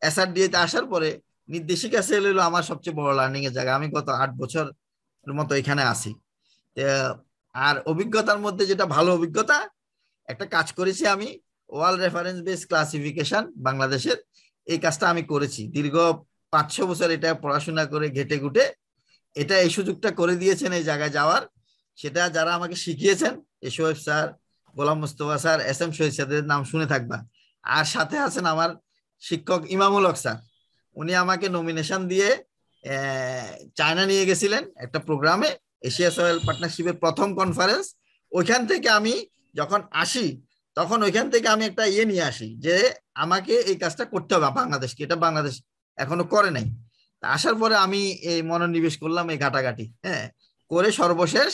এসআরডিএ তে আসার পরে নির্দেশিকা সেল হলো আমার সবচেয়ে বড় লার্নিং এর জায়গা। আমি গত 8 বছর মতো এখানে আছি। আর অভিজ্ঞতার মধ্যে যেটা ভালো অভিজ্ঞতা, একটা কাজ করেছি আমি, ওয়ার্ল্ড রেফারেন্স বেস ক্লাসিফিকেশন বাংলাদেশের, এই কাজটা আমি করেছি দীর্ঘ 5-6 বছর। এটা পড়াশোনা করে ঘেটে ঘুটে এটা এই সুযোগটা করে দিয়েছেন এই জায়গায় যাওয়ার। সেটা যারা আমাকে শিখিয়েছেন, শোয়েব স্যার, গোলাম মুস্তফা স্যার, এস.এম. শহীদ স্যারদের নাম শুনে থাকবা। আর সাথে আছেন আমার শিক্ষক ইমামুল হক স্যার, উনি আমাকে নমিনেশন দিয়ে চায়না নিয়ে গেছিলেন একটা প্রোগ্রামে, এশিয়া সয়েল পার্টনারশিপের প্রথম কনফারেন্স। ওইখান থেকে আমি যখন আসি, তখন ওইখান থেকে আমি একটা নিয়ে আসি যে আমাকে এই কাজটা করতে হবে বাংলাদেশকে, এটা বাংলাদেশ এখনো করে নাই। আসার পরে আমি এই মনোনিবেশ করলাম, এই ঘাটাঘাটি করে সর্বশেষ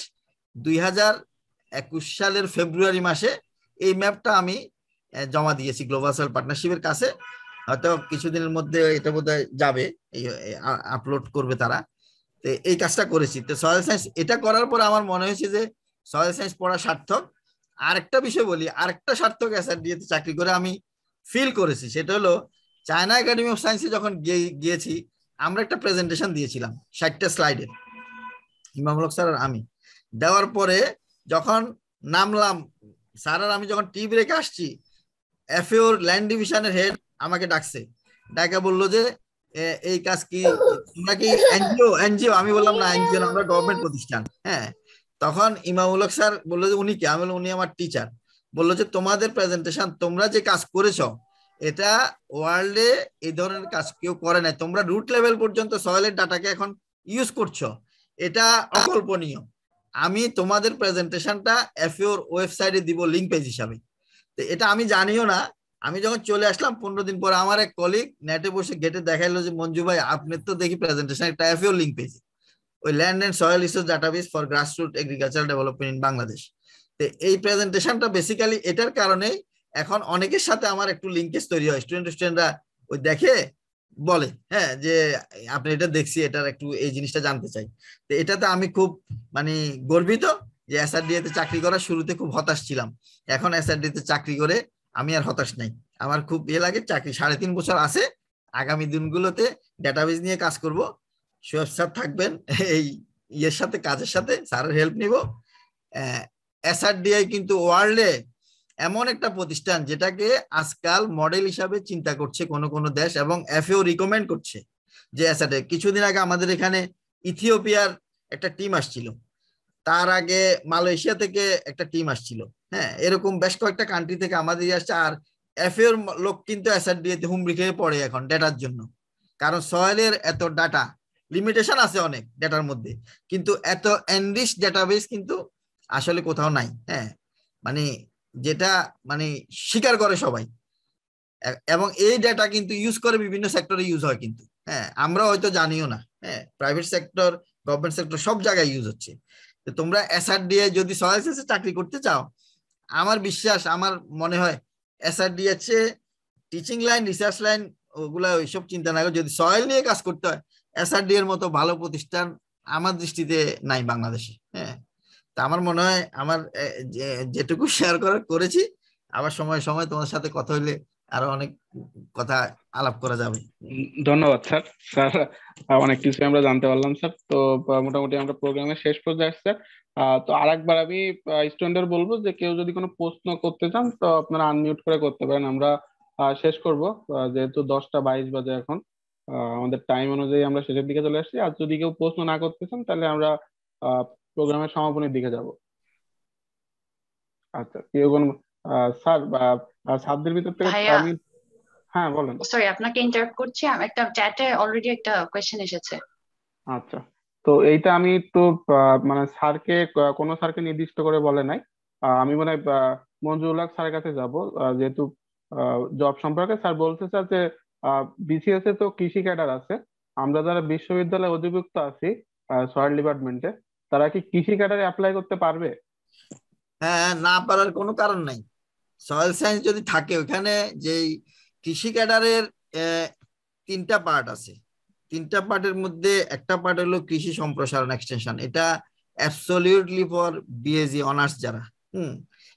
2021 সালের ফেব্রুয়ারি মাসে এই ম্যাপটা আমি জমা দিয়েছি গ্লোবাল সয়েল পার্টনারশিপের কাছে। হয়তো কিছুদিনের মধ্যে এটা বোধহয় যাবে, আপলোড করবে তারা। তো এই কাজটা করেছি। তো সয়েল সায়েন্স এটা করার পর আমার মনে হয়েছে যে সয়েল সায়েন্স পড়া সার্থক। আরেকটা বিষয় বলি, আরেকটা সার্থক এসআরডিএ তে চাকরি করে আমি ফিল করেছি, সেটা হলো চায়না একাডেমি অফ সায়েন্সে যখন গিয়েছি, আমরা একটা প্রেজেন্টেশন দিয়েছিলাম 60টা স্লাইডের, ইমামুল হক স্যার আর আমি। দেওয়ার পরে যখন নামলাম, স্যার আর আমি যখন টি ব্রেকে আসছি, এফএওর ল্যান্ড ডিভিশনের হেড আমাকে ডাকছে, ডাকা বললো যে এই কাজ কি তোমরা কি এনজিও? আমি বললাম না, এনজিও না, আমরা গভর্নমেন্ট প্রতিষ্ঠান। তখন ইমামুল হক স্যার বললো যে উনি কি? আমি বললাম উনি আমার টিচার। বললো যে তোমাদের প্রেজেন্টেশন, তোমরা যে কাজ করেছো, এটা ওয়ার্ল্ডে এই ধরনের কাজ কেউ করে নাই। তোমরা রুট লেভেল পর্যন্ত সয়েলের ডাটাকে এখন ইউজ করছো, এটা অকল্পনীয়। আমি তোমাদের প্রেজেন্টেশনটা এফএওর ওয়েবসাইটে দিব লিঙ্ক পেজ হিসাবে। তো এটা আমি জানিও না। আমি যখন চলে আসলাম 15 দিন পরে, আমার এক কলিগ নেটে বসে গেটে দেখাইলো যে মঞ্জু ভাই, আপনার তো দেখি প্রেজেন্টেশন একটা এফএও লিঙ্ক পেয়েছে, ওই land and soil resource database for grassroot agricultural development in Bangladesh. তো এই প্রেজেন্টেশনটা বেসিক্যালি এটার কারণেই এখন অনেকের সাথে আমার একটু লিঙ্কেজ তৈরি হয়। স্টুডেন্টরা ওই দেখে বলে যে আপনি এটা দেখছি, এটার একটু এই জিনিসটা জানতে চাই। তো এটাতে আমি খুব মানে গর্বিত যে এসআরডিএ তে চাকরি করার শুরুতে খুব হতাশ ছিলাম, এখন এসআরডিএ তে চাকরি করে আমি আর হতাশ নাই। আমার খুব লাগে, চাকরি 3.5 বছর আছে, আগামী দিনগুলোতে ডেটাবেস নিয়ে কাজ করব। শোয়েব স্যার থাকবেন এই সাথে, কাজের সাথে স্যারের হেল্প নিব। এসআরডিআই কিন্তু ওয়ার্ল্ডে এমন একটা প্রতিষ্ঠান যেটাকে আজকাল মডেল হিসাবে চিন্তা করছে কোনো দেশ, এবং এফএও রিকমেন্ড করছে যে এসআরডিআই। কিছুদিন আগে আমাদের এখানে ইথিওপিয়ার একটা টিম আসছিল, তার আগে মালয়েশিয়া থেকে একটা টিম আসছিল। এরকম বেশ কয়েকটা কান্ট্রি থেকে আমাদের আসছে। আর এফএও লোক কিন্তু এসআরডিএ তে হুমড়ি খেয়ে পড়ে এখন ডেটার জন্য, কারণ সয়েলের এত ডাটা লিমিটেশন আছে অনেক ডেটার মধ্যে, কিন্তু এত এনরিচ ডেটাবেস কিন্তু আসলে কোথাও নাই। মানে যেটা মানে স্বীকার করে সবাই, এবং এই ডেটা কিন্তু ইউজ করে বিভিন্ন সেক্টরে ইউজ হয়, কিন্তু আমরা হয়তো জানিও না। প্রাইভেট সেক্টর, গভর্নমেন্ট সেক্টর সব জায়গায় ইউজ হচ্ছে। তো তোমরা এসআরডিএ যদি সয়েল সায়েন্সে চাকরি করতে চাও, আমার বিশ্বাস, আমার মনে হয় এসআরডিএ চেয়ে টিচিং লাইন, রিসার্চ লাইন ওগুলা ওইসব চিন্তা না করে যদি সয়েল নিয়ে কাজ করতে হয়, এসআরডিএ এর মতো ভালো প্রতিষ্ঠান আমার দৃষ্টিতে নাই বাংলাদেশে। তা আমার মনে হয় আমার যেটুকু শেয়ার করেছি, আবার সময় সময় তোমার সাথে কথা হইলে আরো অনেক কথা আলাপ করা যাবে। ধন্যবাদ স্যার। অনেক কিছু আমরা জানতে পারলাম স্যার। তো মোটামুটি আমরা প্রোগ্রামের শেষ পর্যায়ে আসছে। তো আরেকবার আমি স্টুডেন্টদের বলবো যে কেউ যদি কোনো প্রশ্ন করতে চান তো আপনারা আনমিউট করে করতে পারেন। আমরা শেষ করব, যেহেতু 10:22 বাজে এখন, আমাদের টাইম অনুযায়ী আমরা শেষের দিকে চলে আসছি। আর যদি কেউ প্রশ্ন না করতে চান তাহলে আমরা প্রোগ্রামের সমাপনের দিকে যাব। আচ্ছা, কেউ কোন স্যার বা ছাত্রদের ভিতর থেকে ভাইয়া, আমি, হ্যাঁ বলেন। সরি আপনাকে ইন্টারাপ্ট করছি, একটা চ্যাটে অলরেডি একটা কোশ্চেন এসেছে। আচ্ছা, তো এইটা আমি একটু মানে স্যারকে, কোনো স্যারকে নির্দিষ্ট করে বলে নাই। আমি মানে মঞ্জুরুল হক স্যারের কাছে যাব, যেহেতু জব সম্পর্কে স্যার বলতে স্যার যে বিসিএস এ তো কৃষি ক্যাডার আছে, আমরা যারা বিশ্ববিদ্যালয়ে অধিভুক্ত আছি সয়েল ডিপার্টমেন্টে, তারা কি কৃষি ক্যাডারে অ্যাপ্লাই করতে পারবে? হ্যাঁ, না পারার কোনো কারণ নাই। সয়েল সায়েন্স যদি থাকে ওখানে যেই কৃষি ক্যাডারের 3টা পার্ট আছে, 3টা পার্টের মধ্যে একটা পার্ট হলো কৃষি সম্প্রসারণ এক্সটেনশন, এটা অ্যাবসলিউটলি ফর বিএসি অনার্স যারা।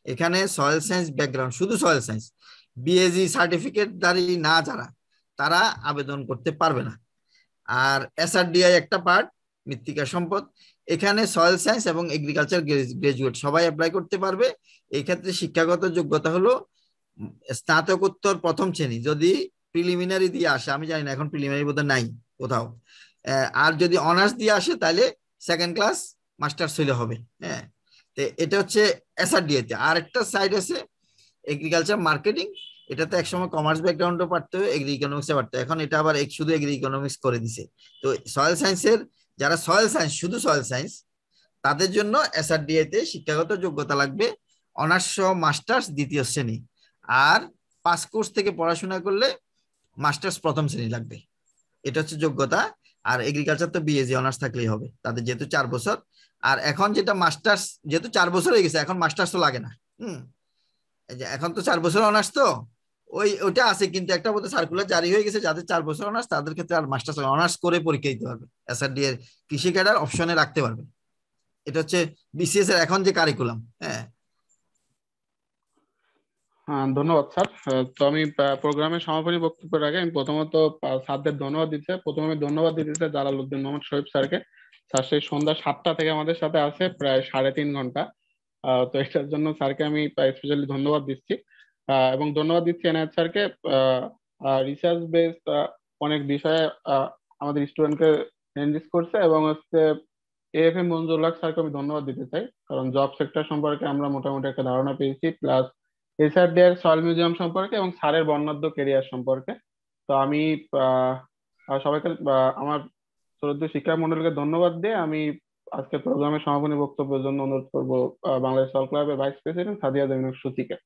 এখানে সয়েল সায়েন্স ব্যাকগ্রাউন্ড, শুধু সয়েল সায়েন্স, বিএসি সার্টিফিকেট দাঁড়ি না যারা, তারা আবেদন করতে পারবে না। আর এসআরডিআই একটা পার্ট, মৃত্তিকা সম্পদ, এখানে সয়েল সায়েন্স এবং এগ্রিকালচার গ্রাজুয়েট সবাই অ্যাপ্লাই করতে পারবে। এই ক্ষেত্রে শিক্ষাগত যোগ্যতা হলো স্নাতকোত্তর প্রথম শ্রেণী, যদি প্রিলিমিনারি দিয়ে আসে, আমি জানি না এখন প্রিলিমিনারি বোধহয় নাই কোথাও, আর যদি অনার্স দিয়ে আসে তাহলে সেকেন্ড ক্লাস মাস্টার্স হইলে হবে। হ্যাঁ, তো এটা হচ্ছে এসআরডিএ তে। আর একটা সাইড আছে এগ্রিকালচার মার্কেটিং, এটাতে একসময় কমার্স ব্যাকগ্রাউন্ডও পারতে হবে, এগ্রি ইকোনমিক্সে পারতে, এখন এটা আবার শুধু এগ্রি ইকোনমিক্স করে দিছে। তো সয়েল সায়েন্সের যারা সয়েল সায়েন্স, শুধু সয়েল সায়েন্স, তাদের জন্য এসআরডিএ তে শিক্ষাগত যোগ্যতা লাগবে অনার্স মাস্টার্স দ্বিতীয় শ্রেণী, আর 5 কোর্স থেকে পড়াশোনা করলে মাস্টার্স প্রথম শ্রেণী লাগবে। এটা হচ্ছে যোগ্যতা। আর এগ্রিকালচার তো বিএসসি অনার্স থাকলেই হবে তাদের, যেহেতু 4 বছর। আর এখন যেটা মাস্টার্স, যেহেতু 4 বছর হয়ে গেছে, এখন মাস্টার্স তো লাগে না। এখন তো 4 বছর অনার্স, তো ওইটা আছে, কিন্তু একটা বোধহয় সার্কুলার জারি হয়ে গেছে, যাদের 4 বছর অনার্স তাদের ক্ষেত্রে আর মাস্টার্স অনার্স করে পরীক্ষা দিতে পারবে, এসআরডি এর কৃষি ক্যাডার অপশনে রাখতে পারবে। এটা হচ্ছে বিসিএস এর এখন যে কারিকুলাম। হ্যাঁ, ধন্যবাদ স্যার। তো আমি প্রোগ্রামের সমাপনী বক্তব্যের আগে আমি প্রথমত স্যারদের ধন্যবাদ দিতে, প্রথমে আমি ধন্যবাদ দিতে চাই জালালউদ্দিন মোহাম্মদ শহীদ স্যারকে। স্যার সেই সন্ধ্যা 7টা থেকে আমাদের সাথে আছে প্রায় 3.5 ঘন্টা। তো এটার জন্য স্যারকে আমি স্পেশালি ধন্যবাদ দিচ্ছি, এবং ধন্যবাদ দিচ্ছি এনআইএস স্যারকে। রিসার্চ বেসড অনেক বিষয়ে আমাদের স্টুডেন্টকে এনরিচ করছে, এবং হচ্ছে এএফএম মঞ্জুরুল হক স্যারকে আমি ধন্যবাদ দিতে চাই, কারণ জব সেক্টর সম্পর্কে আমরা মোটামুটি একটা ধারণা পেয়েছি, প্লাস এসআরডি এর সয়েল মিউজিয়াম সম্পর্কে এবং স্যারের বর্ণাঢ্য কেরিয়ার সম্পর্কে। তো আমি সবাইকে আমার শ্রদ্ধেয় শিক্ষা মন্ডলীকে ধন্যবাদ দিয়ে আমি আজকে প্রোগ্রামের সমাপনী বক্তব্যের জন্য অনুরোধ করবো বাংলাদেশ সয়েল ক্লাবের ভাইস প্রেসিডেন্ট সাদিয়া জমিনুর সুচিকে।